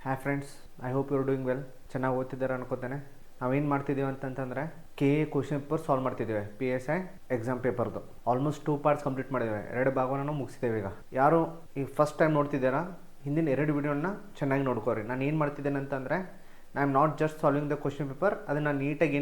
Hi friends, I hope you're doing well. ಚೆನ್ನಾಗಿ ಓದ್ತಿದ್ದಾರೆ ಅನ್ಕೋತೇನೆ. ನಾವೇನು ಮಾಡ್ತಿದ್ದೀವಿ ಅಂತಂತಂದರೆ KA ಕ್ವಶನ್ ಪೇಪರ್ ಸಾಲ್ವ್ ಮಾಡ್ತಿದ್ದೇವೆ. PSI ಎಕ್ಸಾಮ್ ಪೇಪರ್ದು ಆಲ್ಮೋಸ್ಟ್ 2 ಪಾರ್ಟ್ಸ್ ಕಂಪ್ಲೀಟ್ ಮಾಡಿದ್ದೇವೆ. 2 ಭಾಗವನ್ನು ಮುಗಿಸಿದ್ದೇವೆ. ಈಗ ಯಾರು ಈ ಫಸ್ಟ್ ಟೈಮ್ ನೋಡ್ತಿದ್ದೀರಾ, ಹಿಂದಿನ 2 ವಿಡಿಯೋನ ಚೆನ್ನಾಗಿ ನೋಡ್ಕೋರಿ. ನಾನು ಏನು ಮಾಡ್ತಿದ್ದೇನೆ ಅಂತಂದರೆ, I am not just solving the question paper, ಅದನ್ನು ನೀಟಾಗಿ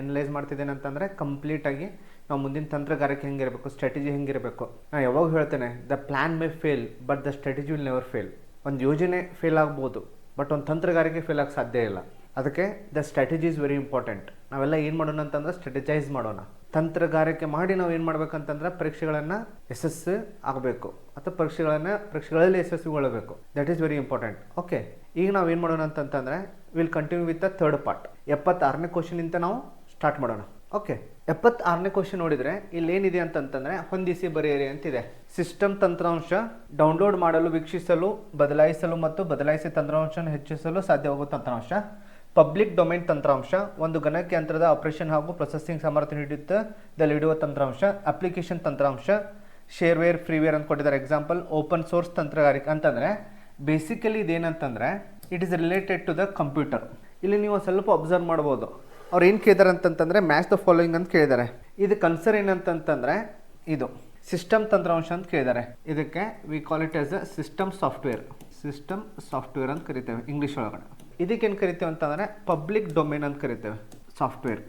ಎನಲೈಸ್ ಮಾಡ್ತಿದ್ದೇನೆ ಅಂತಂದರೆ ಕಂಪ್ಲೀಟಾಗಿ ನಾವು ಮುಂದಿನ ತಂತ್ರಗಾರಿಕೆ ಹೆಂಗಿರಬೇಕು, ಸ್ಟ್ರಾಟಜಿ ಹೆಂಗಿರಬೇಕು. ನಾನು ಯಾವಾಗ ಹೇಳ್ತೇನೆ, the plan May fail but the strategy will never fail. ಒಂದು ಯೋಜನೆ ಫೇಲ್ ಆಗ್ಬೋದು, ಬಟ್ ಒಂದು ತಂತ್ರಗಾರಿಕೆ ಫೇಲ್ ಆಗಿ ಸಾಧ್ಯ ಇಲ್ಲ. ಅದಕ್ಕೆ the strategy is very important. ನಾವೆಲ್ಲ ಏನು ಮಾಡೋಣ ಅಂತಂದ್ರೆ ಸ್ಟ್ರಾಟಜೈಸ್ ಮಾಡೋಣ. ತಂತ್ರಗಾರಿಕೆ ಮಾಡಿ ನಾವು ಏನು ಮಾಡ್ಬೇಕಂತಂದ್ರೆ ಪರೀಕ್ಷೆಗಳನ್ನು ಯಶಸ್ಸು ಆಗಬೇಕು ಅಥವಾ ಪರೀಕ್ಷೆಗಳಲ್ಲಿ ಯಶಸ್ವಿಗೊಳ್ಳಬೇಕು. That is very important. Okay, ಈಗ ನಾವು ಏನು ಮಾಡೋಣ ಅಂತಂತಂದರೆ will continue with the third part. 76ನೇ ಕ್ವಶನಿಂದ ನಾವು ಸ್ಟಾರ್ಟ್ ಮಾಡೋಣ. ಓಕೆ, 76ನೇ ಕ್ವಶನ್ ನೋಡಿದರೆ ಇಲ್ಲಿ ಏನಿದೆ ಅಂತಂತಂದರೆ ಹೊಂದಿಸಿ ಬರೆಯಿರಿ ಅಂತಿದೆ. ಸಿಸ್ಟಮ್ ತಂತ್ರಾಂಶ ಡೌನ್ಲೋಡ್ ಮಾಡಲು, ವೀಕ್ಷಿಸಲು, ಬದಲಾಯಿಸಲು ಮತ್ತು ಬದಲಾಯಿಸಿ ತಂತ್ರಾಂಶವನ್ನು ಹೆಚ್ಚಿಸಲು ಸಾಧ್ಯವಾಗುವ ತಂತ್ರಾಂಶ. ಪಬ್ಲಿಕ್ ಡೊಮೈನ್ ತಂತ್ರಾಂಶ ಒಂದು ಗಣಕಯಂತ್ರದ ಆಪರೇಷನ್ ಹಾಗೂ ಪ್ರೊಸೆಸಿಂಗ್ ಸಾಮರ್ಥ್ಯ ನೀಡುವ ತಂತ್ರಾಂಶ. ಅಪ್ಲಿಕೇಶನ್ ತಂತ್ರಾಂಶ ಶೇರ್ವೇರ್, ಫ್ರೀವೇರ್ ಅಂತ ಕೊಟ್ಟಿದ್ದಾರೆ ಎಕ್ಸಾಂಪಲ್. ಓಪನ್ ಸೋರ್ಸ್ ತಂತ್ರಗಾರಿಕೆ ಅಂತಂದರೆ ಬೇಸಿಕಲಿ ಇದೇನಂತಂದರೆ it is related to the computer. ಇಲ್ಲಿ ನೀವು ಸ್ವಲ್ಪ ಅಬ್ಸರ್ವ್ ಮಾಡ್ಬೋದು. ಅವ್ರು ಏನು ಕೇಳಿದಾರೆ ಅಂತಂತಂದರೆ ಮ್ಯಾಚ್ ದ ಫಾಲೋಯಿಂಗ್ ಅಂತ ಕೇಳಿದ್ದಾರೆ. ಇದು ಕನ್ಸರ್ ಏನಂತಂತಂದರೆ ಇದು ಸಿಸ್ಟಮ್ ತಂತ್ರಾಂಶ ಅಂತ ಕೇಳಿದ್ದಾರೆ. ಇದಕ್ಕೆ V call it as a system software ಅಂತ ಕರಿತೇವೆ ಇಂಗ್ಲೀಷ್ ಒಳಗಡೆ. ಇದಕ್ಕೇನು ಕರಿತೇವೆ ಅಂತಂದರೆ ಪಬ್ಲಿಕ್ ಡೊಮೇನ್ ಅಂತ ಕರಿತೇವೆ ಸಾಫ್ಟ್ವೇರ್.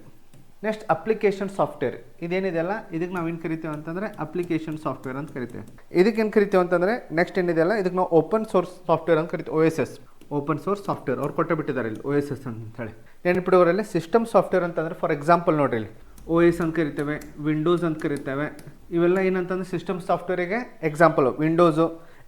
ನೆಕ್ಸ್ಟ್ ಅಪ್ಲಿಕೇಶನ್ ಸಾಫ್ಟ್ವೇರ್ ಇದೇನಿದೆಯಲ್ಲ, ಇದಕ್ಕೆ ನಾವು ಏನು ಕರಿತೇವೆ ಅಂತಂದರೆ ಅಪ್ಲಿಕೇಶನ್ ಸಾಫ್ಟ್ವೇರ್ ಅಂತ ಕರಿತೇವೆ. ಇದಕ್ಕೇನು ಕರಿತೇವೆ ಅಂತಂದರೆ ನೆಕ್ಸ್ಟ್ ಏನಿದೆಯಲ್ಲ, ಇದಕ್ಕೆ ನಾವು ಓಪನ್ ಸೋರ್ಸ್ ಸಾಫ್ಟ್ವೇರ್ ಅಂತ ಕರಿತೇವೆ. OSS ಓಪನ್ ಸೋರ್ಸ್ ಸಾಫ್ಟ್ವೇರ್ ಅವ್ರು ಕೊಟ್ಟು ಬಿಟ್ಟಿದ್ದಾರೆ ಇಲ್ಲಿ OSS ಅಂತ ಹೇಳಿ. ನೆನಪಿಡೋರಲ್ಲಿ ಸಿಸ್ಟಮ್ ಸಾಫ್ಟ್ವೇರ್ ಅಂತಂದರೆ ಫಾರ್ ಎಕ್ಸಾಂಪಲ್ ನೋಡ್ರಿ, ಇಲ್ಲಿ OS ಅಂತ ಕರಿತೇವೆ, ವಿಂಡೋಸ್ ಅಂತ ಕರಿತೇವೆ. ಇವೆಲ್ಲ ಏನಂತಂದರೆ ಸಿಸ್ಟಮ್ ಸಾಫ್ಟ್ವೇರಿಗೆ ಎಕ್ಸಾಂಪಲು. ವಿಂಡೋಸು,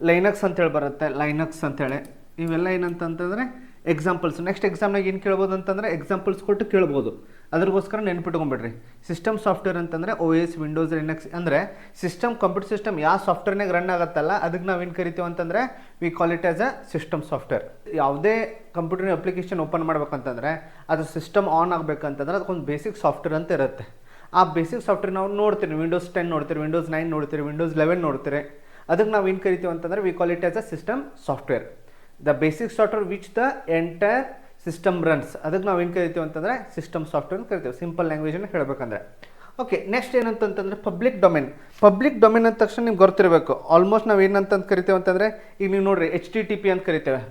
ಲೈನಕ್ಸ್ ಅಂತೇಳಿ ಬರುತ್ತೆ, ಲೈನಕ್ಸ್ ಅಂತೇಳಿ. ಇವೆಲ್ಲ ಏನಂತಂತಂದರೆ ಎಕ್ಸಾಂಪಲ್ಸ್. ನೆಕ್ಸ್ಟ್ ಎಕ್ಸಾಮ್ನಾಗ ಏನು ಕೇಳ್ಬೋದು ಅಂತಂದರೆ ಎಕ್ಸಾಂಪಲ್ಸ್ ಕೊಟ್ಟು ಕೇಳ್ಬೋದು. ಅದ್ರಗೋಸ್ಕರ ನೆನ್ಪಿಟ್ಕೊಂಬಿಡ್ರಿ. ಸಿಸ್ಟಮ್ ಸಾಫ್ಟ್ವೇರ್ ಅಂತಂದರೆ OS, ವಿಂಡೋಸ್, ಲೈನಕ್ಸ್ ಅಂದರೆ ಸಿಸ್ಟಮ್, ಕಂಪ್ಯೂಟರ್ ಸಿಸ್ಟಮ್ ಯಾವ ಸಾಫ್ಟ್ವೇರ್ನಾಗ ರನ್ ಆಗುತ್ತಲ್ಲ ಅದಕ್ಕೆ ನಾವು ಏನು ಕರಿತೀವಿ ಅಂತಂದರೆ we call it as a system software. ಯಾವುದೇ ಕಂಪ್ಯೂಟರ್ ಅಪ್ಲಿಕೇಶನ್ ಓಪನ್ ಮಾಡ್ಬೇಕಂತಂದರೆ ಅದು ಸಿಸ್ಟಮ್ ಆನ್ ಆಗಬೇಕಂತಂದ್ರೆ ಅದಕ್ಕೊಂದು ಬೇಸಿಕ್ ಸಾಫ್ಟ್ವೇರ್ ಅಂತ ಇರುತ್ತೆ. ಆ ಬೇಸಿಕ್ ಸಾಫ್ಟ್ವೇರ್ ನಾವು ನೋಡ್ತೀರಿ, ವಿಂಡೋಸ್ 10 ನೋಡ್ತೀರಿ, ವಿಂಡೋಸ್ 9 ನೋಡ್ತೀರಿ, ವಿಂಡೋಸ್ 11 ನೋಡ್ತೀರಿ. ಅದಕ್ಕೆ ನಾವು ಏನು ಕರಿತೀವಿ ಅಂತಂದರೆ we call it as a system software. The basic software which the entire system runs, ಅದಕ್ಕೆ ನಾವು ಏನು ಕರಿತೀವಿ ಅಂತಂದರೆ ಸಿಸ್ಟಮ್ ಸಾಫ್ಟ್ವೇರ್ ಅಂತ ಕರಿತೀವಿ, ಸಿಂಪಲ್ ಲ್ಯಾಂಗ್ವೇಜನ್ನು ಹೇಳಬೇಕಂದ್ರೆ. ಓಕೆ, ನೆಕ್ಸ್ಟ್ ಏನಂತಂತಂದರೆ ಪಬ್ಲಿಕ್ ಡೊಮೇನ್. ಪಬ್ಲಿಕ್ ಡೊಮೇನ್ ಅಂದ ತಕ್ಷಣ ನಿಮ್ಗೆ ಗೊತ್ತಿರಬೇಕು. ಆಲ್ಮೋಸ್ಟ್ ನಾವು ಏನಂತ ಕರಿತೇವೆ ಅಂತಂದರೆ, ಈಗ ನೀವು ನೋಡಿರಿ HTTP ಅಂತ ಕರಿತೇವೆ.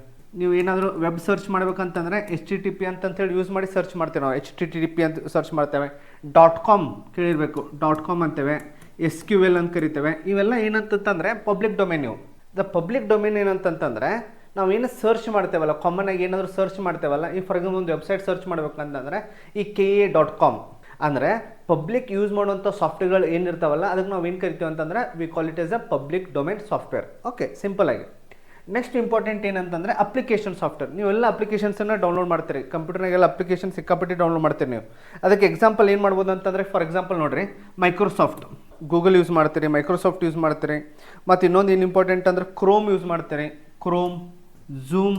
ನೀವು ಏನಾದರೂ ವೆಬ್ ಸರ್ಚ್ ಮಾಡ್ಬೇಕಂತಂದರೆ HTTP ಅಂತಂತೇಳಿ ಯೂಸ್ ಮಾಡಿ ಸರ್ಚ್ ಮಾಡ್ತೇವೆ ನಾವು. HTTP ಅಂತ ಸರ್ಚ್ ಮಾಡ್ತೇವೆ. .com ಕೇಳಿರಬೇಕು, .com ಅಂತೇವೆ. SQL ಅಂತ ಕರಿತೇವೆ. ಇವೆಲ್ಲ ಏನಂತಂದರೆ ಪಬ್ಲಿಕ್ ಡೊಮೇನ್. ನೀವು ದ ಪಬ್ಲಿಕ್ ಡೊಮೇನ್ ಏನಂತಂತಂದರೆ ನಾವು ಏನು ಸರ್ಚ್ ಮಾಡ್ತೇವಲ್ಲ, ಕಾಮನ್ ಆಗಿ ಏನಾದರೂ ಸರ್ಚ್ ಮಾಡ್ತೇವಲ್ಲ, ಈ ಫಾರ್ ಎಕ್ಸಾಂಪಲ್ ಒಂದು ವೆಬ್ಸೈಟ್ ಸರ್ಚ್ ಮಾಡ್ಬೇಕಂತಂದರೆ ಈ KA.com ಅಂದರೆ ಪಬ್ಲಿಕ್ ಯೂಸ್ ಮಾಡುವಂಥ ಸಾಫ್ಟ್ವೇರ್ಗಳು ಏನಿರ್ತಾವಲ್ಲ ಅದಕ್ಕೆ ನಾವು ಏನು ಕರಿತೀವಿ ಅಂತಂದರೆ we call it as a public domain software. Okay, simple ಆಗಿ. ನೆಕ್ಸ್ಟ್ ಇಂಪಾರ್ಟೆಂಟ್ ಏನಂತಂದರೆ ಅಪ್ಲಿಕೇಶನ್ ಸಾಫ್ಟ್ವೇರ್. ನೀವೆಲ್ಲ ಅಪ್ಲಿಕೇಶನ್ಸನ್ನು ಡೌನ್ಲೋಡ್ ಮಾಡ್ತೀರಿ, ಕಂಪ್ಯೂಟರ್ನಾಗೆಲ್ಲ ಅಪ್ಲಿಕೇಶನ್ ಸಿಕ್ಕಾಪಟ್ಟಿ ಡೌನ್ಲೋಡ್ ಮಾಡ್ತೀರಿ ನೀವು. ಅದಕ್ಕೆ ಎಕ್ಸಾಂಪಲ್ ಏನು ಮಾಡ್ಬೋದು ಅಂತಂದರೆ ಫಾರ್ ಎಕ್ಸಾಂಪಲ್ ನೋಡಿರಿ, ಮೈಕ್ರೋಸಾಫ್ಟ್, ಗೂಗಲ್ ಯೂಸ್ ಮಾಡ್ತೀರಿ, ಮೈಕ್ರೋಸಾಫ್ಟ್ ಯೂಸ್ ಮಾಡ್ತೀರಿ. ಮತ್ತು ಇನ್ನೊಂದು ಏನು ಇಂಪಾರ್ಟೆಂಟ್ ಅಂದರೆ ಕ್ರೋಮ್ ಯೂಸ್ ಮಾಡ್ತೀರಿ. Chrome, zoom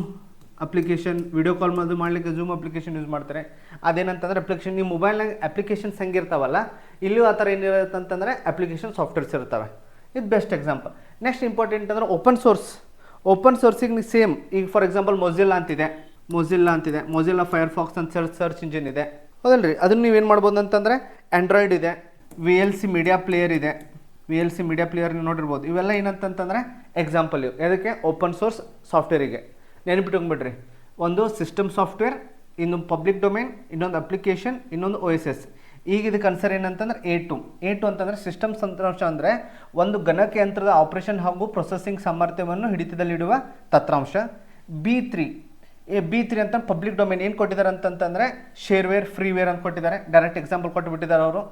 application, video call ಮಾಡಲಿಕ್ಕೆ ಝೂಮ್ ಅಪ್ಲಿಕೇಶನ್ ಯೂಸ್ ಮಾಡ್ತಾರೆ. ಅದೇನಂತಂದರೆ ಅಪ್ಲಿಕೇಶನ್, ನೀವು ಮೊಬೈಲ್ನಾಗ ಅಪ್ಲಿಕೇಶನ್ಸ್ ಹೆಂಗಿರ್ತಾವಲ್ಲ ಇಲ್ಲಿಯೂ ಆ ಥರ ಏನಿರುತ್ತೆ ಅಂತಂದರೆ ಅಪ್ಲಿಕೇಶನ್ ಸಾಫ್ಟ್ವೇರ್ಸ್ ಇರ್ತವೆ. ಇದು ಬೆಸ್ಟ್ ಎಕ್ಸಾಂಪಲ್. ನೆಕ್ಸ್ಟ್ ಇಂಪಾರ್ಟೆಂಟ್ ಅಂದರೆ ಓಪನ್ ಸೋರ್ಸ್. ಓಪನ್ ಸೋರ್ಸಿಗೆ ನೀವು ಸೇಮ್, ಈಗ ಫಾರ್ ಎಕ್ಸಾಂಪಲ್ ಮೊಜಿಲ್ಲಾ ಅಂತಿದೆ, ಮೊಜಿಲ್ಲಾ ಫೈರ್ಫಾಕ್ಸ್ ಅಂತ ಸರ್ಚ್ ಇಂಜಿನ್ ಇದೆ, ಹೌದಲ್ರಿ. ಅದನ್ನು ನೀವೇನು ಮಾಡ್ಬೋದು ಅಂತಂದರೆ ಆ್ಯಂಡ್ರಾಯ್ಡ್ ಇದೆ, VLC ಮೀಡಿಯಾ ಪ್ಲೇಯರ್ ಇದೆ, VLC ಮೀಡಿಯಾ ಪ್ಲೇಯರ್ ನೋಡಿರ್ಬೋದು. ಇವೆಲ್ಲ ಏನಂತಂತಂದರೆ ಎಕ್ಸಾಂಪಲ್ ಇವು ಅದಕ್ಕೆ ಓಪನ್ ಸೋರ್ಸ್ ಸಾಫ್ಟ್ವೇರಿಗೆ. ನೆನಪಿಟ್ಕೊಂಡ್ಬಿಡ್ರಿ, ಒಂದು ಸಿಸ್ಟಮ್ ಸಾಫ್ಟ್ವೇರ್, ಇನ್ನೊಂದು ಪಬ್ಲಿಕ್ ಡೊಮೇನ್, ಇನ್ನೊಂದು ಅಪ್ಲಿಕೇಶನ್, ಇನ್ನೊಂದು OSS. ಈಗ ಇದಕ್ಕೆ ಆನ್ಸರ್ ಏನಂತಂದ್ರೆ A2 ಅಂತಂದರೆ ಸಿಸ್ಟಮ್ ತಂತ್ರಾಂಶ ಅಂದರೆ ಒಂದು ಗಣಕಯಂತ್ರದ ಆಪರೇಷನ್ ಹಾಗೂ ಪ್ರೊಸೆಸಿಂಗ್ ಸಾಮರ್ಥ್ಯವನ್ನು ಹಿಡಿತದಲ್ಲಿಡುವ ತಂತ್ರಾಂಶ. B3 ಅಂತ ಪಬ್ಲಿಕ್ ಡೊಮೇನ್ ಏನು ಕೊಟ್ಟಿದ್ದಾರೆ ಅಂತಂತಂದರೆ ಶೇರ್ವೇರ್, ಫ್ರೀವೇರ್ ಅಂತ ಕೊಟ್ಟಿದ್ದಾರೆ. ಡೈರೆಕ್ಟ್ ಎಕ್ಸಾಂಪಲ್ ಕೊಟ್ಟುಬಿಟ್ಟಿದ್ದಾರೆ ಅವರು.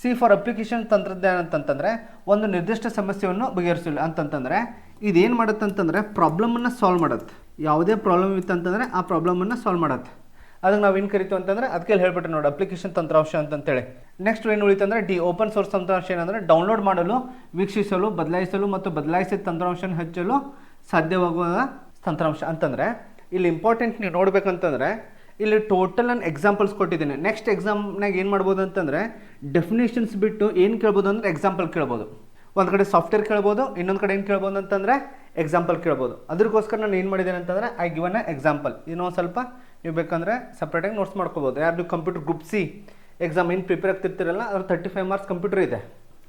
C4 ಅಪ್ಲಿಕೇಶನ್ ತಂತ್ರಜ್ಞಾನ ಅಂತಂತಂದರೆ ಒಂದು ನಿರ್ದಿಷ್ಟ ಸಮಸ್ಯೆಯನ್ನು ಬಗೆಹರಿಸಲು ಅಂತಂತಂದರೆ ಇದೇನು ಮಾಡುತ್ತೆ ಅಂತಂದರೆ ಪ್ರಾಬ್ಲಮನ್ನು ಸಾಲ್ವ್ ಮಾಡುತ್ತೆ. ಯಾವುದೇ ಪ್ರಾಬ್ಲಮ್ ಇತ್ತಂತಂದರೆ ಆ ಪ್ರಾಬ್ಲಮನ್ನು ಸಾಲ್ವ್ ಮಾಡುತ್ತೆ. ಅದಕ್ಕೆ ನಾವು ಏನು ಕರಿತೀವಿ ಅಂತಂದರೆ ಅದಕ್ಕೆ ಹೇಳ್ಬಿಟ್ರೆ ನೋಡಿ ಅಪ್ಲಿಕೇಶನ್ ತಂತ್ರಾಂಶ ಅಂತಂತೇಳಿ. ನೆಕ್ಸ್ಟ್ ಏನು ಉಳಿತಂದರೆ ಓಪನ್ ಸೋರ್ಸ್ ತಂತ್ರಾಂಶ ಏನಂದರೆ ಡೌನ್ಲೋಡ್ ಮಾಡಲು, ವೀಕ್ಷಿಸಲು, ಬದಲಾಯಿಸಲು ಮತ್ತು ಬದಲಾಯಿಸಿದ ತಂತ್ರಾಂಶನ ಹೆಚ್ಚಲು ಸಾಧ್ಯವಾಗುವ ತಂತ್ರಾಂಶ ಅಂತಂದರೆ ಇಲ್ಲಿ ಇಂಪಾರ್ಟೆಂಟ್ ನೀವು ನೋಡ್ಬೇಕಂತಂದರೆ ಇಲ್ಲಿ ಟೋಟಲ್ ನಾನು ಎಕ್ಸಾಂಪಲ್ಸ್ ಕೊಟ್ಟಿದ್ದೀನಿ. ನೆಕ್ಸ್ಟ್ ಎಕ್ಸಾಮ್ನಾಗ ಏನು ಮಾಡ್ಬೋದು ಅಂತಂದರೆ ಡೆಫಿನೇಷನ್ಸ್ ಬಿಟ್ಟು ಏನು ಕೇಳ್ಬೋದು ಅಂದರೆ ಎಕ್ಸಾಂಪಲ್ ಕೇಳ್ಬೋದು. ಒಂದು ಕಡೆ ಸಾಫ್ಟ್ವೇರ್ ಕೇಳ್ಬೋದು, ಇನ್ನೊಂದು ಕಡೆ ಏನು ಕೇಳ್ಬೋದು ಅಂತಂದರೆ ಎಕ್ಸಾಂಪಲ್ ಕೇಳ್ಬೋದು. ಅದಕ್ಕೋಸ್ಕರ ನಾನು ಏನು ಮಾಡಿದ್ದೇನೆ ಅಂತಂದರೆ ಐ ಗಿವನ್ ಎ ಎಕ್ಸಾಂಪಲ್. ಇನ್ನೊಂದು ಸ್ವಲ್ಪ ನೀವು ಬೇಕಂದರೆ ಸಪ್ರೇಟಾಗಿ ನೋಟ್ಸ್ ಮಾಡ್ಕೋಬೋದು. ಯಾರು ಕಂಪ್ಯೂಟರ್ ಗ್ರೂಪ್ ಸಿ ಎಕ್ಸಾಮ್ ಏನು ಪ್ರಿಪೇರ್ ಆಗ್ತಿರ್ತಿರಲ್ಲ ಅದ್ರ 35 ಮಾರ್ಕ್ಸ್ ಕಂಪ್ಯೂಟರ್ ಇದೆ.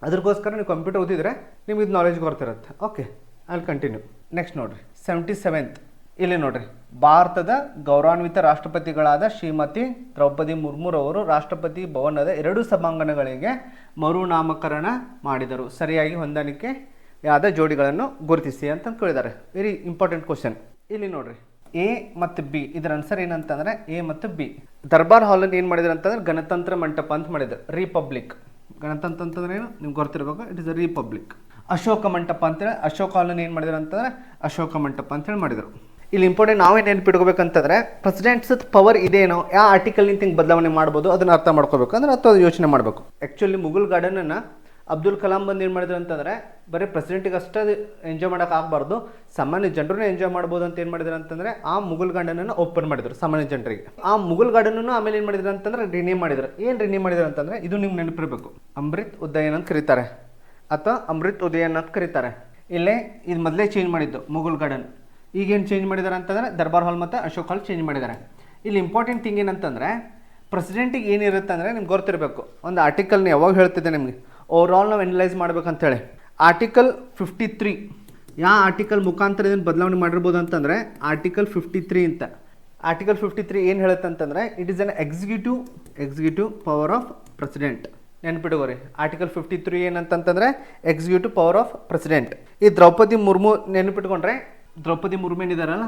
ಅದಕ್ಕೋಸ್ಕರ ನೀವು ಕಂಪ್ಯೂಟರ್ ಓದಿದರೆ ನಿಮ್ಗೆ ಇದು ನಾಲೆಜ್ ಬರ್ತಿರುತ್ತೆ. ಓಕೆ, ಅಲ್ಲಿ ಕಂಟಿನ್ಯೂ. ನೆಕ್ಸ್ಟ್ ನೋಡಿರಿ 77th ಇಲ್ಲಿ ನೋಡಿರಿ, ಭಾರತದ ಗೌರವಾನ್ವಿತ ರಾಷ್ಟ್ರಪತಿಗಳಾದ ಶ್ರೀಮತಿ ದ್ರೌಪದಿ ಮುರ್ಮುರವರು ರಾಷ್ಟ್ರಪತಿ ಭವನದ 2 ಸಭಾಂಗಣಗಳಿಗೆ ಮರುನಾಮಕರಣ ಮಾಡಿದರು. ಸರಿಯಾಗಿ ಹೊಂದಾಣಿಕೆಯಾದ ಜೋಡಿಗಳನ್ನು ಗುರುತಿಸಿ ಅಂತ ಕೇಳಿದ್ದಾರೆ. Very important question. ಇಲ್ಲಿ ನೋಡ್ರಿ ಎ ಮತ್ತು ಬಿ, ಇದರ ಆನ್ಸರ್ ಏನಂತಂದರೆ ಎ ಮತ್ತು ಬಿ. ದರ್ಬಾರ್ ಹಾಲನ್ನು ಏನು ಮಾಡಿದ್ರು ಅಂತಂದ್ರೆ ಗಣತಂತ್ರ ಮಂಟಪ ಅಂತ ಮಾಡಿದ್ರು. ರಿಪಬ್ಲಿಕ್, ಗಣತಂತ್ರ ಅಂತಂದ್ರೆ ಏನು ನಿಮ್ಗೆ ಗೊತ್ತಿರಬೇಕು, it is a republic. Ashoka ಮಂಟಪ ಅಂತೇಳಿ ಅಶೋಕ ಹಾಲನ್ನು ಏನು ಮಾಡಿದ್ರು ಅಂತಂದರೆ ಅಶೋಕ ಮಂಟಪ ಅಂತೇಳಿ ಮಾಡಿದರು. ಇಲ್ಲಿ ಇಂಪಾರ್ಟೆಂಟ್ ನಾವೇನು ನೆನಪಿಟ್ಕೋಬೇಕಂತಂದರೆ ಪ್ರೆಸಿಡೆಂಟ್ಸ್ ಪವರ್ ಇದೇನೋ, ಯಾವ ಆರ್ಟಿಕಲ್ನಿಂದ ಹಿಂಗೆ ಬದಲಾವಣೆ ಮಾಡ್ಬೋದು ಅದನ್ನು ಅರ್ಥ ಮಾಡ್ಕೋಬೇಕು. ಅಂದ್ರೆ ಅಥವಾ ಯೋಚನೆ ಮಾಡಬೇಕು. ಆ್ಯಕ್ಚುಲಿ ಮುಘಲ್ ಗಾರ್ಡನನ್ನು ಅಬ್ದುಲ್ ಕಲಾಂ ಬಂದು ಏನು ಮಾಡಿದ್ರು ಅಂತಂದರೆ ಬರೀ ಪ್ರೆಸಿಡೆಂಟಿಗೆ ಅಷ್ಟೇ ಎಂಜಾಯ್ ಮಾಡೋಕೆ ಆಗಬಾರ್ದು, ಸಾಮಾನ್ಯ ಜನರನ್ನ ಎಂಜಾಯ್ ಮಾಡ್ಬೋದು ಅಂತ ಏನು ಮಾಡಿದ್ರು ಅಂತಂದರೆ ಆ ಮುಘಲ್ ಗಾರ್ಡನನ್ನು ಓಪನ್ ಮಾಡಿದ್ರು ಸಾಮಾನ್ಯ ಜನರಿಗೆ. ಆ ಮುಘಲ್ ಗಾರ್ಡನನ್ನು ಆಮೇಲೆ ಏನು ಮಾಡಿದ್ರು ಅಂತಂದ್ರೆ ರಿನೇಮ್ ಮಾಡಿದ್ರು. ಏನು ರಿನೇಮ್ ಮಾಡಿದ್ರು ಅಂತಂದರೆ ಇದು ನಿಮ್ಗೆ ನೆನಪಿರಬೇಕು, ಅಮೃತ್ ಉದಯನ್ ಅಂತ ಕರೀತಾರೆ ಅಥವಾ ಅಮೃತ್ ಉದಯನ್ ಅಂತ ಕರೀತಾರೆ. ಇಲ್ಲೇ ಇದು ಮೊದಲೇ ಚೇಂಜ್ ಮಾಡಿದ್ದು ಮುಘಲ್ ಗಾರ್ಡನ್. ಈಗೇನು ಚೇಂಜ್ ಮಾಡಿದ್ದಾರೆ ಅಂತಂದರೆ ದರ್ಬಾರ್ ಹಾಲ್ ಮತ್ತು ಅಶೋಕ್ ಹಾಲ್ ಚೇಂಜ್ ಮಾಡಿದ್ದಾರೆ. ಇಲ್ಲಿ ಇಂಪಾರ್ಟೆಂಟ್ ಥಿಂಗ್ ಏನಂತಂದರೆ ಪ್ರೆಸಿಡೆಂಟಿಗೆ ಏನಿರುತ್ತೆ ಅಂದರೆ ನಿಮ್ಗೆ ಗೊತ್ತಿರಬೇಕು. ಒಂದು ಆರ್ಟಿಕಲ್ನ ಯಾವಾಗ ಹೇಳ್ತಿದ್ದೆ ನಿಮಗೆ ಓವರಾಲ್ ನಾವು ಅನಲೈಸ್ ಮಾಡ್ಬೇಕಂತೇಳಿ. ಆರ್ಟಿಕಲ್ 53 ಯಾವ ಆರ್ಟಿಕಲ್ ಮುಖಾಂತರ ಇದನ್ನು ಬದಲಾವಣೆ ಮಾಡಿರ್ಬೋದು ಅಂತಂದರೆ ಆರ್ಟಿಕಲ್ 53 ಅಂತ. ಆರ್ಟಿಕಲ್ 53 ಏನು ಹೇಳುತ್ತೆ ಅಂತಂದರೆ it is an executive power of president. ನೆನ್ಪಿಟ್ಕೋರಿ, ಆರ್ಟಿಕಲ್ 53 ಏನಂತಂದರೆ ಎಕ್ಸಿಕ್ಯೂಟಿವ್ ಪವರ್ ಆಫ್ ಪ್ರೆಸಿಡೆಂಟ್. ಈ ದ್ರೌಪದಿ ಮುರ್ಮು ನೆನಪಿಟ್ಕೊಂಡ್ರೆ ದ್ರೌಪದಿ ಮುರ್ಮು ಏನಿದಾರಲ್ಲ,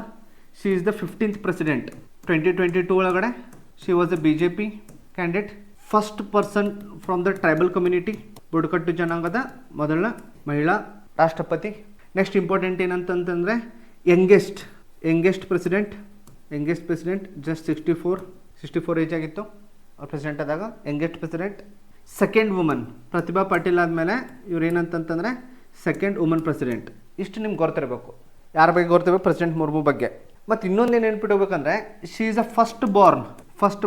she is the 15th president. 2022 ಒಳಗಡೆ she was a BJP candidate, first person from the tribal community, ಬುಡಕಟ್ಟು ಜನಾಂಗದ ಮೊದಲ ಮಹಿಳಾ ರಾಷ್ಟ್ರಪತಿ. ನೆಕ್ಸ್ಟ್ ಇಂಪಾರ್ಟೆಂಟ್ ಏನಂತಂದರೆ ಯಂಗೆಸ್ಟ್ ಪ್ರೆಸಿಡೆಂಟ್ ಜಸ್ಟ್ 64 ಏಜ್ ಆಗಿತ್ತು ಅವ್ರು ಪ್ರೆಸಿಡೆಂಟ್ ಆದಾಗ. Youngest president. Second woman Pratibha Patil ಆದಮೇಲೆ ಇವ್ರು ಏನಂತಂತಂದರೆ ಸೆಕೆಂಡ್ ವುಮನ್ ಪ್ರೆಸಿಡೆಂಟ್. ಇಷ್ಟು ನಿಮ್ಗೆ ಗೊತ್ತಿರಬೇಕು. ಯಾರ ಬಗ್ಗೆ ಗೊತ್ತಿರಬೇಕು? ಪ್ರೆಸಿಡೆಂಟ್ ಮುರ್ಮು ಬಗ್ಗೆ. ಮತ್ತು ಇನ್ನೊಂದೇನು ನೆನ್ಪಿಟ್ಕೋಬೇಕಂದ್ರೆ she is a first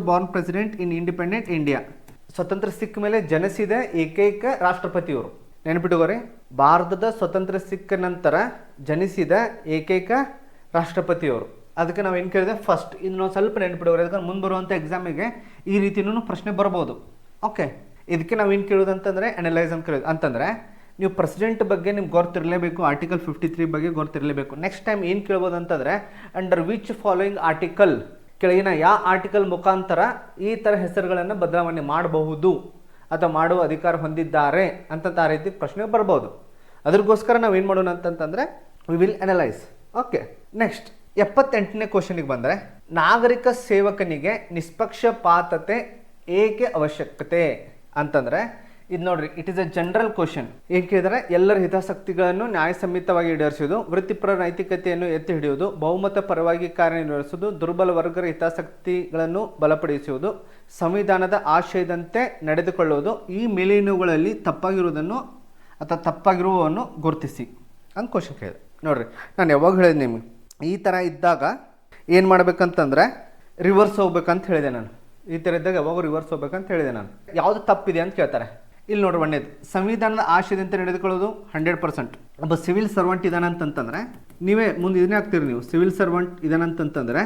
born president in independent India. ಸ್ವತಂತ್ರ ಸಿಕ್ಕ ಮೇಲೆ ಜನಿಸಿದ ಏಕೈಕ ರಾಷ್ಟ್ರಪತಿಯವರು. ನೆನಪಿಟ್ಟುಕೋರಿ, ಭಾರತದ ಸ್ವತಂತ್ರ ಸಿಕ್ಕ ನಂತರ ಜನಿಸಿದ ಏಕೈಕ ರಾಷ್ಟ್ರಪತಿಯವರು. ಅದಕ್ಕೆ ನಾವು ಏನು ಕೇಳಿದೆ ಫಸ್ಟ್. ಇನ್ನೊಂದು ಸ್ವಲ್ಪ ನೆನಪಿಟ್ಟುಕೋರಿ, ಅದಕ್ಕೆ ಮುಂದೆ ಬರುವಂಥ ಎಕ್ಸಾಮಿಗೆ ಈ ರೀತಿಯೂ ಪ್ರಶ್ನೆ ಬರ್ಬೋದು. ಓಕೆ, ಇದಕ್ಕೆ ನಾವು ಏನು ಕೇಳೋದು ಅಂತಂದರೆ ಅನಲೈಸ್ ಅಂತ ಕೇಳೋದು. ಅಂತಂದರೆ ನೀವು ಪ್ರೆಸಿಡೆಂಟ್ ಬಗ್ಗೆ ನಿಮ್ಗೆ ಗೊತ್ತಿರಲೇಬೇಕು, ಆರ್ಟಿಕಲ್ 53 ಬಗ್ಗೆ ಗೊತ್ತಿರಲೇಬೇಕು. ನೆಕ್ಸ್ಟ್ ಟೈಮ್ ಏನು ಕೇಳ್ಬೋದು ಅಂತಂದರೆ ಅಂಡರ್ ವಿಚ್ ಫಾಲೋಯಿಂಗ್ ಆರ್ಟಿಕಲ್, ಕೆಳಗಿನ ಯಾವ ಆರ್ಟಿಕಲ್ ಮುಖಾಂತರ ಈ ಥರ ಹೆಸರುಗಳನ್ನು ಬದಲಾವಣೆ ಮಾಡಬಹುದು ಅಥವಾ ಮಾಡುವ ಅಧಿಕಾರ ಹೊಂದಿದ್ದಾರೆ ಅಂತ ಆ ರೀತಿ ಪ್ರಶ್ನೆ ಬರ್ಬೋದು. ಅದಕ್ಕೋಸ್ಕರ ನಾವು ಏನು ಮಾಡೋಣ ಅಂತಂತಂದರೆ we will analyse. Okay, next 78ನೇ ಕ್ವಶನಿಗೆ ಬಂದರೆ ನಾಗರಿಕ ಸೇವಕನಿಗೆ ನಿಷ್ಪಕ್ಷಪಾತತೆ ಏಕೆ ಅವಶ್ಯಕತೆ ಅಂತಂದರೆ ಇದು ನೋಡ್ರಿ, it is a general question. ಏನು ಕೇಳಿದರೆ ಎಲ್ಲರ ಹಿತಾಸಕ್ತಿಗಳನ್ನು ನ್ಯಾಯಸಮ್ಮತವಾಗಿ ಈಡೇರಿಸುವುದು, ವೃತ್ತಿಪರ ನೈತಿಕತೆಯನ್ನು ಎತ್ತಿ ಹಿಡಿಯುವುದು, ಬಹುಮತ ಪರವಾಗಿ ಕಾರ್ಯನಿರ್ವಹಿಸುವುದು, ದುರ್ಬಲ ವರ್ಗರ ಹಿತಾಸಕ್ತಿಗಳನ್ನು ಬಲಪಡಿಸುವುದು, ಸಂವಿಧಾನದ ಆಶಯದಂತೆ ನಡೆದುಕೊಳ್ಳುವುದು, ಈ ಮೇಲಿನವುಗಳಲ್ಲಿ ತಪ್ಪಾಗಿರುವುದನ್ನು ಅಥವಾ ತಪ್ಪಾಗಿರುವವನ್ನು ಗುರುತಿಸಿ ಅಂತ ಕ್ವಶನ್ ಕೇಳಿದೆ. ನೋಡ್ರಿ, ನಾನು ಯಾವಾಗ ಹೇಳಿದೆ ನಿಮಗೆ ಈ ಥರ ಇದ್ದಾಗ ಏನು ಮಾಡ್ಬೇಕಂತಂದರೆ ರಿವರ್ಸ್ ಹೋಗ್ಬೇಕಂತ ಹೇಳಿದೆ ನಾನು. ಈ ಥರ ಇದ್ದಾಗ ಯಾವಾಗ ರಿವರ್ಸ್ ಹೋಗ್ಬೇಕಂತ ಹೇಳಿದೆ ನಾನು. ಯಾವುದು ತಪ್ಪಿದೆ ಅಂತ ಕೇಳ್ತಾರೆ. ಇಲ್ಲಿ ನೋಡ್ರಿ, ಒಂದೇದು ಸಂವಿಧಾನದ ಆಶಯದಂತೆ ನಡೆದುಕೊಳ್ಳೋದು 100%. ಒಬ್ಬ ಸಿವಿಲ್ ಸರ್ವೆಂಟ್ ಇದಾನಂತಂತಂದರೆ ನೀವೇ ಮುಂದೆ ಇದನ್ನೇ ಆಗ್ತೀರಿ. ನೀವು ಸಿವಿಲ್ ಸರ್ವೆಂಟ್ ಇದಾನಂತಂತಂದರೆ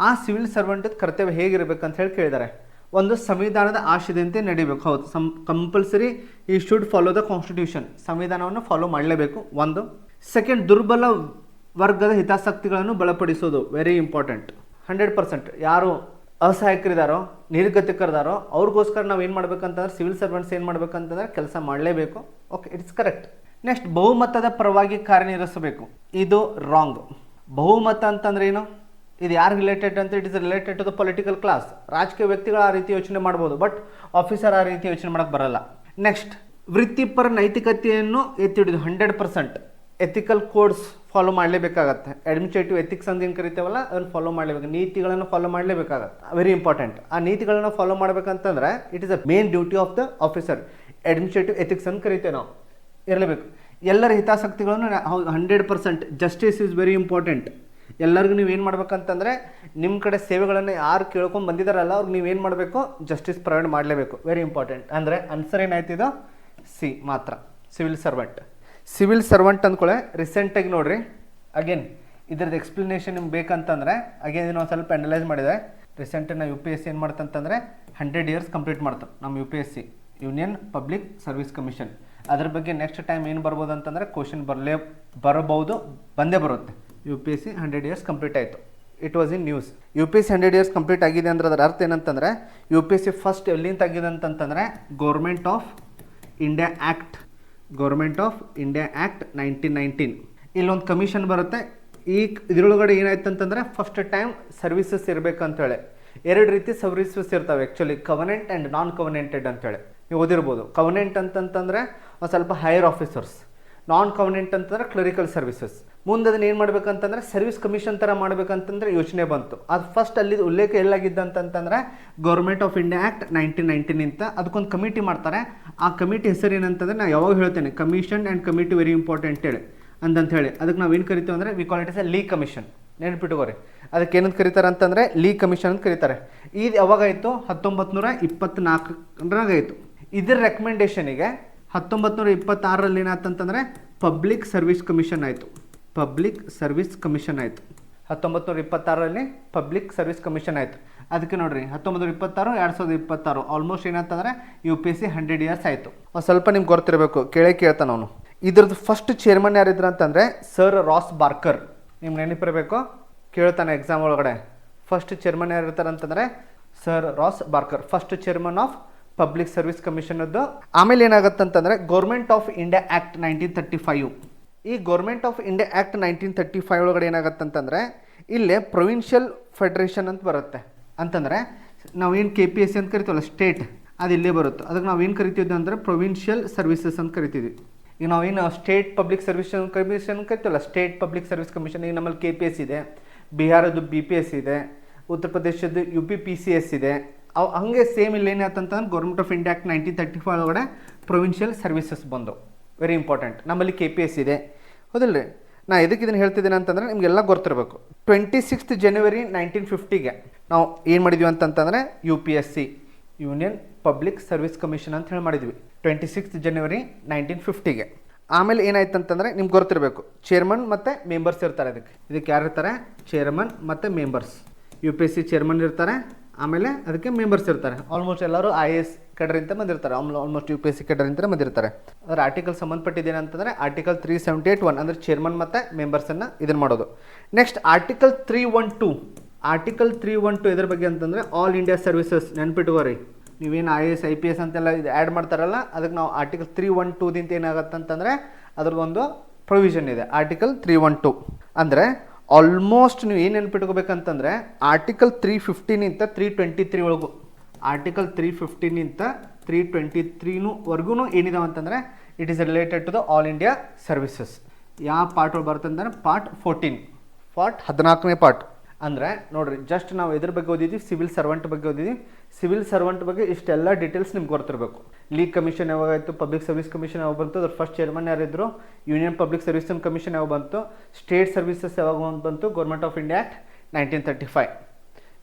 ಆ ಸಿವಿಲ್ ಸರ್ವೆಂಟ್ ಕರ್ತವ್ಯ ಹೇಗಿರಬೇಕಂತ ಹೇಳಿ ಕೇಳಿದ್ದಾರೆ. ಒಂದು ಸಂವಿಧಾನದ ಆಶಯದಂತೆ ನಡಿಬೇಕು. ಹೌದು, ಕಂಪಲ್ಸರಿ ಈ ಶುಡ್ ಫಾಲೋ ದ ಕಾನ್ಸ್ಟಿಟ್ಯೂಷನ್. ಸಂವಿಧಾನವನ್ನು ಫಾಲೋ ಮಾಡಲೇಬೇಕು ಒಂದು. ಸೆಕೆಂಡ್, ದುರ್ಬಲ ವರ್ಗದ ಹಿತಾಸಕ್ತಿಗಳನ್ನು ಬಲಪಡಿಸೋದು ವೆರಿ ಇಂಪಾರ್ಟೆಂಟ್. 100%. ಯಾರು ಅಸಹಾಯಕರಿದ್ದಾರೋ, ನಿರ್ಗತಿಕರಿದ್ದಾರೋ ಅವ್ರಿಗೋಸ್ಕರ ನಾವು ಏನು ಮಾಡ್ಬೇಕಂತಂದ್ರೆ ಸಿವಿಲ್ ಸರ್ವೆಂಟ್ಸ್ ಏನು ಮಾಡ್ಬೇಕಂತಂದ್ರೆ ಕೆಲಸ ಮಾಡಲೇಬೇಕು. Okay, it's correct. ನೆಕ್ಸ್ಟ್, ಬಹುಮತದ ಪರವಾಗಿ ಕಾರ್ಯನಿರ್ವಹಿಸಬೇಕು. ಇದು ರಾಂಗ್. ಬಹುಮತ ಅಂತಂದ್ರೆ ಏನು? ಇದು ಯಾರು ರಿಲೇಟೆಡ್ ಅಂತ? It is related to the political class. ರಾಜಕೀಯ ವ್ಯಕ್ತಿಗಳು ಆ ರೀತಿ ಯೋಚನೆ ಮಾಡ್ಬೋದು, ಬಟ್ ಆಫೀಸರ್ ಆ ರೀತಿ ಯೋಚನೆ ಮಾಡೋಕ್ಕೆ ಬರಲ್ಲ. ನೆಕ್ಸ್ಟ್, ವೃತ್ತಿಪರ ನೈತಿಕತೆಯನ್ನು ಎತ್ತಿ ಹಿಡಿದು 100%. ಎಥಿಕಲ್ ಕೋಡ್ಸ್ ಫಾಲೋ ಮಾಡಲೇಬೇಕಾಗತ್ತೆ. ಅಡ್ಮಿನಿಸ್ಟ್ರೇಟಿವ್ ಎಥಿಕ್ಸ್ ಅಂತ ಏನು ಕರಿತೇವಲ್ಲ ಅದನ್ನು ಫಾಲೋ ಮಾಡಲೇಬೇಕು. ನೀತಿಗಳನ್ನು ಫಾಲೋ ಮಾಡಲೇಬೇಕಾಗತ್ತೆ. Very important. ಆ ನೀತಿಗಳನ್ನು ಫಾಲೋ ಮಾಡಬೇಕಂತಂದ್ರೆ it is a main duty of the officer. Administrative ethics ಅಂತ ಕರಿತೇವೆ ನಾವು, ಇರಲೇಬೇಕು. ಎಲ್ಲರ ಹಿತಾಸಕ್ತಿಗಳನ್ನು 100%. Justice is very important. ಎಲ್ಲರಿಗೂ ನೀವು ಏನು ಮಾಡ್ಬೇಕಂತಂದರೆ ನಿಮ್ಮ ಕಡೆ ಸೇವೆಗಳನ್ನು ಯಾರು ಕೇಳ್ಕೊಂಡು ಬಂದಿದ್ದಾರಲ್ಲ ಅವ್ರಿಗೆ ನೀವೇನು ಮಾಡಬೇಕು? ಜಸ್ಟಿಸ್ ಪ್ರೊವೈಡ್ ಮಾಡಲೇಬೇಕು. Very important. ಅಂದರೆ ಆನ್ಸರ್ ಏನಾಯ್ತಿದೋ ಸಿ ಮಾತ್ರ. ಸಿವಿಲ್ ಸರ್ವೆಂಟ್ ಅಂದ್ಕೊಳ್ಳೆ ರೀಸೆಂಟಾಗಿ ನೋಡ್ರಿ ಅಗೇನ್ ಇದ್ರದ್ದು ಎಕ್ಸ್ಪ್ಲನೇಷನ್ ನಿಮ್ಗೆ ಬೇಕಂತಂದರೆ ಅಗೇನ್ ಇದನ್ನು ಒಂದು ಸ್ವಲ್ಪ ಅನಲೈಸ್ ಮಾಡಿದೆ. ರೀಸೆಂಟಾಗಿ ನಾವು UPSC ಏನು ಮಾಡ್ತಂತಂದರೆ 100 years ಕಂಪ್ಲೀಟ್ ಮಾಡ್ತು ನಮ್ಮ UPSC union public service commission. ಅದ್ರ ಬಗ್ಗೆ ನೆಕ್ಸ್ಟ್ ಟೈಮ್ ಏನು ಬರ್ಬೋದು ಅಂತಂದರೆ ಕ್ವಶನ್ ಬರಬಹುದು, ಬಂದೇ ಬರುತ್ತೆ. UPSC 100 years ಕಂಪ್ಲೀಟ್ ಆಯಿತು. It was in news. UPSC 100 years complete ಆಗಿದೆ ಅಂದ್ರೆ ಅದರ ಅರ್ಥ ಏನಂತಂದರೆ UPSC ಫಸ್ಟ್ ಎಲ್ಲಿಂದ ಆಗಿದೆ ಅಂತಂತಂದರೆ ಗೌರ್ಮೆಂಟ್ ಆಫ್ ಇಂಡಿಯಾ ಆ್ಯಕ್ಟ್ 1919 ಇಲ್ಲೊಂದು ಕಮಿಷನ್ ಬರುತ್ತೆ. ಇದ್ರೊಳಗಡೆ ಏನಾಯ್ತು ಅಂತಂದರೆ ಫಸ್ಟ್ ಟೈಮ್ ಸರ್ವಿಸಸ್ ಇರಬೇಕಂತೇಳಿ 2 ರೀತಿ ಸರ್ವಿಸಸ್ ಇರ್ತವೆ ಆ್ಯಕ್ಚುಲಿ, ಕವನೆಂಟ್ ಆ್ಯಂಡ್ ನಾನ್ ಕವನೆಂಟೆಡ್ ಅಂತೇಳಿ ನೀವು ಓದಿರ್ಬೋದು. ಕವನೆಂಟ್ ಅಂತಂತಂದರೆ ಒಂದು ಸ್ವಲ್ಪ ಹೈಯರ್ ಆಫೀಸರ್ಸ್, ನಾನ್ ಕವನೆಂಟ್ ಅಂತಂದ್ರೆ ಕ್ಲರಿಕಲ್ ಸರ್ವಿಸಸ್. ಮುಂದೆ ಅದನ್ನ ಏನು ಮಾಡ್ಬೇಕಂತಂದ್ರೆ ಸರ್ವಿಸ್ ಕಮಿಷನ್ ಥರ ಮಾಡ್ಬೇಕಂತಂದ್ರೆ ಯೋಚನೆ ಬಂತು. ಅದು ಫಸ್ಟ್ ಅಲ್ಲಿ ಉಲ್ಲೇಖ ಎಲ್ಲಾಗಿದ್ದ ಅಂತಂತಂದ್ರೆ ಗೌರ್ಮೆಂಟ್ ಆಫ್ ಇಂಡಿಯಾ ಆ್ಯಕ್ಟ್ 1919 ಅಂತ ಅದಕ್ಕೊಂದು ಕಮಿಟಿ ಮಾಡ್ತಾರೆ. ಆ ಕಮಿಟಿ ಹೆಸರು ಏನಂತಂದ್ರೆ ನಾನು ಯಾವಾಗ ಹೇಳ್ತೇನೆ, commission and committee very important ಹೇಳಿ ಹೇಳಿ ಅದಕ್ಕೆ ನಾವು ಏನು ಕರಿತೀವಿ ಅಂದರೆ we call it as a Lee commission. ನೆನ್ಪಿಟ್ಟುಕೋರಿ, ಅದಕ್ಕೆ ಏನಂತ ಕರೀತಾರೆ ಅಂತಂದರೆ ಲೀ ಕಮಿಷನ್ ಅಂತ ಕರೀತಾರೆ. ಇದು ಯಾವಾಗಾಯಿತು 1924 ಆಯಿತು. ಇದರ ರೆಕಮೆಂಡೇಷನಿಗೆ 1926 ಏನಾಯ್ತಂತಂದರೆ ಪಬ್ಲಿಕ್ ಸರ್ವಿಸ್ ಕಮಿಷನ್ ಆಯಿತು. 1926 ಪಬ್ಲಿಕ್ ಸರ್ವಿಸ್ ಕಮಿಷನ್ ಆಯಿತು. ಅದಕ್ಕೆ ನೋಡ್ರಿ 1926 2026 ಆಲ್ಮೋಸ್ಟ್ ಏನಂತಂದರೆ UPSC 100 years ಆಯಿತು. ಒಂದು ಸ್ವಲ್ಪ ನಿಮ್ಗೆ ಗೊತ್ತಿರಬೇಕು, ಕೇಳ್ತಾನೆ ಅವನು. ಇದ್ರದ್ದು ಫಸ್ಟ್ ಚೇರ್ಮನ್ ಯಾರಿದ್ರು ಅಂತಂದರೆ ಸರ್ ರಾಸ್ ಬಾರ್ಕರ್. ನಿಮ್ಗೆ ನೆನಪಿರಬೇಕು, ಕೇಳ್ತಾನೆ ಎಕ್ಸಾಮ್ ಒಳಗಡೆ. ಫಸ್ಟ್ ಚೇರ್ಮನ್ ಯಾರಿರ್ತಾರೆ ಅಂತಂದರೆ sir Ross Barker, first chairman of public service ಕಮಿಷನದ್ದು. ಆಮೇಲೆ ಏನಾಗುತ್ತಂತಂದರೆ ಗೌರ್ಮೆಂಟ್ ಆಫ್ ಇಂಡಿಯಾ ಆ್ಯಕ್ಟ್ 1935. ಈ ಗೌರ್ಮೆಂಟ್ ಆಫ್ ಇಂಡಿಯಾ ಆ್ಯಕ್ಟ್ 1935 ಒಳಗಡೆ ಏನಾಗುತ್ತಂತಂದರೆ ಇಲ್ಲೇ ಪ್ರೊವಿನ್ಷಿಯಲ್ ಫೆಡರೇಷನ್ ಅಂತ ಬರುತ್ತೆ. ಅಂತಂದರೆ ನಾವೇನು KPSC ಅಂತ ಕರಿತೀವಲ್ಲ ಸ್ಟೇಟ್, ಅದು ಇಲ್ಲೇ ಬರುತ್ತೆ. ಅದಕ್ಕೆ ನಾವೇನು ಕರಿತೀವಿ ಅಂದರೆ ಪ್ರೊವಿನ್ಷಿಯಲ್ ಸರ್ವಿಸಸ್ ಅಂತ ಕರಿತೀವಿ. ಈಗ ನಾವೇನು ಸ್ಟೇಟ್ ಪಬ್ಲಿಕ್ ಸರ್ವಿಸ್ ಕಮಿಷನ್ ಕರಿತೀವಲ್ಲ, ಸ್ಟೇಟ್ ಪಬ್ಲಿಕ್ ಸರ್ವಿಸ್ ಕಮಿಷನ್. ಈಗ ನಮ್ಮಲ್ಲಿ KPSC ಇದೆ, ಬಿಹಾರದ್ದು BPS ಇದೆ, ಉತ್ತರ ಪ್ರದೇಶದ್ದು UPPCS ಇದೆ. ಅವು ಹಂಗೆ ಸೇಮ್ ಇಲ್ಲಿ ಏನಾಯ್ತಂತಂದ್ರೆ ಗೌರ್ಮೆಂಟ್ ಆಫ್ ಇಂಡಿಯಾ ಆ್ಯಕ್ಟ್ 1935 ಒಳಗಡೆ ಪ್ರೊವಿನ್ಷಿಯಲ್ ಸರ್ವಿಸಸ್ ಬಂದು ವೆರಿ ಇಂಪಾರ್ಟೆಂಟ್. ನಮ್ಮಲ್ಲಿ KPSC ಇದೆ, ಹೌದಿಲ್ಲ ರೀ? ನಾ ಇದಕ್ಕೆ ಇದನ್ನು ಹೇಳ್ತಿದ್ದೀನಿ ಅಂತಂದರೆ ನಿಮಗೆಲ್ಲ ಗೊತ್ತಿರಬೇಕು. 26 ಜನವರಿ 1950 ನಾವು ಏನು ಮಾಡಿದ್ವಿ ಅಂತಂತಂದರೆ UPSC union public service commission ಅಂತ ಹೇಳಿ ಮಾಡಿದ್ವಿ 26 ಜನವರಿ 1950. ಆಮೇಲೆ ಏನಾಯ್ತು ಅಂತಂದರೆ ನಿಮ್ಗೆ ಗೊತ್ತಿರಬೇಕು, ಚೇರ್ಮನ್ ಮತ್ತು ಮೆಂಬರ್ಸ್ ಇರ್ತಾರೆ. ಇದಕ್ಕೆ ಯಾರು ಇರ್ತಾರೆ? ಚೇರ್ಮನ್ ಮತ್ತು ಮೆಂಬರ್ಸ್. UPSC ಚೇರ್ಮನ್ ಇರ್ತಾರೆ, ಆಮೇಲೆ ಅದಕ್ಕೆ ಮೆಂಬರ್ಸ್ ಇರ್ತಾರೆ. ಆಲ್ಮೋಸ್ಟ್ ಎಲ್ಲರೂ IAS ಕೆಡರಿಂದ ಬಂದಿರ್ತಾರೆ, ಆಲ್ಮೋಸ್ಟ್ UPSC ಕೆಡರಿಂದ ಬಂದಿರ್ತಾರೆ. ಅದರ ಆರ್ಟಿಕಲ್ ಸಂಬಂಧಪಟ್ಟಿದ್ದೇನಂತಂದರೆ ಆರ್ಟಿಕಲ್ 378(1) ಅಂದರೆ ಚೇರ್ಮನ್ ಮತ್ತು ಮೆಂಬರ್ಸನ್ನು ಇದನ್ನು ಮಾಡೋದು. ನೆಕ್ಸ್ಟ್ ಆರ್ಟಿಕಲ್ 312 ಇದ್ರ ಬಗ್ಗೆ ಅಂತಂದರೆ ಆಲ್ ಇಂಡಿಯಾ ಸರ್ವಿಸಸ್. ನೆನ್ಪಿಟ್ಟುಕೋರಿ, ನೀವೇನು IAS IPS ಅಂತೆಲ್ಲ ಇದು ಆ್ಯಡ್ ಮಾಡ್ತಾರಲ್ಲ, ಅದಕ್ಕೆ ನಾವು ಆರ್ಟಿಕಲ್ 312ದಿಂದ ಏನಾಗುತ್ತೆ ಅಂತಂದರೆ ಅದ್ರದ್ದೊಂದು ಪ್ರೊವಿಷನ್ ಇದೆ. ಆರ್ಟಿಕಲ್ 312 ಅಂದರೆ ಆಲ್ಮೋಸ್ಟ್ ನೀವು ಏನು ನೆನ್ಪಿಟ್ಕೋಬೇಕಂತಂದರೆ ಆರ್ಟಿಕಲ್ 315 323 ಒಳಗೂ, ಆರ್ಟಿಕಲ್ 315 323ವರೆಗೂ ಏನಿದಾವೆ ಅಂತಂದರೆ it is related to the all India services. ಯಾವ ಪಾರ್ಟ್ ಒಳಗೆ ಬರುತ್ತೆ ಅಂದರೆ ಪಾರ್ಟ್ 14ನೇ ಪಾರ್ಟ್. ಅಂದರೆ ನೋಡಿರಿ, ಜಸ್ಟ್ ನಾವು ಇದ್ರ ಬಗ್ಗೆ ಓದಿದ್ವಿ, ಸಿವಿಲ್ ಸರ್ವೆಂಟ್ ಬಗ್ಗೆ ಓದಿದ್ವಿ. ಸಿವಿಲ್ ಸರ್ವೆಂಟ್ ಬಗ್ಗೆ ಇಷ್ಟೆಲ್ಲ ಡೀಟೇಲ್ಸ್ ನಿಮ್ಗೆ ಗೊತ್ತಿರಬೇಕು. ಲೀಗ್ ಕಮಿಷನ್ ಯಾವಾಗಾಯಿತು, ಪಬ್ಲಿಕ್ ಸರ್ವಿಸ್ ಕಮಿಷನ್ ಯಾವಾಗ ಬಂತು, ಅದ್ರ ಫಸ್ಟ್ ಚೇರ್ಮನ್ ಯಾರಿದ್ರು, ಯೂನಿಯನ್ ಪಬ್ಲಿಕ್ ಸರ್ವಿಸ್ ಕಮಿಷನ್ ಯಾವಾಗ ಬಂತು, ಸ್ಟೇಟ್ ಸರ್ವಿಸಸ್ ಯಾವಾಗ ಬಂತು, government of India act 1935.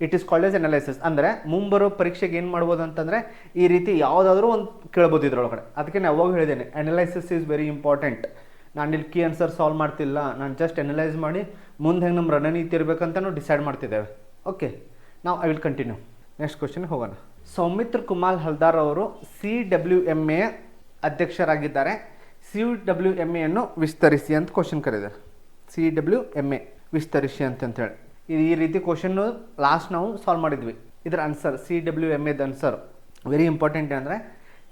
It is called as analysis. ಅಂದರೆ ಮುಂಬರೋ ಪರೀಕ್ಷೆಗೆ ಏನು ಮಾಡ್ಬೋದು ಅಂತಂದರೆ ಈ ರೀತಿ ಯಾವುದಾದ್ರೂ ಒಂದು ಕೇಳ್ಬೋದು ಇದ್ರೊಳಗಡೆ. ಅದಕ್ಕೆ ನಾನು ಯಾವಾಗ ಹೇಳಿದ್ದೇನೆ, ಅನಲೈಸಿಸ್ ಈಸ್ ವೆರಿ ಇಂಪಾರ್ಟೆಂಟ್. ನಾನು ಇಲ್ಲಿ ಕೀ ಆನ್ಸರ್ ಸಾಲ್ವ್ ಮಾಡ್ತಿಲ್ಲ, ನಾನು ಜಸ್ಟ್ ಅನಲೈಸ್ ಮಾಡಿ ಮುಂದೆ ಹೆಂಗೆ ನಮ್ಮ ರಣನೀತಿ ಇರಬೇಕಂತ ನಾವು ಡಿಸೈಡ್ ಮಾಡ್ತಿದ್ದೇವೆ. ಓಕೆ, ನಾವು I will continue. Next question ಹೋಗೋಣ. ಸೌಮಿತ್ರ ಕುಮಾರ್ ಹಲ್ದಾರ್ ಅವರು CWMA ಅಧ್ಯಕ್ಷರಾಗಿದ್ದಾರೆ. CWMAಯನ್ನು ವಿಸ್ತರಿಸಿ ಅಂತ ಕ್ವಶನ್ ಕರೆದಿದ್ದಾರೆ. CWMA ವಿಸ್ತರಿಸಿ ಅಂತೇಳಿ ಈ ರೀತಿ ಕ್ವಶನ್ನು ಲಾಸ್ಟ್ ನಾವು ಸಾಲ್ವ್ ಮಾಡಿದ್ವಿ. ಇದರ ಆನ್ಸರ್ CWMAದ ಆನ್ಸರ್ ವೆರಿ ಇಂಪಾರ್ಟೆಂಟ್. ಅಂದರೆ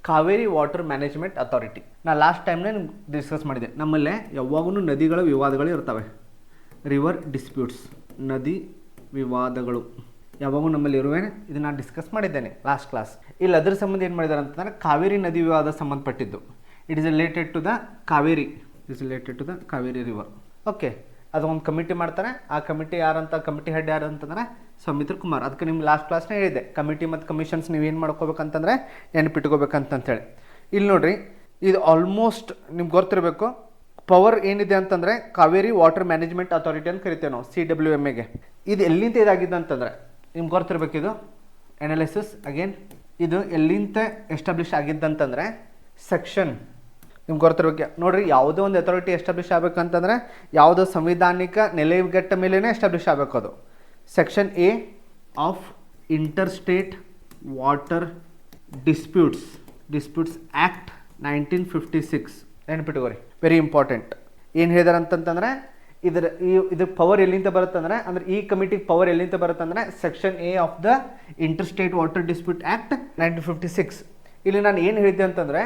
ಕಾವೇರಿ ವಾಟರ್ ಮ್ಯಾನೇಜ್ಮೆಂಟ್ ಅಥಾರಿಟಿ. ನಾನು ಲಾಸ್ಟ್ ಟೈಮ್ನೇ ಡಿಸ್ಕಸ್ ಮಾಡಿದೆ. ನಮ್ಮಲ್ಲೇ ಯಾವಾಗೂ ನದಿಗಳ ವಿವಾದಗಳು ಇರ್ತವೆ, ರಿವರ್ ಡಿಸ್ಪ್ಯೂಟ್ಸ್, ನದಿ ವಿವಾದಗಳು ಯಾವಾಗೂ ನಮ್ಮಲ್ಲಿ ಇರುವೆ. ಇದನ್ನು ನಾನು ಡಿಸ್ಕಸ್ ಮಾಡಿದ್ದೇನೆ ಲಾಸ್ಟ್ ಕ್ಲಾಸ್. ಇಲ್ಲಿ ಅದರ ಸಂಬಂಧ ಏನು ಮಾಡಿದ್ದಾರೆ ಅಂತಂದರೆ ಕಾವೇರಿ ನದಿ ವಿವಾದ ಸಂಬಂಧಪಟ್ಟಿದ್ದು. It is related to the Kaveri, river. Okay, ಅದೊಂದು ಕಮಿಟಿ ಮಾಡ್ತಾರೆ. ಆ ಕಮಿಟಿ ಯಾರಂತ, ಕಮಿಟಿ ಹೆಡ್ ಯಾರು ಅಂತಂದರೆ ಸೌಮಿತ್ರ ಕುಮಾರ್. ಅದಕ್ಕೆ ನಿಮ್ಗೆ ಲಾಸ್ಟ್ ಕ್ಲಾಸ್ನೇ ಹೇಳಿದೆ, ಕಮಿಟಿ ಮತ್ತು ಕಮಿಷನ್ಸ್ ನೀವೇನು ಮಾಡ್ಕೋಬೇಕಂತಂದರೆ ನೆನಪಿಟ್ಕೋಬೇಕಂತೇಳಿ. ಇಲ್ಲಿ ನೋಡಿರಿ, ಇದು ಆಲ್ಮೋಸ್ಟ್ ನಿಮ್ಗೆ ಗೊತ್ತಿರಬೇಕು. ಪವರ್ ಏನಿದೆ ಅಂತಂದರೆ ಕಾವೇರಿ ವಾಟರ್ ಮ್ಯಾನೇಜ್ಮೆಂಟ್ ಅಥಾರಿಟಿ ಅಂತ ಕರಿತೇವೆ ನಾವು CWMAಗೆ. ಇದು ಎಲ್ಲಿಂದ ಇದಾಗಿದೆ ಅಂತಂದರೆ ನಿಮ್ಗೆ ಗೊತ್ತಿರಬೇಕು. ಇದು ಅನಾಲಿಸಿಸ್ ಅಗೇನ್. ಇದು ಎಲ್ಲಿಂದ ಎಸ್ಟಾಬ್ಲಿಷ್ ಆಗಿದ್ದಂತಂದರೆ ಸೆಕ್ಷನ್ ನಿಮ್ಗೆ ಗೊತ್ತಿರ್ಬೇಕು ನೋಡಿರಿ, ಯಾವುದೋ ಒಂದು ಅಥಾರಿಟಿ ಎಸ್ಟಾಬ್ಲಿಷ್ ಆಗಬೇಕಂತಂದರೆ ಯಾವುದೋ ಸಂವಿಧಾನಿಕ ನೆಲೆಗಟ್ಟ ಮೇಲೇ ಎಸ್ಟಾಬ್ಲಿಷ್ ಆಗಬೇಕು. ಅದು section A of inter state water disputes act 1956 ನೆನ್ಪಿಟ್ಕೋರಿ, ವೆರಿ ಇಂಪಾರ್ಟೆಂಟ್. ಏನು ಹೇಳಿದಾರೆ ಅಂತಂತಂದರೆ ಇದ್ರ ಪವರ್ ಎಲ್ಲಿಂದ ಬರುತ್ತಂದ್ರೆ, ಅಂದ್ರೆ ಈ ಕಮಿಟಿಗೆ ಪವರ್ ಎಲ್ಲಿಂದ ಬರುತ್ತಂದ್ರೆ section A of the inter state water dispute act 1956. ಇಲ್ಲಿ ನಾನು ಏನು ಹೇಳಿದ್ದೆ ಅಂತಂದರೆ,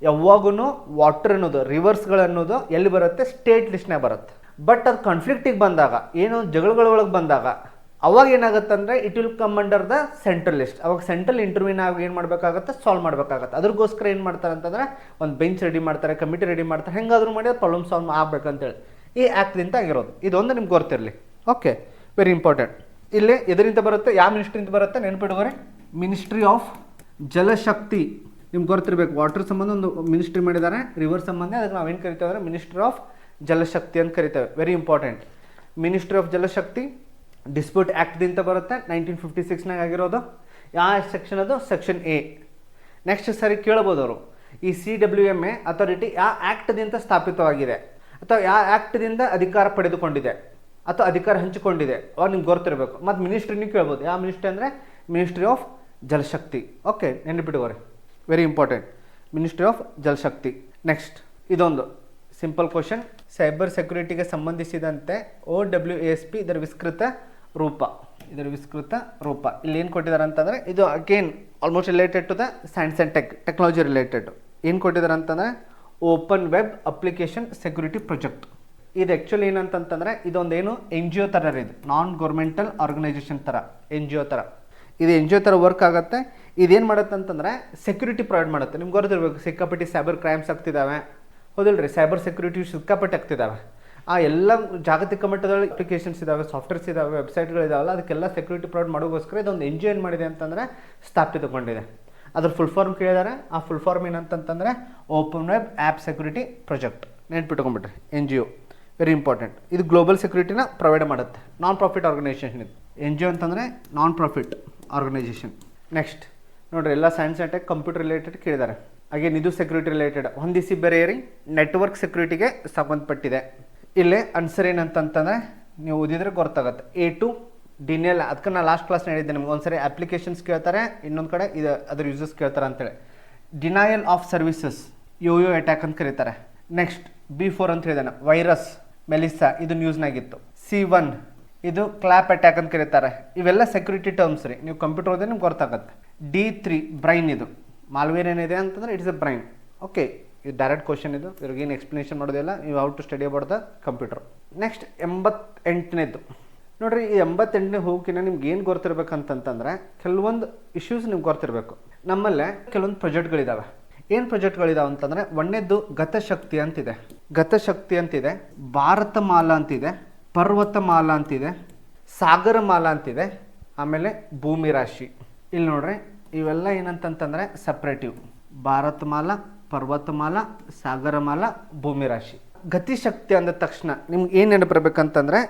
ಯಾವಾಗೂ ವಾಟರ್ ಅನ್ನೋದು, ರಿವರ್ಸ್ಗಳು ಅನ್ನೋದು ಎಲ್ಲಿ ಬರುತ್ತೆ, ಸ್ಟೇಟ್ ಲಿಸ್ಟ್ನಾಗ ಬರುತ್ತೆ. ಬಟ್ ಅದು ಕಾನ್ಫ್ಲಿಕ್ಟಿಗೆ ಬಂದಾಗ, ಏನೋ ಜಗಳಗಳೊಳಗೆ ಬಂದಾಗ ಅವಾಗ ಏನಾಗುತ್ತೆ ಅಂದರೆ it will come under the central list. ಅವಾಗ ಸೆಂಟ್ರಲ್ ಇಂಟರ್ವ್ಯೂನ ಏನು ಮಾಡಬೇಕಾಗುತ್ತೆ, ಸಾಲ್ವ್ ಮಾಡಬೇಕಾಗತ್ತೆ. ಅದ್ರಗೋಸ್ಕರ ಏನು ಮಾಡ್ತಾರೆ ಅಂತಂದರೆ ಒಂದು ಬೆಂಚ್ ರೆಡಿ ಮಾಡ್ತಾರೆ, ಕಮಿಟಿ ರೆಡಿ ಮಾಡ್ತಾರೆ, ಹೆಂಗಾದ್ರೂ ಮಾಡಿ ಅದು ಪ್ರಾಬ್ಲಮ್ ಸಾಲ್ವ್ ಆಗ್ಬೇಕಂತೇಳಿ ಈ ಆ್ಯಕ್ಟ್ದಿಂದ ಆಗಿರೋದು. ಇದೊಂದು ನಿಮ್ಗೆ ಗೊತ್ತಿರಲಿ. Okay, very important. ಇಲ್ಲಿ ಎದರಿಂದ ಬರುತ್ತೆ, ಯಾವ ಮಿನಿಸ್ಟ್ರಿಯಿಂದ ಬರುತ್ತೆ ನೆನ್ಪಿಡುವರೆ, ಮಿನಿಸ್ಟ್ರಿ ಆಫ್ ಜಲಶಕ್ತಿ. ನಿಮ್ಗೆ ಗೊತ್ತಿರಬೇಕು, ವಾಟರ್ ಸಂಬಂಧ ಒಂದು ಮಿನಿಸ್ಟ್ರಿ ಮಾಡಿದ್ದಾರೆ, ರಿವರ್ ಸಂಬಂಧ ಅದಕ್ಕೆ ನಾವೇನು ಕರಿತೇವೆ ಅಂದರೆ ಮಿನಿಸ್ಟ್ರಿ ಆಫ್ ಜಲಶಕ್ತಿ ಅಂತ ಕರಿತೇವೆ. Very important. Ministry of Jal Shakti dispute ಆ್ಯಕ್ಟ್ದಿಂದ ಬರುತ್ತೆ, 1956ನಾಗ ಆಗಿರೋದು. ಯಾವ ಸೆಕ್ಷನ್ ಅದು, ಸೆಕ್ಷನ್ ಎ. ನೆಕ್ಸ್ಟ್ ಸರಿ ಕೇಳ್ಬೋದು ಅವರು, ಈ CWMA ಅಥಾರಿಟಿ ಯಾವ ಆ್ಯಕ್ಟ್ದಿಂದ ಸ್ಥಾಪಿತವಾಗಿದೆ ಅಥವಾ ಯಾವ ಆ್ಯಕ್ಟ್ದಿಂದ ಅಧಿಕಾರ ಪಡೆದುಕೊಂಡಿದೆ ಅಥವಾ ಅಧಿಕಾರ ಹಂಚಿಕೊಂಡಿದೆ, ಅವಾಗ ನಿಮ್ಗೆ ಗೊತ್ತಿರಬೇಕು. ಮತ್ತು ಮಿನಿಸ್ಟ್ರಿನೂ ಕೇಳ್ಬೋದು, ಯಾವ ಮಿನಿಸ್ಟ್ರಿ ಅಂದರೆ ಮಿನಿಸ್ಟ್ರಿ ಆಫ್ ಜಲಶಕ್ತಿ. ಓಕೆ, ನೆನಪಿಟ್ಟುಕೋರಿ, very important, ministry of Jal Shakti. Next ಇದೊಂದು ಸಿಂಪಲ್ ಕ್ವಶನ್, ಸೈಬರ್ ಸೆಕ್ಯುರಿಟಿಗೆ ಸಂಬಂಧಿಸಿದಂತೆ OWASP ಇದರ ವಿಸ್ತೃತ ರೂಪ. ಇಲ್ಲಿ ಏನು ಕೊಟ್ಟಿದ್ದಾರೆ ಅಂತಂದರೆ, ಇದು again almost related to the science and technology related. ಏನು ಕೊಟ್ಟಿದ್ದಾರೆ ಅಂತಂದರೆ open web application security project. ಇದು ಆ್ಯಕ್ಚುಲಿ ಏನಂತಂತಂದರೆ ಇದೊಂದೇನು NGO ಥರ ಇದೆ, ನಾನ್ ಗೌರ್ಮೆಂಟಲ್ ಆರ್ಗನೈಸೇಷನ್ ಥರ, NGO ಥರ. ಇದು NGO ಥರ ವರ್ಕ್ ಆಗುತ್ತೆ. ಇದೇನು ಮಾಡುತ್ತೆ ಅಂತಂದರೆ ಸೆಕ್ಯೂರಿಟಿ ಪ್ರೊವೈಡ್ ಮಾಡುತ್ತೆ. ನಿಮ್ಗೆ ಗೊತ್ತಿರಬೇಕು, ಸಿಕ್ಕಾಪಟ್ಟಿ ಸೈಬರ್ ಕ್ರೈಮ್ಸ್ ಆಗ್ತಿದ್ದಾವೆ, ಹೌದಿಲ್ರಿ, ಸೈಬರ್ ಸೆಕ್ಯೂರಿಟಿ ಸಿಕ್ಕಾಪಟ್ಟೆ ಆಗ್ತಿದ್ದಾವೆ. ಆ ಎಲ್ಲ ಜಾಗತಿಕ ಮಟ್ಟದಲ್ಲಿ ಅಪ್ಲಿಕೇಶನ್ಸ್ ಇದ್ದಾವೆ, ಸಾಫ್ಟ್ವೇರ್ಸ್ ಇದ್ದಾವೆ, ವೆಬ್ಸೈಟ್ಗಳಿದ್ದಾವಲ್ಲ, ಅದಕ್ಕೆಲ್ಲ ಸೆಕ್ಯೂರಿಟಿ ಪ್ರೊವೈಡ್ ಮಾಡೋಗೋಸ್ಕರ ಇದೊಂದು NGO ಏನು ಮಾಡಿದೆ ಅಂತಂದರೆ ಸ್ಥಾಪಿತಗೊಂಡಿದೆ. ಅದ್ರ ಫುಲ್ ಫಾರ್ಮ್ ಕೇಳಿದ್ದಾರೆ. ಆ ಫುಲ್ ಫಾರ್ಮ್ ಏನಂತಂತಂದರೆ open web app security project. ನೆನ್ಪಿಟ್ಕೊಂಡ್ಬಿಟ್ರಿ, NGO ವೆರಿ ಇಂಪಾರ್ಟೆಂಟ್. ಇದು ಗ್ಲೋಬಲ್ ಸೆಕ್ಯೂರಿಟಿನ ಪ್ರೊವೈಡ್ ಮಾಡುತ್ತೆ. ನಾನ್ ಪ್ರಾಫಿಟ್ ಆರ್ಗನೈಸೇಷನ್ ಇದು. NGO ಅಂತಂದರೆ ನಾನ್ ಪ್ರಾಫಿಟ್ ಆರ್ಗನೈಸೇಷನ್. ನೆಕ್ಸ್ಟ್ ನೋಡಿರಿ, ಎಲ್ಲ science and tech, computer related ಕೇಳಿದ್ದಾರೆ. ಅಗೇನ್ ಇದು ಸೆಕ್ಯೂರಿಟಿ ರಿಲೇಟೆಡ್, ಹೊಂದಿಸಿ ಬೆರೆಯರಿ ನೆಟ್ವರ್ಕ್ ಸೆಕ್ಯೂರಿಟಿಗೆ ಸಂಬಂಧಪಟ್ಟಿದೆ. ಇಲ್ಲೇ ಆನ್ಸರ್ ಏನಂತಂತಂದರೆ ನೀವು ಓದಿದ್ರೆ ಗೊತ್ತಾಗುತ್ತೆ. A to ಡಿನಿಯಲ್, ಅದಕ್ಕೆ ನಾನು ಲಾಸ್ಟ್ ಕ್ಲಾಸ್ ಹೇಳಿದ್ದೆ ನಿಮ್ಗೆ. ಒಂದ್ಸರಿ ಅಪ್ಲಿಕೇಶನ್ಸ್ ಕೇಳ್ತಾರೆ, ಇನ್ನೊಂದು ಕಡೆ ಇದು ಅದ್ರ ಯೂಸಸ್ ಕೇಳ್ತಾರೆ ಅಂತೇಳಿ. Denial of services, Yoyo attack ಅಂತ ಕರೀತಾರೆ. ನೆಕ್ಸ್ಟ್ B4 ಅಂತ ಹೇಳಿದಾನೆ, ವೈರಸ್ ಮೆಲಿಸಾ, ಇದು ನ್ಯೂಸ್ನಾಗಿತ್ತು. C1 ಇದು ಕ್ಲಾಪ್ ಅಟ್ಯಾಕ್ ಅಂತ ಕರೀತಾರೆ. ಇವೆಲ್ಲ ಸೆಕ್ಯೂರಿಟಿ ಟರ್ಮ್ಸ್ ರೀ, ನೀವು ಕಂಪ್ಯೂಟರ್ ಓದಿದ್ರೆ ನಿಮ್ಗೆ ಗೊತ್ತಾಗುತ್ತೆ. D3 ಬ್ರೈನ್, ಇದು ಮಾಲ್ವೇರ್ ಏನಿದೆ ಅಂತಂದರೆ ಇಟ್ಸ್ ಎ ಬ್ರೈನ್. ಓಕೆ, ಇದು ಡೈರೆಕ್ಟ್ ಕ್ವಶನ್, ಇದು ಇವ್ರಿಗೇನು ಎಕ್ಸ್ಪ್ಲನೇಷನ್ ಮಾಡೋದಿಲ್ಲ, ನೀವು how to study about the computer. Next 88ನೇದು ನೋಡಿರಿ, ಈ 88ನೇ ಹೋಗಿನ ನಿಮ್ಗೆ ಏನು ಗೊತ್ತಿರ್ಬೇಕಂತಂತಂದರೆ ಕೆಲವೊಂದು ಇಶ್ಯೂಸ್ ನಿಮ್ಗೆ ಗೊತ್ತಿರಬೇಕು. ನಮ್ಮಲ್ಲೇ ಕೆಲವೊಂದು ಪ್ರಾಜೆಕ್ಟ್ಗಳಿದ್ದಾವೆ. ಏನು ಪ್ರಾಜೆಕ್ಟ್ಗಳಿದಾವೆ ಅಂತಂದರೆ, ಒಂದನೇದು ಗತಶಕ್ತಿ ಅಂತಿದೆ, ಭಾರತಮಾಲಾ ಅಂತಿದೆ, ಪರ್ವತಮಾಲಾ ಅಂತಿದೆ, ಸಾಗರಮಾಲಾ ಅಂತಿದೆ, ಆಮೇಲೆ ಭೂಮಿ ರಾಶಿ. ಇಲ್ಲಿ ನೋಡ್ರಿ, ಇವೆಲ್ಲ ಏನಂತಂತಂದರೆ ಸಪ್ರೇಟಿವ್, ಭಾರತಮಾಲಾ, ಪರ್ವತಮಾಲಾ, ಸಾಗರಮಾಲಾ, ಭೂಮಿ ರಾಶಿ. ಗತಿಶಕ್ತಿ ಅಂದ ತಕ್ಷಣ ನಿಮ್ಗೆ ಏನು ನೆನಪಿರ್ಬೇಕಂತಂದರೆ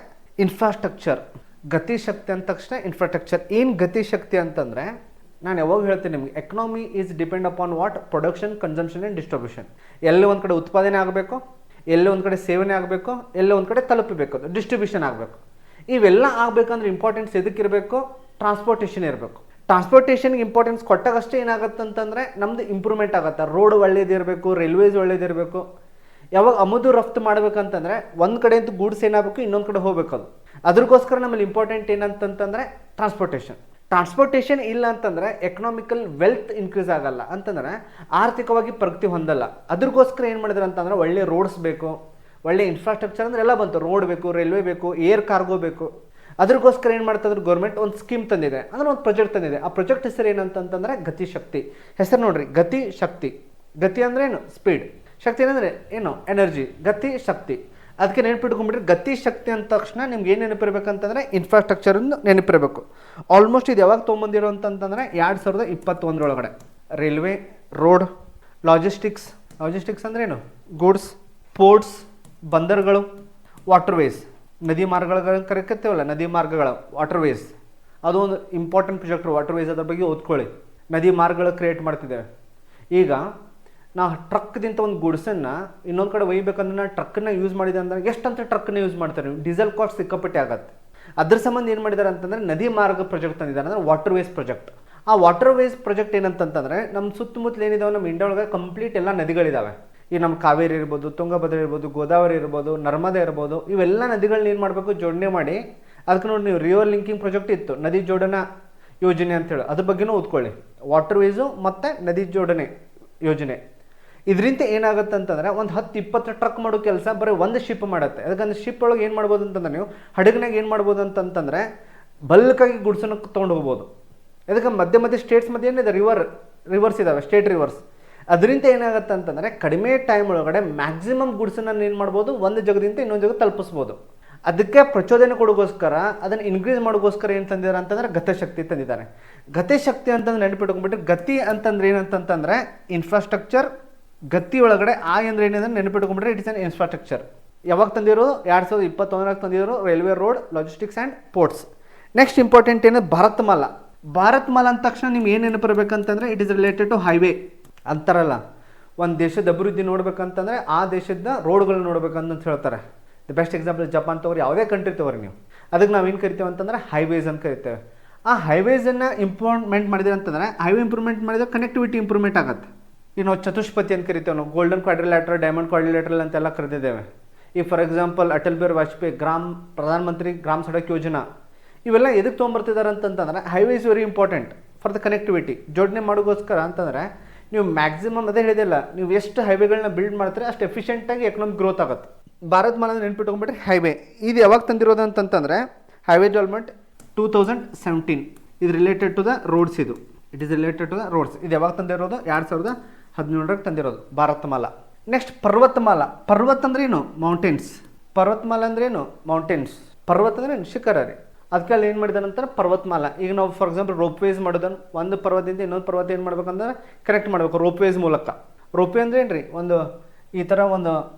ಇನ್ಫ್ರಾಸ್ಟ್ರಕ್ಚರ್. ಗತಿಶಕ್ತಿ ಅಂದ ತಕ್ಷಣ ಇನ್ಫ್ರಾಸ್ಟ್ರಕ್ಚರ್. ಏನು ಗತಿಶಕ್ತಿ ಅಂತಂದರೆ, ನಾನು ಯಾವಾಗ ಹೇಳ್ತೀನಿ ನಿಮಗೆ, economy is depend upon what, production, consumption and distribution. ಎಲ್ಲೇ ಒಂದು ಕಡೆ ಉತ್ಪಾದನೆ ಆಗಬೇಕು, ಎಲ್ಲೇ ಒಂದು ಕಡೆ ಸೇವನೆ ಆಗಬೇಕು, ಎಲ್ಲೇ ಒಂದು ಕಡೆ ತಲುಪಬೇಕು, ಡಿಸ್ಟ್ರಿಬ್ಯೂಷನ್ ಆಗಬೇಕು. ಇವೆಲ್ಲ ಆಗಬೇಕಂದ್ರೆ ಇಂಪಾರ್ಟೆನ್ಸ್ ಎದಕ್ಕಿರಬೇಕು, ಟ್ರಾನ್ಸ್ಪೋರ್ಟೇಷನ್ ಇರಬೇಕು. ಟ್ರಾನ್ಸ್ಪೋರ್ಟೇಷನ್ಗೆ ಇಂಪಾರ್ಟೆನ್ಸ್ ಕೊಟ್ಟಾಗಷ್ಟೇ ಏನಾಗುತ್ತೆ ಅಂತಂದರೆ ನಮ್ಮದು ಇಂಪ್ರೂವ್ಮೆಂಟ್ ಆಗುತ್ತೆ. ರೋಡ್ ಒಳ್ಳೇದಿರಬೇಕು, ರೈಲ್ವೇಸ್ ಒಳ್ಳೇದಿರಬೇಕು. ಯಾವಾಗ ಆಮದು ರಫ್ತು ಮಾಡ್ಬೇಕಂತಂದರೆ ಒಂದು ಕಡೆಯಿಂದ ಗೂಡ್ಸ್ ಏನಾಗಬೇಕು, ಇನ್ನೊಂದು ಕಡೆ ಹೋಗ್ಬೇಕು. ಅದ್ರಗೋಸ್ಕರ ನಮ್ಮಲ್ಲಿ ಇಂಪಾರ್ಟೆಂಟ್ ಏನಂತಂತಂದರೆ ಟ್ರಾನ್ಸ್ಪೋರ್ಟೇಷನ್ ಇಲ್ಲ ಅಂತಂದರೆ ಎಕನಾಮಿಕಲ್ ವೆಲ್ತ್ ಇನ್ಕ್ರೀಸ್ ಆಗಲ್ಲ, ಅಂತಂದರೆ ಆರ್ಥಿಕವಾಗಿ ಪ್ರಗತಿ ಹೊಂದಲ್ಲ. ಅದ್ರಗೋಸ್ಕರ ಏನು ಮಾಡಿದ್ರು ಅಂತಂದರೆ ಒಳ್ಳೆ ರೋಡ್ಸ್ ಬೇಕು, ಒಳ್ಳೆ ಇನ್ಫ್ರಾಸ್ಟ್ರಕ್ಚರ್ ಅಂದರೆ ಎಲ್ಲ ಬಂತು. ರೋಡ್ ಬೇಕು, ರೈಲ್ವೆ ಬೇಕು, ಏರ್ ಕಾರ್ಗೋ ಬೇಕು. ಅದ್ರಗೋಸ್ಕರ ಏನು ಮಾಡ್ತಾಯಿದ್ರು, ಗೌರ್ಮೆಂಟ್ ಒಂದು ಸ್ಕೀಮ್ ತಂದಿದೆ, ಅಂದರೆ ಒಂದು ಪ್ರಾಜೆಕ್ಟ್ ತಂದಿದೆ. ಆ ಪ್ರಾಜೆಕ್ಟ್ ಹೆಸರು ಏನಂತಂತಂದರೆ ಗತಿಶಕ್ತಿ. ಹೆಸರು ನೋಡ್ರಿ, ಗತಿಶಕ್ತಿ. ಗತಿ ಅಂದರೆ ಏನು, ಸ್ಪೀಡ್. ಶಕ್ತಿ ಏನಂದರೆ ಏನು, ಎನರ್ಜಿ. ಗತಿ ಶಕ್ತಿ. ಅದಕ್ಕೆ ನೆನಪಿಟ್ಕೊಂಡ್ಬಿಟ್ರೆ ಗತಿಶಕ್ತಿ ಅಂದ ತಕ್ಷಣ ನಿಮ್ಗೆ ಏನು ನೆನಪಿರ್ಬೇಕಂತಂದರೆ ಇನ್ಫ್ರಾಸ್ಟ್ರಕ್ಚರನ್ನು ನೆನಪಿರಬೇಕು. ಆಲ್ಮೋಸ್ಟ್ ಇದು ಯಾವಾಗ ತೊಗೊಂಬಂದಿರೋ ಅಂತಂತಂದರೆ 2021 ರೈಲ್ವೆ, ರೋಡ್, ಲಾಜಿಸ್ಟಿಕ್ಸ್ ಅಂದರೆ ಏನು, ಗೂಡ್ಸ್, ಪೋರ್ಟ್ಸ್, ಬಂದರುಗಳು, ವಾಟರ್ವೇಸ್, ನದಿ ಮಾರ್ಗಗಳನ್ನು ಕರೆಕತ್ತೇವಲ್ಲ, ನದಿ ಮಾರ್ಗಗಳು, ವಾಟರ್ವೇಸ್. ಅದು ಒಂದು ಇಂಪಾರ್ಟೆಂಟ್ ಪ್ರಾಜೆಕ್ಟ್. ವಾಟರ್ವೇಸ್ ಅದ್ರ ಬಗ್ಗೆ ಓದ್ಕೊಳ್ಳಿ. ನದಿ ಮಾರ್ಗಗಳು ಕ್ರಿಯೇಟ್ ಮಾಡ್ತಿದ್ದೇವೆ. ಈಗ ನಾವು ಟ್ರಕ್ದಿಂದ ಒಂದು ಗುಡ್ಸನ್ನು ಇನ್ನೊಂದು ಕಡೆ ಒಯ್ಬೇಕಂದ್ರೆ ನಾನು ಟ್ರಕ್ಕನ್ನ ಯೂಸ್ ಮಾಡಿದೆ ಅಂದ್ರೆ ಎಷ್ಟಂತ ಟ್ರಕ್ಕನ್ನ ಯೂಸ್ ಮಾಡ್ತಾರೆ, ಡೀಸೆಲ್ ಕಾಸ್ಟ್ ಸಿಕ್ಕಾಪಟ್ಟೆ ಆಗುತ್ತೆ. ಅದ್ರ ಸಂಬಂಧ ಏನು ಮಾಡಿದ್ದಾರೆ ಅಂತಂದರೆ ನದಿ ಮಾರ್ಗ ಪ್ರಾಜೆಕ್ಟ್ ತಂದಿದ್ದಾರೆ, ಅಂದರೆ ವಾಟರ್ ವೇಸ್ ಪ್ರಾಜೆಕ್ಟ್. ಆ ವಾಟರ್ ವೇಸ್ ಪ್ರಾಜೆಕ್ಟ್ ಏನಂತಂತಂದರೆ ನಮ್ಮ ಸುತ್ತಮುತ್ತಲು ಏನಿದಾವೆ, ನಮ್ಮ ಇಂಡಿಯಾ ಒಳಗೆ ಕಂಪ್ಲೀಟ್ ಎಲ್ಲ ನದಿಗಳಿದ್ದಾವೆ. ಈ ನಮ್ಮ ಕಾವೇರಿ ಇರ್ಬೋದು, ತುಂಗಭದ್ರಾ ಇರ್ಬೋದು, ಗೋದಾವರಿ ಇರ್ಬೋದು, ನರ್ಮದೆ ಇರ್ಬೋದು, ಇವೆಲ್ಲ ನದಿಗಳನ್ನ ಏನು ಮಾಡಬೇಕು, ಜೋಡಣೆ ಮಾಡಿ. ಅದಕ್ಕೆ ನೋಡಿ ನೀವು ರಿವರ್ ಲಿಂಕಿಂಗ್ ಪ್ರಾಜೆಕ್ಟ್ ಇತ್ತು, ನದಿ ಜೋಡಣಾ ಯೋಜನೆ ಅಂತೇಳಿ, ಅದ್ರ ಬಗ್ಗೆನೂ ಓದ್ಕೊಳ್ಳಿ. ವಾಟರ್ ವೇಸು ಮತ್ತು ನದಿ ಜೋಡಣೆ ಯೋಜನೆ. ಇದರಿಂದ ಏನಾಗುತ್ತೆ ಅಂತಂದರೆ ಒಂದು 10-20 ಟ್ರಕ್ ಮಾಡೋ ಕೆಲಸ ಬರೀ ಒಂದು ಶಿಪ್ ಮಾಡುತ್ತೆ. ಅದಕ್ಕಂದ್ರೆ ಶಿಪ್ ಒಳಗೆ ಏನು ಮಾಡ್ಬೋದು ಅಂತಂದ್ರೆ ನೀವು ಹಡಗಿನಾಗ ಏನು ಮಾಡ್ಬೋದು ಅಂತಂತಂದರೆ ಬಲ್ಕಾಗಿ ಗುಡ್ಸನ್ನು ತೊಗೊಂಡು ಹೋಗ್ಬೋದು. ಅದಕ್ಕೆ ಮಧ್ಯೆ ಸ್ಟೇಟ್ಸ್ ಮಧ್ಯೆ ಏನಿದೆ ರಿವರ್ಸ್ ಇದ್ದಾವೆ, ಸ್ಟೇಟ್ ರಿವರ್ಸ್. ಅದರಿಂದ ಏನಾಗುತ್ತೆ ಅಂತಂದರೆ ಕಡಿಮೆ ಟೈಮ್ ಒಳಗಡೆ ಮ್ಯಾಕ್ಸಿಮಮ್ ಗುಡ್ಸನ್ನು ಏನು ಮಾಡ್ಬೋದು, ಒಂದು ಜಾಗದಿಂದ ಇನ್ನೊಂದು ಜಾಗ ತಲುಪಿಸ್ಬೋದು. ಅದಕ್ಕೆ ಪ್ರಚೋದನೆ ಕೊಡೋಗೋಸ್ಕರ, ಅದನ್ನು ಇನ್ಕ್ರೀಸ್ ಮಾಡೋಗೋಸ್ಕರ ಏನು ತಂದಿದ್ದಾರೆ ಅಂತಂದರೆ ಗತಿಶಕ್ತಿ ತಂದಿದ್ದಾರೆ. ಗತಿಶಕ್ತಿ ಅಂತಂದ್ರೆ ನೆನಪಿಟ್ಕೊಂಡ್ಬಿಟ್ಟು, ಗತಿ ಅಂತಂದ್ರೆ ಏನಂತಂತಂದರೆ ಇನ್ಫ್ರಾಸ್ಟ್ರಕ್ಚರ್. ಗತಿ ಒಳಗಡೆ ಅಂದರೆ ಏನಿದೆ ನೆನಪಿಟ್ಕೊಂಡ್ಬಿಟ್ರೆ ಇಟ್ ಇಸ್ ಅನ್ ಇನ್ಫ್ರಾಸ್ಟ್ರಕ್ಚರ್. ಯಾವಾಗ ತಂದಿರೋದು 2021 ತಂದಿರೋ railway, road, logistics and ports. Next important ಏನು, ಭಾರತ್ ಮಾಲಾ. ಭಾರತ್ ಮಾಲಾ ಅಂದ ತಕ್ಷಣ ನಿಮ್ಗೆ ಏನು ನೆನಪಿರ್ಬೇಕಂತಂದರೆ it is related to highway ಅಂತಾರಲ್ಲ. ಒಂದು ದೇಶದ ಅಭಿವೃದ್ಧಿ ನೋಡ್ಬೇಕಂತಂದರೆ ಆ ದೇಶದ ರೋಡ್ಗಳನ್ನ ನೋಡ್ಬೇಕಂತ ಹೇಳ್ತಾರೆ. ದ ಬೆಸ್ಟ್ ಎಕ್ಸಾಂಪಲ್ ಜಪಾನ್ ತಗೋರಿ, ಯಾವುದೇ ಕಂಟ್ರಿ ತಗೋರಿ ನೀವು, ಅದಕ್ಕೆ ನಾವು ಏನು ಕರಿತೇವೆ ಅಂತಂದರೆ ಹೈವೇಸ್ ಅಂತ ಕರಿತೇವೆ. ಆ ಹೈವೇಸನ್ನು ಇಂಪ್ರೂವ್ಮೆಂಟ್ ಮಾಡಿದ್ರೆ ಅಂತಂದರೆ ಹೈವೇ ಇಂಪ್ರೂವ್ಮೆಂಟ್ ಮಾಡಿದ್ರೆ ಕನೆಕ್ಟಿವಿಟಿ ಇಂಪ್ರೂವ್ಮೆಂಟ್ ಆಗುತ್ತೆ. ಈಗ ನಾವು ಚತುಷ್ಪತಿ ಅಂತ ಕರಿತೇವೆ, ನಾವು ಗೋಲ್ಡನ್ ಕ್ವಾಡ್ರಿಲ್ಯಾಟ್ರಲ್, ಡೈಮಂಡ್ ಕ್ವಾಡ್ರಿಲ್ಯಾಟ್ರಲ್ ಅಂತೆಲ್ಲ ಕರೆದಿದ್ದೇವೆ. ಈಗ ಫಾರ್ ಎಕ್ಸಾಂಪಲ್ ಅಟಲ್ ಬಿಹಾರಿ ವಾಜಪೇಯಿ ಪ್ರಧಾನ ಮಂತ್ರಿ ಗ್ರಾಮ್ ಸಡಕ್ ಯೋಜನಾ, ಇವೆಲ್ಲ ಎದಕ್ಕೆ ತೊಗೊಂಬರ್ತಿದ್ದಾರೆ ಅಂತಂತಂದರೆ highway is very important for the connectivity. ಜೋಡಣೆ ಮಾಡೋಗೋಸ್ಕರ ಅಂತಂದರೆ ನೀವು ಮ್ಯಾಕ್ಸಿಮಮ್ ಅದೇ ಹೇಳಿದಿಲ್ಲ, ನೀವು ಎಷ್ಟು ಹೈವೇಗಳನ್ನ ಬಿಲ್ಡ್ ಮಾಡ್ತಾರೆ ಅಷ್ಟು ಎಫಿಷಿಯೆಂಟಾಗಿ ಎಕನಾಮಿಕ್ ಗ್ರೋತ್ ಆಗುತ್ತೆ. ಭಾರತ್ ಮಾಲಾ ನೆನ್ಪಿಟ್ಕೊಂಡ್ಬಿಟ್ರೆ ಹೈವೇ. ಇದು ಯಾವಾಗ ತಂದಿರೋದು ಅಂತಂತಂದರೆ ಹೈವೇ ಡೆವಲಪ್ಮೆಂಟ್ 2017. ಇದು related to the roads. It is related to the roads. ಇದು ಯಾವಾಗ ತಂದಿರೋದು, 2017 ತಂದಿರೋದು ಭಾರತ್ ಮಾಲಾ. ನೆಕ್ಸ್ಟ್ ಪರ್ವತಮಾಲಾ. ಪರ್ವತ ಅಂದ್ರೆ ಏನು, ಮೌಂಟೇನ್ಸ್. ಪರ್ವತಮಾಲಾ ಅಂದ್ರೆ ಏನು, ಮೌಂಟೇನ್ಸ್. ಪರ್ವತ ಅಂದ್ರೆ ಏನು, ಶಿಖರ ರೀ. ಅದಕ್ಕೆ ಅಲ್ಲಿ ಏನು ಮಾಡಿದಾರೆ ಅಂತಾರೆ ಪರ್ವತಮಾಲಾ. ಈಗ ನಾವು ಫಾರ್ ಎಕ್ಸಾಂಪಲ್ ರೋಪ್ವೇಸ್ ಮಾಡೋದನ್ನು ಒಂದು ಪರ್ವತದಿಂದ ಇನ್ನೊಂದು ಪರ್ವತ ಏನು ಮಾಡ್ಬೇಕಂದ್ರೆ ಕನೆಕ್ಟ್ ಮಾಡಬೇಕು ರೋಪ್ವೇಸ್ ಮೂಲಕ. ರೋಪ್ವೇ ಅಂದ್ರೆ ಏನು ರೀ, ಒಂದು ಈ ಥರ ಒಂದು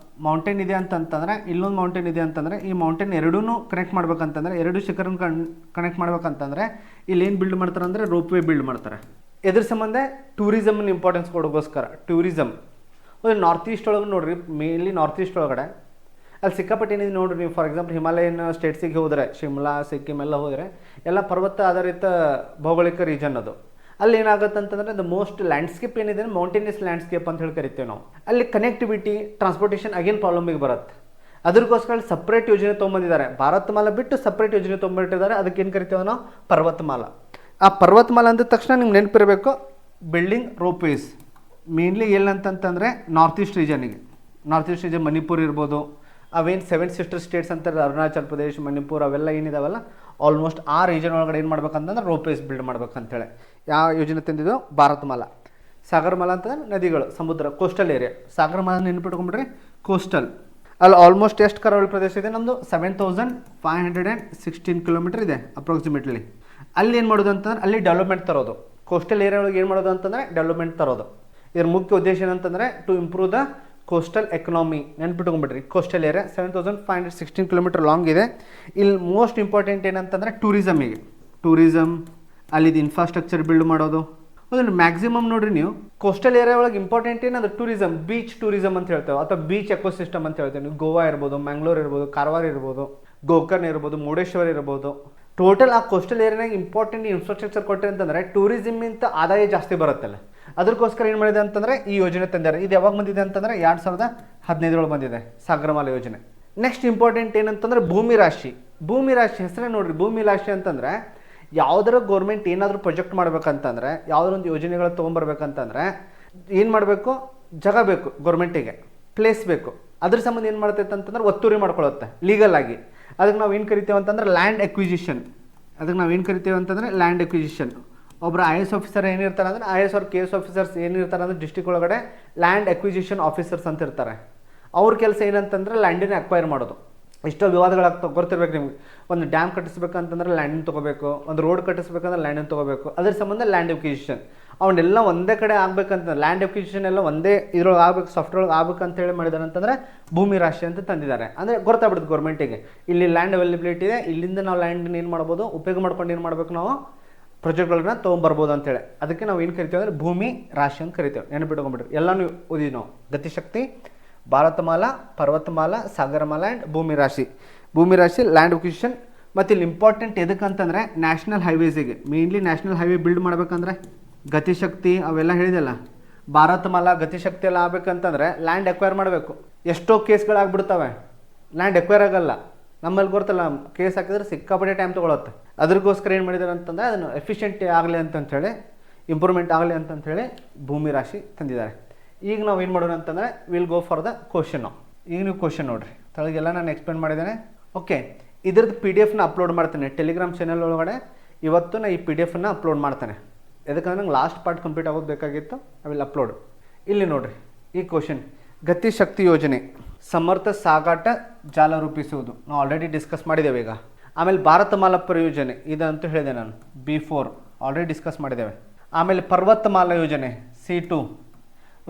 ಮೌಂಟೇನ್ ಇದೆ ಅಂತಂತಂದರೆ ಇಲ್ಲೊಂದು ಮೌಂಟೇನ್ ಇದೆ ಅಂತಂದರೆ ಈ ಮೌಂಟೇನ್ ಎರಡೂ ಕನೆಕ್ಟ್ ಮಾಡ್ಬೇಕಂತಂದರೆ, ಎರಡು ಶಿಖರನ್ನು ಕನೆಕ್ಟ್ ಮಾಡ್ಬೇಕಂತಂದರೆ ಇಲ್ಲಿ ಏನು ಬಿಲ್ಡ್ ಮಾಡ್ತಾರೆ ಅಂದರೆ ರೋಪ್ವೇ ಬಿಲ್ಡ್ ಮಾಡ್ತಾರೆ. ಇದ್ರ ಸಂಬಂಧ ಟೂರಿಸಮ್ನ ಇಂಪಾರ್ಟೆನ್ಸ್ ಕೊಡೋಗೋಸ್ಕರ. ಟೂರಿಸಮ್ ಒಂದು ನಾರ್ತ್ ಈಸ್ಟ್ ಒಳಗೆ ನೋಡ್ರಿ, ಮೇನ್ಲಿ ನಾರ್ತ್ ಈಸ್ಟ್ ಒಳಗಡೆ ಅಲ್ಲಿ ಸಿಕ್ಕಾಪಟ್ಟೆ ಏನಿದೆ ನೋಡ್ರಿ. ನೀವು ಫಾರ್ ಎಕ್ಸಾಂಪಲ್ ಹಿಮಾಲಯನ್ ಸ್ಟೇಟ್ಸಿಗೆ ಹೋದರೆ, ಶಿಮ್ಲಾ, ಸಿಕ್ಕಿಮ್ ಎಲ್ಲ ಹೋದರೆ ಎಲ್ಲ ಪರ್ವತ ಆಧಾರಿತ ಭೌಗೋಳಿಕ ರೀಜನ್ ಅದು. ಅಲ್ಲಿ ಏನಾಗುತ್ತೆ ಅಂತಂದರೆ ದ ಮೋಸ್ಟ್ ಲ್ಯಾಂಡ್ಸ್ಕೇಪ್ ಏನಿದೆ ಮೌಂಟೇನಿಯಸ್ ಲ್ಯಾಂಡ್ಸ್ಕೇಪ್ ಅಂತ ಹೇಳಿ ಕರಿತೇವೆ ನಾವು. ಅಲ್ಲಿ ಕನೆಕ್ಟಿವಿಟಿ, ಟ್ರಾನ್ಸ್ಪೋರ್ಟೇಷನ್ ಅಗೇನ್ ಪ್ರಾಬ್ಲಮಿಗೆ ಬರುತ್ತೆ. ಅದಕ್ಕೋಸ್ಕರ ಸಪ್ರೇಟ್ ಯೋಜನೆ ತೊಗೊಂಬಂದಿದ್ದಾರೆ. ಭಾರತ್ ಮಾಲಾ ಬಿಟ್ಟು ಸಪ್ರೇಟ್ ಯೋಜನೆ ತೊಗೊಂಬಿಟ್ಟಿದ್ದಾರೆ. ಅದಕ್ಕೆ ಏನು ಕರಿತೇವೆ ನಾವು, ಪರ್ವತ ಮಾಲಾ. ಆ ಪರ್ವತ ಮಾಲಾ ಅಂದ ತಕ್ಷಣ ನಿಮ್ಗೆ ನೆನಪಿರಬೇಕು ಬಿಲ್ಡಿಂಗ್ ರೋಪ್ವೇಸ್. ಮೇನ್ಲಿ ಎಲ್ಲಂತಂತಂದರೆ ನಾರ್ತ್ ಈಸ್ಟ್ ರೀಜನಿಗೆ. ನಾರ್ತ್ ಈಸ್ಟ್ ರೀಜನ್ ಮಣಿಪುರ್ ಇರ್ಬೋದು, ಅವೇನು 7 ಸಿಸ್ಟರ್ ಸ್ಟೇಟ್ಸ್ ಅಂತಾರೆ, ಅರುಣಾಚಲ್ ಪ್ರದೇಶ್, ಮಣಿಪುರ್ ಅವೆಲ್ಲ ಏನಿದಾವಲ್ಲ, ಆಲ್ಮೋಸ್ಟ್ ಆ ರೀಜನ್ ಒಳಗಡೆ ಏನು ಮಾಡ್ಬೇಕಂತಂದ್ರೆ ರೋಪ್ವೇಸ್ ಬಿಲ್ಡ್ ಮಾಡ್ಬೇಕಂತೇಳಿ ಯಾವ ಯೋಜನೆ ತಂದಿದ್ದು, ಭಾರತ್ ಮಾಲಾ. ಸಾಗರ ಮಾಲಾ ಅಂತಂದ್ರೆ ನದಿಗಳು, ಸಮುದ್ರ, ಕೋಸ್ಟಲ್ ಏರಿಯಾ. ಸಾಗರ ಮಾಲಾ ನೆನ್ಪಿಟ್ಕೊಂಡ್ಬಿಟ್ರಿ, ಕೋಸ್ಟಲ್. ಅಲ್ಲಿ ಆಲ್ಮೋಸ್ಟ್ ಎಷ್ಟು ಕರಾವಳಿ ಪ್ರದೇಶ ಇದೆ ನಮ್ಮದು, 7516 ಕಿಲೋಮೀಟರ್ ಇದೆ ಅಪ್ರಾಕ್ಸಿಮೇಟ್ಲಿ. ಅಲ್ಲಿ ಏನು ಮಾಡೋದು ಅಂತಂದ್ರೆ ಅಲ್ಲಿ ಡೆವಲಪ್ಮೆಂಟ್ ತರೋದು. ಕೋಸ್ಟಲ್ ಏರಿಯಾ ಒಳಗೆ ಏನು ಮಾಡೋದು ಅಂತಂದರೆ ಡೆವಲಪ್ಮೆಂಟ್ ತರೋದು. ಇದರ ಮುಖ್ಯ ಉದ್ದೇಶ ಏನಂತಂದರೆ to improve the coastal economy. ನೆನ್ಪಿಟ್ಕೊಂಡ್ಬಿಡ್ರಿ, ಕೋಸ್ಟಲ್ ಏರಿಯಾ 7516 ಕಿಲೋಮೀಟರ್ ಲಾಂಗ್ ಇದೆ. ಇಲ್ಲಿ ಮೋಸ್ಟ್ ಇಂಪಾರ್ಟೆಂಟ್ ಏನಂತಂದರೆ ಟೂರಿಸಮಿಗೆ. ಟೂರಿಸಮ್, ಅಲ್ಲಿದ್ದು ಇನ್ಫ್ರಾಸ್ಟ್ರಕ್ಚರ್ ಬಿಲ್ಡ್ ಮಾಡೋದು. ಅದನ್ನು ಮ್ಯಾಕ್ಸಿಮಮ್ ನೋಡಿರಿ ನೀವು ಕೋಸ್ಟಲ್ ಏರಿಯಾ ಒಳಗೆ ಇಂಪಾರ್ಟೆಂಟ್ ಏನಂದ್ರೆ ಟೂರಿಸಮ್, ಬೀಚ್ ಟೂರಿಸಮ್ ಅಂತ ಹೇಳ್ತೇವೆ, ಅಥವಾ ಬೀಚ್ ಎಕೋಸಿಸ್ಟಮ್ ಅಂತ ಹೇಳ್ತೇವೆ. ನೀವು ಗೋವಾ ಇರ್ಬೋದು, ಮ್ಯಾಂಗ್ಳೂರ್ ಇರ್ಬೋದು, ಕಾರವಾರ ಇರ್ಬೋದು, ಗೋಕರ್ಣ ಇರ್ಬೋದು, ಮುರುಡೇಶ್ವರ ಇರ್ಬೋದು. ಟೋಟಲ್ ಆ ಕೋಸ್ಟಲ್ ಏರಿಯಾನಾಗ ಇಂಪಾರ್ಟೆಂಟ್ ಇನ್ಫ್ರಾಸ್ಟ್ರಕ್ಚರ್ ಕೊಟ್ಟರೆ ಅಂತಂದರೆ ಟೂರಿಸಮ್ಮಿಂತ ಆದಾಯ ಜಾಸ್ತಿ ಬರುತ್ತಲ್ಲ. ಅದಕ್ಕೋಸ್ಕರ ಏನು ಮಾಡಿದೆ ಅಂತಂದರೆ ಈ ಯೋಜನೆ ತಂದಾರೆ. ಇದು ಯಾವಾಗ ಬಂದಿದೆ ಅಂತಂದರೆ 2015 ಬಂದಿದೆ, ಸಾಗರಮಾಲಾ ಯೋಜನೆ. ನೆಕ್ಸ್ಟ್ ಇಂಪಾರ್ಟೆಂಟ್ ಏನಂತಂದರೆ ಭೂಮಿ ರಾಶಿ. ಭೂಮಿ ರಾಶಿ ಹೆಸರೇ ನೋಡಿರಿ, ಭೂಮಿ ರಾಶಿ ಅಂತಂದರೆ ಯಾವುದರ ಗೌರ್ಮೆಂಟ್ ಏನಾದರೂ ಪ್ರೊಜೆಕ್ಟ್ ಮಾಡ್ಬೇಕಂತಂದರೆ, ಯಾವುದೋ ಒಂದು ಯೋಜನೆಗಳು ತೊಗೊಂಬರ್ಬೇಕಂತಂದರೆ ಏನು ಮಾಡಬೇಕು, ಜಾಗ ಬೇಕು ಗೌರ್ಮೆಂಟಿಗೆ, ಪ್ಲೇಸ್ ಬೇಕು. ಅದ್ರ ಸಂಬಂಧ ಏನು ಮಾಡ್ತೈತೆ ಅಂತಂದ್ರೆ ಒತ್ತುವರಿ ಮಾಡ್ಕೊಳ್ಳುತ್ತೆ ಲೀಗಲ್ ಆಗಿ. ಅದಕ್ಕೆ ನಾವು ಏನು ಕರಿತೇವೆ ಅಂತಂದ್ರೆ ಲ್ಯಾಂಡ್ ಎಕ್ವಿಸಿಷನ್. Land acquisition. ಒಬ್ಬರು IAS ಆಫೀಸರ್ ಏನಿರ್ತಾರೆ ಅಂದರೆ IAS ಅವ್ರ KS ಆಫೀಸರ್ಸ್ ಏನಿರ್ತಾರೆ ಅಂದರೆ ಡಿಸ್ಟ್ರಿಕ್ಟ್ ಒಳಗಡೆ ಲ್ಯಾಂಡ್ ಎಕ್ವಿಸಿಷನ್ ಆಫೀಸರ್ಸ್ ಅಂತ ಇರ್ತಾರೆ. ಅವ್ರ ಕೆಲಸ ಏನಂತಂದರೆ ಲ್ಯಾಂಡಿನ ಅಕ್ವೈರ್ ಮಾಡೋದು. ಎಷ್ಟೋ ವಿವಾದಗಳಾಗ್ತವೆ, ಗೊತ್ತಿರ್ಬೇಕು ನಿಮ್ಗೆ. ಒಂದು ಡ್ಯಾಮ್ ಕಟ್ಟಿಸ್ಬೇಕಂತಂದ್ರೆ ಲ್ಯಾಂಡನ್ನು ತೊಗೋಬೇಕು, ಒಂದು ರೋಡ್ ಕಟ್ಟಿಸ್ಬೇಕಂದ್ರೆ ಲ್ಯಾಂಡನ್ನು ತೊಗೋಬೇಕು. ಅದ್ರ ಸಂಬಂಧ ಲ್ಯಾಂಡ್ ಎಕ್ವಿಸಿಷನ್ ಅವನ್ನೆಲ್ಲ ಒಂದೇ ಕಡೆ ಆಗ್ಬೇಕಂತ, ಲ್ಯಾಂಡ್ ಎಕ್ವಿಸಿಷನ್ ಎಲ್ಲ ಒಂದೇ ಇದ್ರೊಳಗೆ ಆಗ್ಬೇಕು, ಸಾಫ್ಟ್ವೇರ್ ಆಗ್ಬೇಕಂತೇಳಿ ಮಾಡಿದಾರೆ ಅಂತಂದರೆ ಭೂಮಿ ರಾಶಿ ಅಂತ ತಂದಿದ್ದಾರೆ. ಅಂದರೆ ಗೊತ್ತಾಗ್ಬಿಡುತ್ತೆ ಗೌರ್ಮೆಂಟಿಗೆ ಇಲ್ಲಿ ಲ್ಯಾಂಡ್ ಅವೈಲಬಿಲಿಟಿ ಇದೆ, ಇಲ್ಲಿಂದ ನಾವು ಲ್ಯಾಂಡನ್ನ ಏನು ಮಾಡ್ಬೋದು, ಉಪಯೋಗ ಮಾಡ್ಕೊಂಡು ಏನು ಮಾಡ್ಬೇಕು, ನಾವು ಪ್ರಾಜೆಕ್ಟ್ಗಳನ್ನ ತೊಗೊಂಬರ್ಬೋದು ಅಂತೇಳಿ. ಅದಕ್ಕೆ ನಾವು ಏನು ಕರಿತೀವಿ ಅಂದರೆ ಭೂಮಿ ರಾಶಿ ಅಂತ ಕರಿತೇವೆ. ನೆನಪಿಟ್ಕೊಂಡ್ಬಿಟ್ರಿ. ಎಲ್ಲನೂ ಓದಿದ್ವಿ ನಾವು. Gati Shakti, Bharatmala, Parvatmala, Sagarmala and Bhoomi Rashi. Bhoomi Rashi land acquisition. ಮತ್ತು ಇಲ್ಲಿ ಇಂಪಾರ್ಟೆಂಟ್ ಎದಕ್ಕಂತಂದರೆ ನ್ಯಾಷನಲ್ ಹೈವೇಸಿಗೆ, ಮೇನ್ಲಿ ನ್ಯಾಷನಲ್ ಹೈವೇ ಬಿಲ್ಡ್ ಮಾಡ್ಬೇಕಂದ್ರೆ ಗತಿಶಕ್ತಿ ಅವೆಲ್ಲ ಹೇಳಿದೆಲ್ಲ, ಭಾರತಮಾಲಾ ಗತಿಶಕ್ತಿ ಎಲ್ಲ ಆಗ್ಬೇಕಂತಂದರೆ ಲ್ಯಾಂಡ್ ಎಕ್ವೈರ್ ಮಾಡಬೇಕು. ಎಷ್ಟೋ ಕೇಸ್ಗಳಾಗ್ಬಿಡ್ತವೆ, ಲ್ಯಾಂಡ್ ಎಕ್ವೈರ್ ಆಗಲ್ಲ. ನಮ್ಮಲ್ಲಿ ಗೊತ್ತಲ್ಲ, ಕೇಸ್ ಹಾಕಿದ್ರೆ ಸಿಕ್ಕಾಪಟ್ಟೆ ಟೈಮ್ ತೊಗೊಳುತ್ತೆ. ಅದ್ರಗೋಸ್ಕರ ಏನು ಮಾಡಿದ್ದಾರೆ ಅಂತಂದರೆ ಅದನ್ನು ಎಫಿಷಿಯೆಂಟ್ ಆಗಲಿ ಅಂತಂಥೇಳಿ, ಇಂಪ್ರೂವ್ಮೆಂಟ್ ಆಗಲಿ ಅಂತಂಥೇಳಿ ಭೂಮಿ ರಾಶಿ ತಂದಿದ್ದಾರೆ. ಈಗ ನಾವು ಏನು ಮಾಡೋಣ ಅಂತಂದರೆ will go for the question. ಈಗ ನೀವು ಕ್ವಶನ್ ನೋಡಿರಿ, ತಳಗೆಲ್ಲ ನಾನು ಎಕ್ಸ್ಪ್ಲೇನ್ ಮಾಡಿದ್ದೇನೆ. ಓಕೆ, ಇದ್ರದ್ದು PDF ಅಪ್ಲೋಡ್ ಮಾಡ್ತೇನೆ ಟೆಲಿಗ್ರಾಮ್ ಚಾನಲ್ ಒಳಗಡೆ. ಇವತ್ತು ನಾನು ಈ PDF ಅಪ್ಲೋಡ್ ಮಾಡ್ತೇನೆ. ಯಾಕಂದ್ರೆ ನಂಗೆ ಲಾಸ್ಟ್ ಪಾರ್ಟ್ ಕಂಪ್ಲೀಟ್ ಆಗೋದು ಬೇಕಾಗಿತ್ತು. I will upload. ಇಲ್ಲಿ ನೋಡಿರಿ ಈ ಕ್ವಶನ್. ಗತಿಶಕ್ತಿ ಯೋಜನೆ ಸಮರ್ಥ ಸಾಗಾಟ ಜಾಲ ರೂಪಿಸುವುದು ನಾವು ಆಲ್ರೆಡಿ ಡಿಸ್ಕಸ್ ಮಾಡಿದ್ದೇವೆ ಈಗ. ಆಮೇಲೆ ಭಾರತಮಾಲಾ ಪರಿಯೋಜನೆ ಇದಂತೂ ಹೇಳಿದೆ ನಾನು, B4 ಆಲ್ರೆಡಿ ಡಿಸ್ಕಸ್ ಮಾಡಿದ್ದೇವೆ. ಆಮೇಲೆ ಪರ್ವತಮಾಲಾ ಯೋಜನೆ C2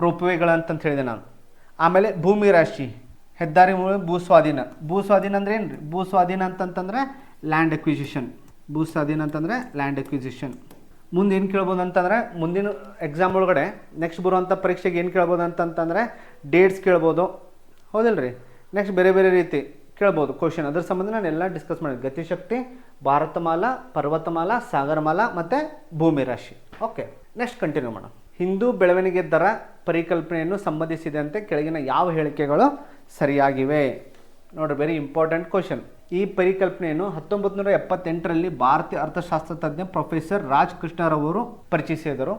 ರೋಪ್ವೇಗಳಂತಂತ ಹೇಳಿದೆ ನಾನು. ಆಮೇಲೆ ಭೂಮಿ ರಾಶಿ, ಹೆದ್ದಾರಿ ಮೂಲ ಭೂಸ್ವಾಧೀನ. ಭೂಸ್ವಾಧೀನ ಅಂದರೆ ಏನು ರೀ? ಭೂಸ್ವಾಧೀನ ಅಂತಂತಂದರೆ ಲ್ಯಾಂಡ್ ಅಕ್ವಿಸಿಷನ್. ಭೂಸ್ವಾಧೀನ ಅಂತಂದರೆ ಲ್ಯಾಂಡ್ ಅಕ್ವಿಸಿಷನ್. ಮುಂದೆ ಏನು ಕೇಳ್ಬೋದು ಅಂತಂದರೆ ಮುಂದಿನ ಎಕ್ಸಾಮ್ ಒಳಗಡೆ ನೆಕ್ಸ್ಟ್ ಬರುವಂಥ ಪರೀಕ್ಷೆಗೆ ಏನು ಕೇಳ್ಬೋದು ಅಂತಂತಂದರೆ ಡೇಟ್ಸ್ ಕೇಳ್ಬೋದು, ಹೌದಿಲ್ಲ ರೀ. ನೆಕ್ಸ್ಟ್ ಬೇರೆ ಬೇರೆ ರೀತಿ ಕೇಳ್ಬೋದು ಕ್ವಶನ್. ಅದ್ರ ಸಂಬಂಧ ನಾನು ಎಲ್ಲ ಡಿಸ್ಕಸ್ ಮಾಡಿದ್ದೆ. ಗತಿಶಕ್ತಿ, ಭಾರತಮಾಲಾ, ಪರ್ವತಮಾಲಾ, ಸಾಗರಮಾಲಾ ಮತ್ತು ಭೂಮಿ ರಾಶಿ. ಓಕೆ, ನೆಕ್ಸ್ಟ್ ಕಂಟಿನ್ಯೂ ಮಾಡೋಣ. ಹಿಂದೂ ಬೆಳವಣಿಗೆ ದರ ಪರಿಕಲ್ಪನೆಯನ್ನು ಸಂಬಂಧಿಸಿದಂತೆ ಕೆಳಗಿನ ಯಾವ ಹೇಳಿಕೆಗಳು ಸರಿಯಾಗಿವೆ? ನೋಡ್ರಿ, ವೆರಿ ಇಂಪಾರ್ಟೆಂಟ್ ಕ್ವಶನ್. ಈ ಪರಿಕಲ್ಪನೆಯನ್ನು 1978ರಲ್ಲಿ ಭಾರತೀಯ ಅರ್ಥಶಾಸ್ತ್ರ ತಜ್ಞ ಪ್ರೊಫೆಸರ್ ರಾಜ್ ಕೃಷ್ಣರವರು ಪರಿಚಯಿಸಿದರು.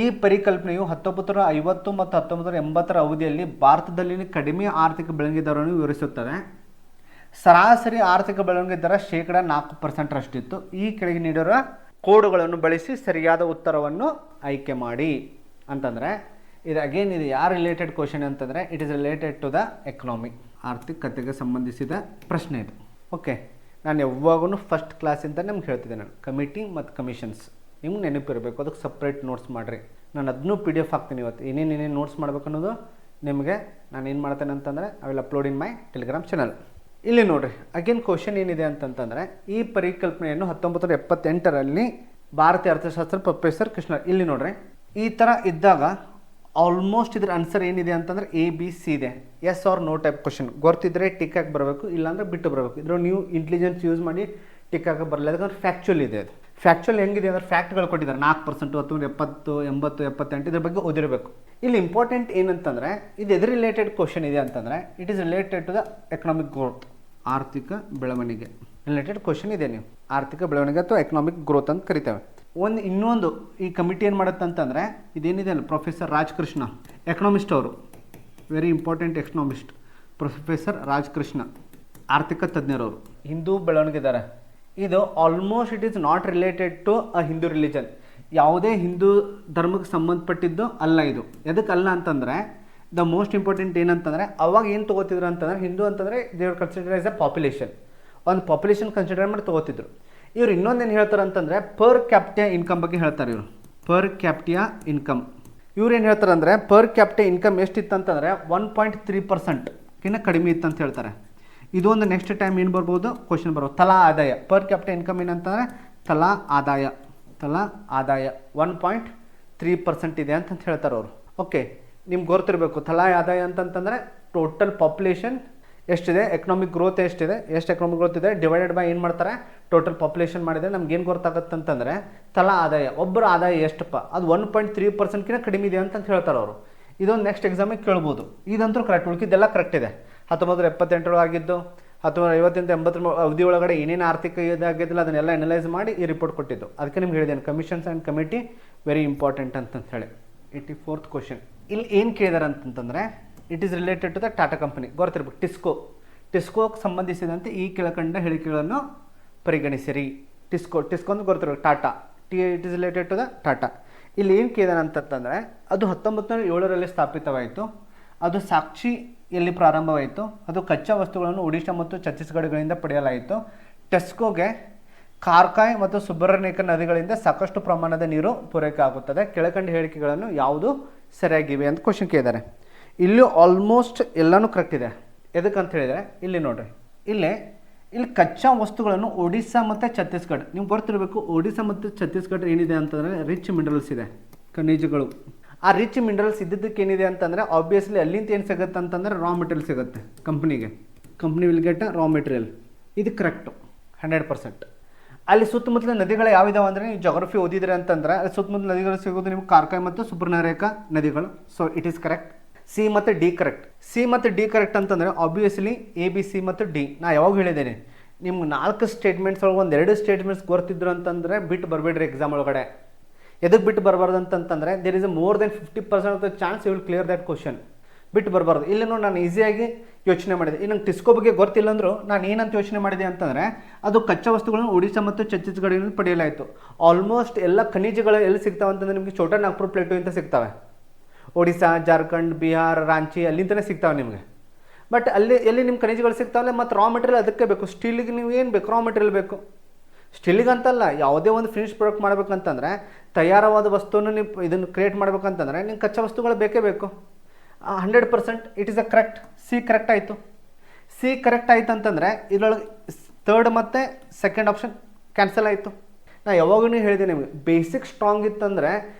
ಈ ಪರಿಕಲ್ಪನೆಯು 1950 ಮತ್ತು 1980ರ ಅವಧಿಯಲ್ಲಿ ಭಾರತದಲ್ಲಿನ ಕಡಿಮೆ ಆರ್ಥಿಕ ಬೆಳವಣಿಗೆ ದರವನ್ನು ವಿವರಿಸುತ್ತದೆ. ಸರಾಸರಿ ಆರ್ಥಿಕ ಬೆಳವಣಿಗೆ ದರ 4% ಈ ಕೆಳಗೆ ನೀಡಿರುವ ಕೋಡ್ಗಳನ್ನು ಬಳಸಿ ಸರಿಯಾದ ಉತ್ತರವನ್ನು ಆಯ್ಕೆ ಮಾಡಿ ಅಂತಂದರೆ ಇದು ಅಗೇನ್ ಇದು ಯಾರು ರಿಲೇಟೆಡ್ ಕ್ವಶನ್ ಅಂತಂದರೆ it is related to the economy. ಆರ್ಥಿಕತೆಗೆ ಸಂಬಂಧಿಸಿದ ಪ್ರಶ್ನೆ ಇದು. ಓಕೆ, ನಾನು ಯಾವಾಗೂ ಫಸ್ಟ್ ಕ್ಲಾಸಿಂದ ನಿಮ್ಗೆ ಹೇಳ್ತಿದ್ದೆ. ನಾನು ಕಮಿಟಿ ಮತ್ತು ಕಮಿಷನ್ಸ್ ನಿಮ್ಗೆ ನೆನಪಿರಬೇಕು. ಅದಕ್ಕೆ ಸಪ್ರೇಟ್ ನೋಟ್ಸ್ ಮಾಡಿರಿ. ನಾನು ಅದನ್ನೂ PDF ಹಾಕ್ತೀನಿ ಇವತ್ತು. ಏನೇನು ನೋಟ್ಸ್ ಮಾಡ್ಬೇಕು ಅನ್ನೋದು ನಿಮಗೆ ನಾನು ಏನು ಮಾಡ್ತೇನೆ ಅಂತಂದರೆ I will upload in my Telegram channel. ಇಲ್ಲಿ ನೋಡಿರಿ, ಅಗೇನ್ ಕ್ವಶನ್ ಏನಿದೆ ಅಂತಂತಂದರೆ ಈ ಪರಿಕಲ್ಪನೆಯನ್ನು 1978ರಲ್ಲಿ ಭಾರತೀಯ ಅರ್ಥಶಾಸ್ತ್ರ ಪ್ರೊಫೆಸರ್ ಕೃಷ್ಣ. ಇಲ್ಲಿ ನೋಡ್ರಿ, ಈ ಥರ ಇದ್ದಾಗ ಆಲ್ಮೋಸ್ಟ್ ಇದ್ರ ಆನ್ಸರ್ ಏನಿದೆ ಅಂತಂದರೆ ABC ಇದೆ. Yes or no type question. ಗೊತ್ತಿದ್ರೆ ಟಿಕ್ ಹಾಕಿ ಬರಬೇಕು, ಇಲ್ಲಾಂದರೆ ಬಿಟ್ಟು ಬರಬೇಕು. ಇದ್ರ ನೀವು ಇಂಟೆಲಿಜೆನ್ಸ್ ಯೂಸ್ ಮಾಡಿ ಟಿಕ್ ಹಾಕಿ ಬರಲ್ಲ. ಯಾಕಂದ್ರೆ ಫ್ಯಾಕ್ಚುಲ್ ಇದೆ. ಅದು ಫ್ಯಾಕ್ಚುಲ್ ಹೆಂಗಿದೆ ಅಂದ್ರೆ ಫ್ಯಾಕ್ಟ್ಗಳು ಕೊಟ್ಟಿದ್ದಾರೆ 4%, 1970, 80, 78 ಇದ್ರ ಬಗ್ಗೆ ಓದಿರಬೇಕು. ಇಲ್ಲಿ ಇಂಪಾರ್ಟೆಂಟ್ ಏನಂತಂದರೆ ಇದು ಎದು ರಿಲೇಟೆಡ್ ಕ್ವಶನ್ ಇದೆ ಅಂತಂದರೆ it is related to the economic growth. ಆರ್ಥಿಕ ಬೆಳವಣಿಗೆ ರಿಲೇಟೆಡ್ ಕ್ವಶನ್ ಇದೆ. ನೀವು ಆರ್ಥಿಕ ಬೆಳವಣಿಗೆ ಅಥವಾ ಎಕನಾಮಿಕ್ ಗ್ರೋತ್ ಅಂತ ಕರಿತೇವೆ. ಇನ್ನೊಂದು ಈ ಕಮಿಟಿ ಏನು ಮಾಡುತ್ತೆ ಅಂತಂದರೆ ಇದೇನಿದೆ ಅಲ್ಲ, ಪ್ರೊಫೆಸರ್ ರಾಜ್ ಕೃಷ್ಣ ಎಕನಾಮಿಸ್ಟ್ ಅವರು, very important economist professor Raj Krishna, ಆರ್ಥಿಕ ತಜ್ಞರವರು. ಹಿಂದೂ ಬೆಳವಣಿಗೆ ದರ ಇದು almost it is not related to a Hindu religion. ಯಾವುದೇ ಹಿಂದೂ ಧರ್ಮಕ್ಕೆ ಸಂಬಂಧಪಟ್ಟಿದ್ದು ಅಲ್ಲ ಇದು. ಎದಕ್ಕಲ್ಲ ಅಂತಂದರೆ ದ ಮೋಸ್ಟ್ ಇಂಪಾರ್ಟೆಂಟ್ ಏನಂತಂದರೆ ಅವಾಗ ಏನು ತೊಗೋತಿದ್ರು ಅಂತಂದರೆ ಹಿಂದೂ ಅಂತಂದರೆ ದೇವ್ರ ಕನ್ಸಿಡರ್ ಆಸ್ ಎ ಪಾಪ್ಯುಲೇಷನ್. ಒಂದು ಪಾಪ್ಯುಲೇಷನ್ ಕನ್ಸಿಡರ್ ಮಾಡಿ ತೊಗೋತಿದ್ರು. ಇವ್ರು ಇನ್ನೊಂದೇನು ಹೇಳ್ತಾರೆ ಅಂತಂದರೆ ಪರ್ ಕ್ಯಾಪಿಟಾ ಇನ್ಕಮ್ ಬಗ್ಗೆ ಹೇಳ್ತಾರೆ. ಇವರು ಪರ್ ಕ್ಯಾಪಿಟಾ ಇನ್ಕಮ್ ಇವ್ರು ಏನು ಹೇಳ್ತಾರೆ ಅಂದರೆ ಪರ್ ಕ್ಯಾಪಿಟಾ ಇನ್ಕಮ್ ಎಷ್ಟಿತ್ತು ಅಂತಂದರೆ 1.3% ಕಡಿಮೆ ಇತ್ತು ಅಂತ ಹೇಳ್ತಾರೆ. ಇದೊಂದು ನೆಕ್ಸ್ಟ್ ಟೈಮ್ ಏನು ಬರ್ಬೋದು ಕ್ವಶನ್ ಬರ್ಬೋದು. ತಲಾ ಆದಾಯ ಪರ್ ಕ್ಯಾಪಿಟಾ ಇನ್ಕಮ್ ಏನಂತಂದರೆ ತಲಾ ಆದಾಯ 1.3% ಇದೆ ಅಂತ ಹೇಳ್ತಾರೆ ಅವರು. ಓಕೆ, ನಿಮ್ಗೆ ಗೊತ್ತಿರಬೇಕು ತಲಾ ಆದಾಯ ಅಂತಂತಂದರೆ ಟೋಟಲ್ ಪಾಪ್ಯುಲೇಷನ್ ಎಷ್ಟಿದೆ, ಎಕನಾಮಿಕ್ ಗ್ರೋತ್ ಎಷ್ಟಿದೆ, ಎಷ್ಟು ಎಕನಾಮಿಕ್ ಗ್ರೋತ್ ಇದೆ ಡಿವೈಡೆಡ್ ಬೈ ಏನು ಮಾಡ್ತಾರೆ ಟೋಟಲ್ ಪಾಪ್ಯುಲೇಷನ್ ಮಾಡಿದರೆ ನಮ್ಗೆ ಏನು ಗೊತ್ತಾಗುತ್ತೆ ಅಂತಂದರೆ ತಲಾ ಆದಾಯ ಒಬ್ಬರ ಆದಾಯ ಎಷ್ಟಪ್ಪ ಅದು 1.3% ಕಡಿಮೆ ಇದೆ ಅಂತ ಹೇಳ್ತಾರೆ ಅವರು. ಇದೊಂದು ನೆಕ್ಸ್ಟ್ ಎಕ್ಸಾಮಿಗೆ ಕೇಳ್ಬೋದು. ಇದಂತೂ ಕರೆಕ್ಟ್, ಉಳ್ಕಿದ್ದೆಲ್ಲ ಕರೆಕ್ಟ್ ಇದೆ. 1978 ಆಗಿದ್ದು 1950 80 ಅವಧಿ ಒಳಗಡೆ ಏನೇನು ಆರ್ಥಿಕ ಇದಾಗಿದ್ದಿಲ್ಲ ಅದನ್ನೆಲ್ಲ ಅನಲೈಸ್ ಮಾಡಿ ಈ ರಿಪೋರ್ಟ್ ಕೊಟ್ಟಿದ್ದು. ಅದಕ್ಕೆ ನಿಮ್ಗೆ ಹೇಳಿದ್ದೇನೆ commissions and committee very important ಅಂತ ಹೇಳಿ. 84th ಕ್ವಶನ್ ಇಲ್ಲಿ ಏನು ಕೇಳಿದಾರೆ ಅಂತಂತಂದರೆ it is related to the Tata company. ಗೊತ್ತಿರ್ಬೇಕು, ಟಿಸ್ಕೋಗೆ ಸಂಬಂಧಿಸಿದಂತೆ ಈ ಕೆಳಕಂಡ ಹೇಳಿಕೆಗಳನ್ನು ಪರಿಗಣಿಸಿರಿ. ಟಿಸ್ಕೋ ಅಂತ ಗೊತ್ತಿರ್ಬೇಕು, Tata it is related to the Tata. ಇಲ್ಲಿ ಏನು ಕೇಳಿದಾರೆ ಅಂತಂತಂದರೆ ಅದು 1907ರಲ್ಲಿ ಸ್ಥಾಪಿತವಾಯಿತು. ಅದು ಸಾಕ್ಷಿಯಲ್ಲಿ ಪ್ರಾರಂಭವಾಯಿತು. ಅದು ಕಚ್ಚಾ ವಸ್ತುಗಳನ್ನು ಒಡಿಶಾ ಮತ್ತು ಛತ್ತೀಸ್ಗಢಗಳಿಂದ ಪಡೆಯಲಾಯಿತು. ಟೆಸ್ಕೋಗೆ ಕಾರ್ಕಾಯ್ ಮತ್ತು ಸುಬ್ರಹ್ಮಣ್ಯಕ ನದಿಗಳಿಂದ ಸಾಕಷ್ಟು ಪ್ರಮಾಣದ ನೀರು ಪೂರೈಕೆ ಆಗುತ್ತದೆ. ಕೆಳಕಂಡ ಹೇಳಿಕೆಗಳನ್ನು ಯಾವುದು ಸರಿಯಾಗಿವೆ ಅಂತ ಕ್ವಶನ್ ಕೇಳಿದ್ದಾರೆ. ಇಲ್ಲೂ ಆಲ್ಮೋಸ್ಟ್ ಎಲ್ಲನೂ ಕರೆಕ್ಟ್ ಇದೆ. ಎದಕ್ಕಂತ ಹೇಳಿದರೆ ಇಲ್ಲಿ ನೋಡಿರಿ, ಇಲ್ಲೇ ಇಲ್ಲಿ ಕಚ್ಚಾ ವಸ್ತುಗಳನ್ನು ಒಡಿಸ್ಸಾ ಮತ್ತು ಛತ್ತೀಸ್ಗಢ, ನೀವು ಗೊತ್ತಿರಬೇಕು ಒಡಿಸ್ಸಾ ಮತ್ತು ಛತ್ತೀಸ್ಗಢ ಏನಿದೆ ಅಂತಂದರೆ ರಿಚ್ ಮಿನರಲ್ಸ್ ಇದೆ, ಖನಿಜಗಳು. ಆ ರಿಚ್ ಮಿನರಲ್ಸ್ ಇದ್ದದ್ದಕ್ಕೆ ಏನಿದೆ ಅಂತಂದರೆ ಆಬ್ವಿಯಸ್ಲಿ ಅಲ್ಲಿಂದ ಏನು ಸಿಗುತ್ತೆ ಅಂತಂದರೆ ರಾ ಮೆಟೀರಿಯಲ್ ಸಿಗುತ್ತೆ ಕಂಪ್ನಿಗೆ. Company will get raw material. ಇದು ಕರೆಕ್ಟು 100%. ಅಲ್ಲಿ ಸುತ್ತಮುತ್ತಲ ನದಿಗಳು ಯಾವಿದಾವೆ ಅಂದರೆ ನೀವು ಜಾಗ್ರಫಿ ಓದಿದ್ರೆ ಅಂತಂದರೆ ಅಲ್ಲಿ ಸುತ್ತಮುತ್ತಲ ನದಿಗಳು ಸಿಗೋದು ನಿಮ್ಗೆ ಕಾರ್ಕಾಯ್ ಮತ್ತು ಸುಬ್ರನರೇಖಾ ನದಿಗಳು. So it is correct. C ಮತ್ತು ಡಿ ಕರೆಕ್ಟ್. ಸಿ ಮತ್ತು ಡಿ ಕರೆಕ್ಟ್ ಅಂತಂದರೆ ಆಬ್ವಿಯಸ್ಲಿ ಎ ಬಿ ಸಿ ಮತ್ತು ಡಿ. ನಾ ಯಾವಾಗ ಹೇಳಿದ್ದೇನೆ ನಿಮ್ಗೆ 4 ಸ್ಟೇಟ್ಮೆಂಟ್ಸ್ ಒಳಗೆ 1-2 ಸ್ಟೇಟ್ಮೆಂಟ್ಸ್ ಗೊತ್ತಿದ್ರು ಅಂತಂದರೆ ಬಿಟ್ಟು ಬರಬೇಡ್ರಿ ಎಕ್ಸಾಮ್ ಒಳಗಡೆ. ಎದಕ್ಕೆ ಬಿಟ್ಟು ಬರಬಾರ್ದು ಅಂತಂತಂದರೆ there is a more than 50% of the chance you will clear that question. ಬಿಟ್ಟು ಬರಬಾರ್ದು. ಇಲ್ಲಿ ನೋಡಿ ನಾನು ಈಸಿಯಾಗಿ ಯೋಚನೆ ಮಾಡಿದೆ. ನಂಗೆ ಟಿಸ್ಕೋ ಬಗ್ಗೆ ಗೊತ್ತಿಲ್ಲ ಅಂದರೂ ನಾನು ಏನಂತ ಯೋಚನೆ ಮಾಡಿದೆ ಅಂತಂದರೆ ಅದು ಕಚ್ಚಾ ವಸ್ತುಗಳನ್ನು ಒಡಿಶಾ ಮತ್ತು ಛತ್ತೀಸ್ಗಢದಿಂದ ಪಡೆಯಲಾಯಿತು. ಆಲ್ಮೋಸ್ಟ್ ಎಲ್ಲ ಖನಿಜಗಳು ಎಲ್ಲಿ ಸಿಗ್ತಾವೆ ಅಂತಂದರೆ ನಿಮಗೆ ಛೋಟಾ ನಾಗ್ಪುರ್ ಪ್ಲೇಟು ಅಂತ ಸಿಗ್ತವೆ. ಒಡಿಶಾ, ಜಾರ್ಖಂಡ್, ಬಿಹಾರ್, ರಾಂಚಿ ಅಲ್ಲಿಂದನೇ ಸಿಗ್ತಾವೆ ನಿಮಗೆ. ಬಟ್ ಅಲ್ಲಿ ಎಲ್ಲಿ ನಿಮ್ಮ ಖನಿಜಗಳು ಸಿಗ್ತಾವಲ್ಲ ಮತ್ತು ರಾ ಮೆಟೀರಿಯಲ್ ಅದಕ್ಕೆ ಬೇಕು. ಸ್ಟೀಲಿಗೆ ನೀವು ಏನು ಬೇಕು? ರಾ ಮೆಟೀರಿಯಲ್ ಬೇಕು. ಸ್ಟೀಲಿಗೆ ಅಂತಲ್ಲ, ಯಾವುದೇ ಒಂದು ಫಿನಿಶ್ ಪ್ರಾಡಕ್ಟ್ ಮಾಡಬೇಕಂತಂದರೆ ತಯಾರವಾದ ವಸ್ತುವನ್ನು ನೀವು ಇದನ್ನು ಕ್ರಿಯೇಟ್ ಮಾಡಬೇಕಂತಂದರೆ ನೀವು ಕಚ್ಚಾ ವಸ್ತುಗಳು ಬೇಕೇ ಬೇಕು. 100% it is a correct. C correct ಆಯಿತು. ಸಿ ಕರೆಕ್ಟ್ ಆಯ್ತು ಅಂತಂದರೆ ಇದರೊಳಗೆ ಥರ್ಡ್ ಮತ್ತು ಸೆಕೆಂಡ್ ಆಪ್ಷನ್ ಕ್ಯಾನ್ಸಲ್ ಆಯಿತು. ನಾನು ಯಾವಾಗಲೂ ಹೇಳಿದೆ ನಿಮಗೆ, ಬೇಸಿಕ್ ಸ್ಟ್ರಾಂಗ್ ಇತ್ತಂದರೆ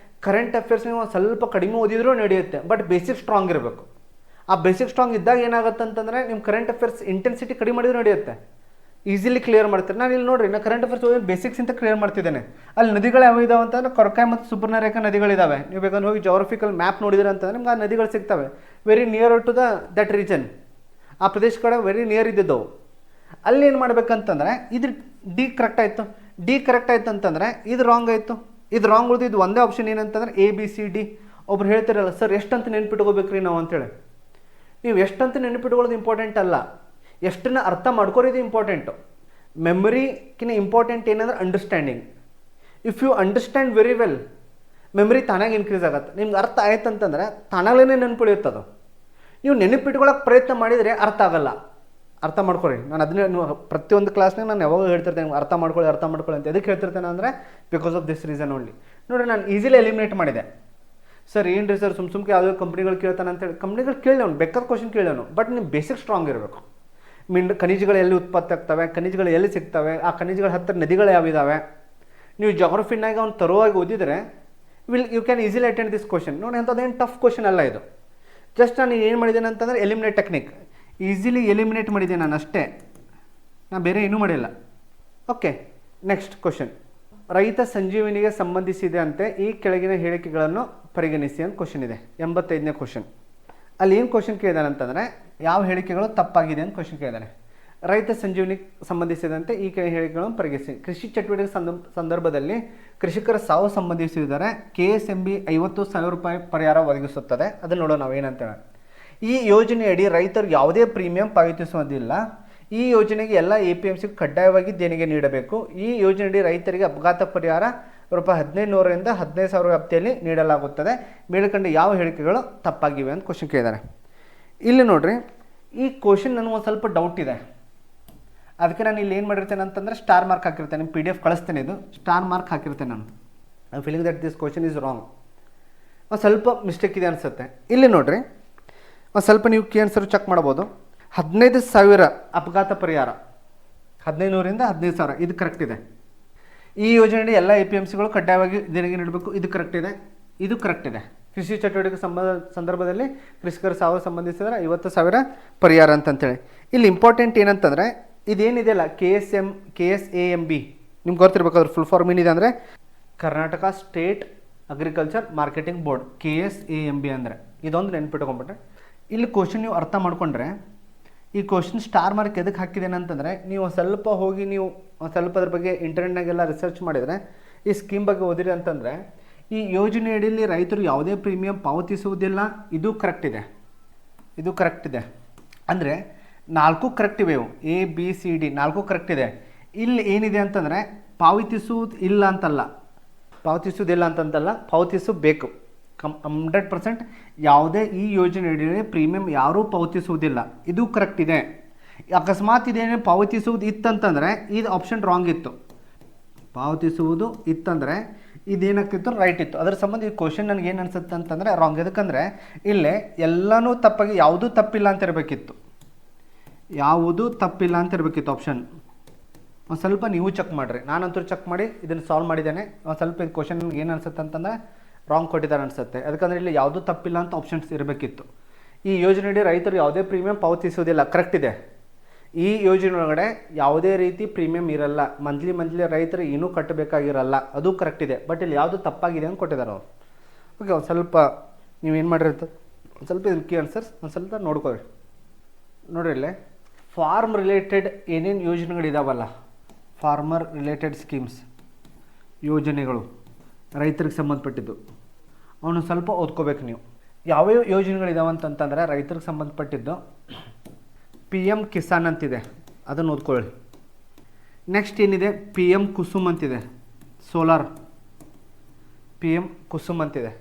ಕರೆಂಟ್ ಅಫೇರ್ಸ್ ನೀವು ಒಂದು ಸ್ವಲ್ಪ ಕಡಿಮೆ ಓದಿದ್ರೂ ನಡೆಯುತ್ತೆ. ಬಟ್ ಬೇಸಿಕ್ ಸ್ಟ್ರಾಂಗ್ ಇರಬೇಕು. ಆ ಬೇಸಿಕ್ ಸ್ಟ್ರಾಂಗ್ ಇದ್ದಾಗ ಏನಾಗುತ್ತೆ ಅಂತಂದರೆ ನಿಮ್ಮ ಕರೆಂಟ್ ಅಫೇರ್ಸ್ ಇಂಟೆನ್ಸಿಟಿ ಕಡಿಮೆ ಮಾಡಿದ್ರು ನಡೆಯುತ್ತೆ. ಈಸಿಲಿ ಕ್ಲಿಯರ್ ಮಾಡ್ತಾರೆ. ನಾನು ಇಲ್ಲಿ ನೋಡಿರಿ, ನಾನು ಕರೆಂಟ್ ಅಫೇರ್ಸ್ ಓದಿ ಬೇಸಿಕ್ಸ್ ಅಂತ ಕ್ಲಿಯರ್ ಮಾಡ್ತಿದ್ದೇನೆ. ಅಲ್ಲಿ ನದಿಗಳು ಯಾವ ಇದಾವೆ ಅಂತಂದರೆ ಕೊರಕಾಯ್ ಮತ್ತು ಸುಬ್ರನರೇಖಾ ನದಿಗಳಿದ್ದಾವೆ. ನೀವು ಬೇಕಾದ್ರೆ ಹೋಗಿ ಜಾಗ್ರಫಿಕಲ್ ಮ್ಯಾಪ್ ನೋಡಿದ್ರೆ ಅಂತಂದರೆ ನಿಮ್ಗೆ ಆ ನದಿಗಳು ಸಿಗ್ತವೆ. Very near to that region. ಆ ಪ್ರದೇಶ ಕಡೆ ವೆರಿ ನಿಯರ್ ಇದ್ದಿದ್ದವು. ಅಲ್ಲಿ ಏನು ಮಾಡ್ಬೇಕಂತಂದರೆ ಇದು ಡಿ ಕರೆಕ್ಟ್ ಆಯಿತು. ಡಿ ಕರೆಕ್ಟ್ ಆಯ್ತು ಅಂತಂದರೆ ಇದು ರಾಂಗ್ ಆಯಿತು. ಇದು ರಾಂಗ್ ಉಳಿದು ಇದು ಒಂದೇ ಆಪ್ಷನ್ ಏನಂತಂದರೆ ಎ ಬಿ ಸಿ ಡಿ. ಒಬ್ರು ಹೇಳ್ತಿರಲ್ಲ ಸರ್ ಎಷ್ಟಂತ ನೆನ್ಪಿಟ್ಕೋಬೇಕು ರೀ ನಾವು ಅಂತೇಳಿ. ನೀವು ಎಷ್ಟಂತ ನೆನಪಿಟ್ಕೊಳ್ಳೋದು ಇಂಪಾರ್ಟೆಂಟ್ ಅಲ್ಲ, ಎಷ್ಟನ್ನ ಅರ್ಥ ಮಾಡ್ಕೊರೋದು ಇಂಪಾರ್ಟೆಂಟು. ಮೆಮರಿಕಿನ ಇಂಪಾರ್ಟೆಂಟ್ ಏನಂದ್ರೆ understanding. If you understand very well memory ತಾನಾಗಿ ಇನ್ಕ್ರೀಸ್ ಆಗುತ್ತೆ. ನಿಮ್ಗೆ ಅರ್ಥ ಆಯ್ತು ಅಂತಂದರೆ ತಾನಾಗಲೇ ನೆನಪುಳಿಯುತ್ತದು. ನೀವು ನೆನಪಿಟ್ಕೊಳ್ಳೋಕೆ ಪ್ರಯತ್ನ ಮಾಡಿದರೆ ಅರ್ಥ ಆಗಲ್ಲ. ಅರ್ಥ ಮಾಡ್ಕೊರಿ. ನಾನು ಅದನ್ನೇ ಪ್ರತಿಯೊಂದು ಕ್ಲಾಸ್ನಾಗ ನಾನು ಯಾವಾಗ ಹೇಳ್ತಿರ್ತೇನೆ ಅರ್ಥ ಮಾಡ್ಕೊಳ್ಳಿ ಅಂತ. ಎದಕ್ಕೆ ಹೇಳ್ತಿರ್ತೇನೆ ಅಂದರೆ because of this reason only. ನೋಡಿ ನಾನು ಈಸಿಲಿ ಎಲಿಮಿನೇಟ್ ಮಾಡಿದೆ. ಸರ್ ಏನು ರೀ ಸರ್ ಸುಮ್ಕೆ ಯಾವುದೋ ಕಂಪ್ನಿಗಳು ಕೇಳ್ತಾನೆ ಅಂತೇಳಿ. ಕಂಪ್ನಿಗಳು ಕೇಳೋನು ಬೇಕಾದ ಕ್ವಶನ್ ಕೇಳೋನು. ಬಟ್ ನೀವು ಬೇಸಿಕ್ ಸ್ಟ್ರಾಂಗ್ ಇರಬೇಕು. ಖನಿಜಗಳು ಎಲ್ಲಿ ಉತ್ಪತ್ತಿ ಆಗ್ತವೆ, ಖನಿಜಗಳು ಎಲ್ಲಿ ಸಿಗ್ತವೆ, ಆ ಖನಿಜಗಳ ಹತ್ತಿರ ನದಿಗಳು ಯಾವಿದ್ದಾವೆ, ನೀವು ಜಾಗ್ರಫಿನಾಗ ಅವ್ನು ತರುವಾಗಿ ಓದಿದರೆ you can easily attend this question. ನೋಡಿ ಅಂಥದ್ದೇನು ಟಫ್ ಕ್ವಶನ್ ಅಲ್ಲ ಇದು. ಜಸ್ಟ್ ನಾನು ಏನು ಮಾಡಿದ್ದೇನೆ ಅಂತಂದರೆ ಎಲಿಮಿನೇಟ್ ಟೆಕ್ನಿಕ್. ಈಸಿಲಿ ಎಲಿಮಿನೇಟ್ ಮಾಡಿದ್ದೆ ನಾನು ಅಷ್ಟೇ, ನಾನು ಬೇರೆ ಏನೂ ಮಾಡಿಲ್ಲ. Okay, next question. ರೈತ ಸಂಜೀವಿನಿಗೆ ಸಂಬಂಧಿಸಿದಂತೆ ಈ ಕೆಳಗಿನ ಹೇಳಿಕೆಗಳನ್ನು ಪರಿಗಣಿಸಿ ಅಂತ ಕ್ವಶನ್ ಇದೆ. 85ನೇ ಕ್ವಶನ್. ಅಲ್ಲಿ ಏನು ಕ್ವಶನ್ ಕೇಳಿದಾನೆ ಅಂತಂದರೆ ಯಾವ ಹೇಳಿಕೆಗಳು ತಪ್ಪಾಗಿದೆ ಅಂತ ಕ್ವಶನ್ ಕೇಳಿದಾನೆ. ರೈತ ಸಂಜೀವಿನಿಗೆ ಸಂಬಂಧಿಸಿದಂತೆ ಈ ಕೆಳ ಹೇಳಿಕೆಗಳನ್ನು ಪರಿಗಣಿಸಿ. ಕೃಷಿ ಚಟುವಟಿಕೆ ಸಂದರ್ಭದಲ್ಲಿ ಕೃಷಿಕರ ಸಾವು ಸಂಬಂಧಿಸಿದರೆ KSMB 50,000 ರೂಪಾಯಿ ಪರಿಹಾರ ಒದಗಿಸುತ್ತದೆ. ಅದನ್ನು ನೋಡೋಣ ನಾವು ಏನಂತೇಳಿ. ಈ ಯೋಜನೆಯಡಿ ರೈತರು ಯಾವುದೇ ಪ್ರೀಮಿಯಂ ಪಾವತಿಸುವುದಿಲ್ಲ. ಈ ಯೋಜನೆಗೆ ಎಲ್ಲ APMC ಕಡ್ಡಾಯವಾಗಿ ದೇಣಿಗೆ ನೀಡಬೇಕು. ಈ ಯೋಜನೆಯಡಿ ರೈತರಿಗೆ ಅಪಘಾತ ಪರಿಹಾರ ರೂಪಾಯಿ 1,500ರಿಂದ 15,000 ವ್ಯಾಪ್ತಿಯಲ್ಲಿ ನೀಡಲಾಗುತ್ತದೆ. ಮೇಲ್ಕಂಡ ಯಾವ ಹೇಳಿಕೆಗಳು ತಪ್ಪಾಗಿವೆ ಅಂತ ಕ್ವಶನ್ ಕೇಳಿದ್ದಾರೆ. ಇಲ್ಲಿ ನೋಡ್ರಿ, ಈ ಕ್ವಶನ್ ನನಗೆ ಒಂದು ಸ್ವಲ್ಪ ಡೌಟ್ ಇದೆ. ಅದಕ್ಕೆ ನಾನು ಇಲ್ಲಿ ಏನು ಮಾಡಿರ್ತೇನೆ ಅಂತಂದರೆ ಸ್ಟಾರ್ ಮಾರ್ಕ್ ಹಾಕಿರ್ತೇನೆ. ನಿಮ್ಮ PDF ಕಳಿಸ್ತೇನೆ, ಇದು ಸ್ಟಾರ್ ಮಾರ್ಕ್ ಹಾಕಿರ್ತೇನೆ ನಾನು. I feeling that this question is wrong. ಒಂದು ಸ್ವಲ್ಪ ಮಿಸ್ಟೇಕ್ ಇದೆ ಅನಿಸುತ್ತೆ. ಇಲ್ಲಿ ನೋಡ್ರಿ, ಒಂದು ಸ್ವಲ್ಪ ನೀವು ಆನ್ಸರ್ ಚೆಕ್ ಮಾಡ್ಬೋದು. 15,000 ಅಪಘಾತ ಪರಿಹಾರ, 1,500ರಿಂದ 15,000 ಇದು ಕರೆಕ್ಟ್ ಇದೆ. ಈ ಯೋಜನೆಯಲ್ಲಿ ಎಲ್ಲ APMCಗಳು ಕಡ್ಡಾಯವಾಗಿ ದೇಣಿಗೆ ನೀಡಬೇಕು, ಇದು ಕರೆಕ್ಟ್ ಇದೆ. ಇದು ಕರೆಕ್ಟ್ ಇದೆ. ಕೃಷಿ ಚಟುವಟಿಕೆ ಸಂದರ್ಭದಲ್ಲಿ ಕೃಷಿಕರ ಸಾವು ಸಂಬಂಧಿಸಿದರೆ 50,000 ಪರಿಹಾರ ಅಂತಂತೇಳಿ. ಇಲ್ಲಿ ಇಂಪಾರ್ಟೆಂಟ್ ಏನಂತಂದರೆ ಇದೇನಿದೆಯಲ್ಲ KSAMB ನಿಮ್ಗೆ ಗೊತ್ತಿರ್ಬೇಕಾದ್ರೆ ಫುಲ್ ಫಾರ್ಮ್ ಏನಿದೆ ಅಂದರೆ Karnataka state agriculture marketing board, KSAMB ಅಂದರೆ ಇದೊಂದು ನೆನ್ಪಿಟ್ಕೊಂಡ್ಬಿಟ್ರೆ ಇಲ್ಲಿ ಕ್ವಶನ್ ನೀವು ಅರ್ಥ ಮಾಡ್ಕೊಂಡ್ರೆ ಈ ಕ್ವಶನ್ ಸ್ಟಾರ್ ಮಾರ್ಕ್ ಎದಕ್ಕೆ ಹಾಕಿದ್ದೇನೆ ಅಂತಂದರೆ ನೀವು ಸ್ವಲ್ಪ ಹೋಗಿ ನೀವು ಸ್ವಲ್ಪ ಅದ್ರ ಬಗ್ಗೆ ಇಂಟರ್ನೆಟ್ನಾಗೆಲ್ಲ ರಿಸರ್ಚ್ ಮಾಡಿದರೆ ಈ ಸ್ಕೀಮ್ ಬಗ್ಗೆ ಓದಿರಿ ಅಂತಂದರೆ ಈ ಯೋಜನೆಯಡಿಯಲ್ಲಿ ರೈತರು ಯಾವುದೇ ಪ್ರೀಮಿಯಂ ಪಾವತಿಸುವುದಿಲ್ಲ. ಇದು ಕರೆಕ್ಟ್ ಇದೆ. ಇದು ಕರೆಕ್ಟ್ ಇದೆ ಅಂದರೆ 4 ಕರೆಕ್ಟ್ ಇವೆ. ABCD 4 ಕರೆಕ್ಟ್ ಇದೆ. ಇಲ್ಲಿ ಏನಿದೆ ಅಂತಂದರೆ ಪಾವತಿಸುವುದು ಇಲ್ಲ ಅಂತಲ್ಲ, ಪಾವತಿಸುವುದಿಲ್ಲ ಅಂತಂತಲ್ಲ, ಪಾವತಿಸಬೇಕು 100%. ಯಾವುದೇ ಈ ಯೋಜನೆಯಲ್ಲಿ ಪ್ರೀಮಿಯಂ ಯಾರೂ ಪಾವತಿಸುವುದಿಲ್ಲ, ಇದು ಕರೆಕ್ಟ್ ಇದೆ. ಅಕಸ್ಮಾತ್ ಇದೇನೇ ಪಾವತಿಸುವುದು ಇತ್ತಂತಂದರೆ ಇದು ಆಪ್ಷನ್ ರಾಂಗ್ ಇತ್ತು. ಪಾವತಿಸುವುದು ಇತ್ತಂದರೆ ಇದೇನಾಗ್ತಿತ್ತು ರೈಟ್ ಇತ್ತು. ಅದರ ಸಂಬಂಧ ಈ ಕ್ವಶನ್ ನನಗೆ ಏನು ಅನಿಸುತ್ತೆ ಅಂತಂದರೆ ರಾಂಗ್. ಎದಕ್ಕಂದರೆ ಇಲ್ಲೇ ಎಲ್ಲನೂ ತಪ್ಪಾಗಿ ಯಾವುದೂ ತಪ್ಪಿಲ್ಲ ಅಂತ ಇರಬೇಕಿತ್ತು. ಯಾವುದೂ ತಪ್ಪಿಲ್ಲ ಅಂತ ಇರಬೇಕಿತ್ತು ಆಪ್ಷನ್. ಒಂದು ಸ್ವಲ್ಪ ನೀವು ಚೆಕ್ ಮಾಡಿರಿ, ನಾನಂತೂ ಚೆಕ್ ಮಾಡಿ ಇದನ್ನು ಸಾಲ್ವ್ ಮಾಡಿದ್ದೇನೆ. ಒಂದು ಸ್ವಲ್ಪ ಇದು ಕ್ವಶನ್ ಏನು ಅನಿಸುತ್ತೆ ಅಂತಂದರೆ ರಾಂಗ್ ಕೊಟ್ಟಿದ್ದಾರೆ ಅನಿಸುತ್ತೆ. ಅದಕ್ಕಂದ್ರೆ ಇಲ್ಲಿ ಯಾವುದೂ ತಪ್ಪಿಲ್ಲ ಅಂತ ಆಪ್ಷನ್ಸ್ ಇರಬೇಕಿತ್ತು. ಈ ಯೋಜನೆಯಡಿ ರೈತರು ಯಾವುದೇ ಪ್ರೀಮಿಯಂ ಪಾವತಿಸುವುದಿಲ್ಲ, ಕರೆಕ್ಟ್ ಇದೆ. ಈ ಯೋಜನೆ ಒಳಗಡೆ ಯಾವುದೇ ರೀತಿ ಪ್ರೀಮಿಯಂ ಇರಲ್ಲ, ಮಂತ್ಲಿ ರೈತರು ಏನೂ ಕಟ್ಟಬೇಕಾಗಿರಲ್ಲ, ಅದು ಕರೆಕ್ಟ್ ಇದೆ. ಬಟ್ ಇಲ್ಲಿ ಯಾವುದು ತಪ್ಪಾಗಿದೆ ಅಂತ ಕೊಟ್ಟಿದ್ದಾರೆ ಅವರು. ಓಕೆ, ಒಂದು ಸ್ವಲ್ಪ ನೀವೇನು ಮಾಡಿರ್ತಾರೆ, ಒಂದು ಸ್ವಲ್ಪ ಇದನ್ನು ಕೀ ಆನ್ಸರ್ಸ್ ಒಂದು ಸ್ವಲ್ಪ ನೋಡ್ಕೊಳ್ರಿ. ನೋಡ್ರಿ ಇಲ್ಲೇ ಫಾರ್ಮ್ ರಿಲೇಟೆಡ್ ಏನೇನು ಯೋಜನೆಗಳಿದಾವಲ್ಲ, ಫಾರ್ಮರ್ ರಿಲೇಟೆಡ್ ಸ್ಕೀಮ್ಸ್ ಯೋಜನೆಗಳು ರೈತರಿಗೆ ಸಂಬಂಧಪಟ್ಟಿದ್ದು ಅವನು ಸ್ವಲ್ಪ ಓದ್ಕೋಬೇಕು ನೀವು. ಯಾವ್ಯಾವ ಯೋಜನೆಗಳಿದಾವೆ ಅಂತಂತಂದರೆ ರೈತರಿಗೆ ಸಂಬಂಧಪಟ್ಟಿದ್ದು PM ಕಿಸಾನ್ ಅಂತಿದೆ, ಅದನ್ನು ಓದ್ಕೊಳ್ಳಿ. ನೆಕ್ಸ್ಟ್ ಏನಿದೆ PM ಕುಸುಮ್ ಅಂತಿದೆ, ಸೋಲಾರ್ PM ಕುಸುಮ್ ಅಂತಿದೆ.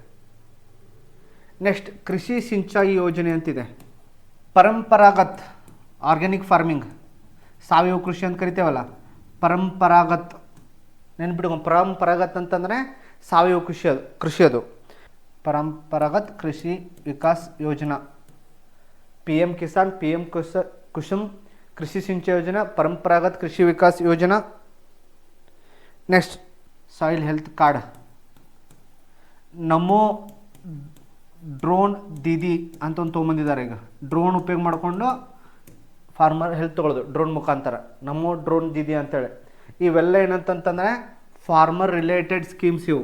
ನೆಕ್ಸ್ಟ್ ಕೃಷಿ ಸಿಂಚಾಯಿ ಯೋಜನೆ ಅಂತಿದೆ. ಪರಂಪರಾಗತ್ ಆರ್ಗ್ಯಾನಿಕ್ ಫಾರ್ಮಿಂಗ್, ಸಾವಯವ ಕೃಷಿ ಅಂತ ಕರಿತೇವಲ್ಲ, ಪರಂಪರಾಗತ್ ನೆನ್ಪಿಟ್ಕೊಂಡು. ಪರಂಪರಾಗತ್ ಅಂತಂದರೆ ಸಾವಯವ ಕೃಷಿ ಅದು ಪರಂಪರಾಗತ್ ಕೃಷಿ ವಿಕಾಸ್ ಯೋಜನಾ. PM ಕಿಸಾನ್, PM ಕುಸುಮ್, ಕೃಷಿ ಸಿಂಚಾಯಿ ಯೋಜನಾ, ಪರಂಪರಾಗತ್ ಕೃಷಿ Vikas Yojana. Next soil health card, ನಮೋ ಡ್ರೋನ್ ದೀದಿ ಅಂತ ಒಂದು ತೊಗೊಂಬಂದಿದ್ದಾರೆ. ಈಗ ಡ್ರೋನ್ ಉಪಯೋಗ ಮಾಡಿಕೊಂಡು ಫಾರ್ಮರ್ ಹೆಲ್ತ್ ತೊಗೊಳ್ಳೋದು ಡ್ರೋನ್ ಮುಖಾಂತರ, ನಮೋ ಡ್ರೋನ್ ದೀದಿ ಅಂತೇಳಿ. ಇವೆಲ್ಲ ಏನಂತಂತಂದರೆ ಫಾರ್ಮರ್ ರಿಲೇಟೆಡ್ ಸ್ಕೀಮ್ಸ್, ಇವು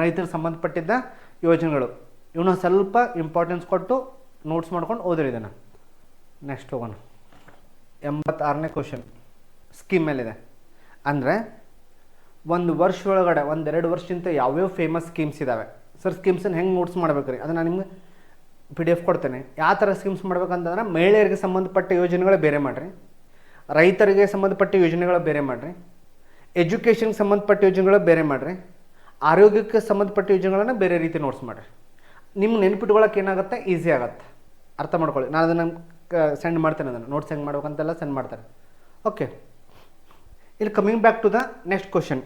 ರೈತರಿಗೆ ಸಂಬಂಧಪಟ್ಟಿದ್ದ ಯೋಜನೆಗಳು. ಇವನ್ನ ಸ್ವಲ್ಪ ಇಂಪಾರ್ಟೆನ್ಸ್ ಕೊಟ್ಟು ನೋಟ್ಸ್ ಮಾಡ್ಕೊಂಡು ಓದಿರಿ ಇದನ್ನು. ನೆಕ್ಸ್ಟ್ ಹೋಗೋಣ. 86ನೇ ಕ್ವಶನ್ ಸ್ಕೀಮ್ ಮೇಲಿದೆ. ಅಂದರೆ ಒಂದು ವರ್ಷ ಒಳಗಡೆ 1-2 ವರ್ಷದಿಂದ ಯಾವ್ಯಾವ ಫೇಮಸ್ ಸ್ಕೀಮ್ಸ್ ಇದ್ದಾವೆ ಸರ್, ಸ್ಕೀಮ್ಸನ್ನು ಹೆಂಗೆ ನೋಟ್ಸ್ ಮಾಡ್ಬೇಕು ರೀ, ಅದನ್ನು ನಾನು ನಿಮ್ಗೆ PDF ಕೊಡ್ತೇನೆ. ಯಾವ ಥರ ಸ್ಕೀಮ್ಸ್ ಮಾಡ್ಬೇಕಂತಂದ್ರೆ ಮಹಿಳೆಯರಿಗೆ ಸಂಬಂಧಪಟ್ಟ ಯೋಜನೆಗಳು ಬೇರೆ ಮಾಡಿರಿ, ರೈತರಿಗೆ ಸಂಬಂಧಪಟ್ಟ ಯೋಜನೆಗಳು ಬೇರೆ ಮಾಡಿರಿ, ಎಜುಕೇಷನ್ಗೆ ಸಂಬಂಧಪಟ್ಟ ಯೋಜನೆಗಳು ಬೇರೆ ಮಾಡಿರಿ, ಆರೋಗ್ಯಕ್ಕೆ ಸಂಬಂಧಪಟ್ಟ ಯೋಜನೆಗಳನ್ನು ಬೇರೆ ರೀತಿ ನೋಟ್ಸ್ ಮಾಡಿರಿ. ನಿಮ್ಗೆ ನೆನ್ಪಿಟ್ಕೊಳ್ಳೋಕೆ ಏನಾಗುತ್ತೆ, ಈಸಿ ಆಗುತ್ತೆ, ಅರ್ಥ ಮಾಡ್ಕೊಳ್ಳಿ. ನಾನು ಅದನ್ನು ಸೆಂಡ್ ಮಾಡ್ತೇನೆ, ಅದನ್ನು ನೋಟ್ಸ್ ಹೆಂಗೆ ಮಾಡ್ಬೇಕಂತೆಲ್ಲ ಸೆಂಡ್ ಮಾಡ್ತಾರೆ. ಓಕೆ, ಇಲ್ಲಿ coming back to the next question.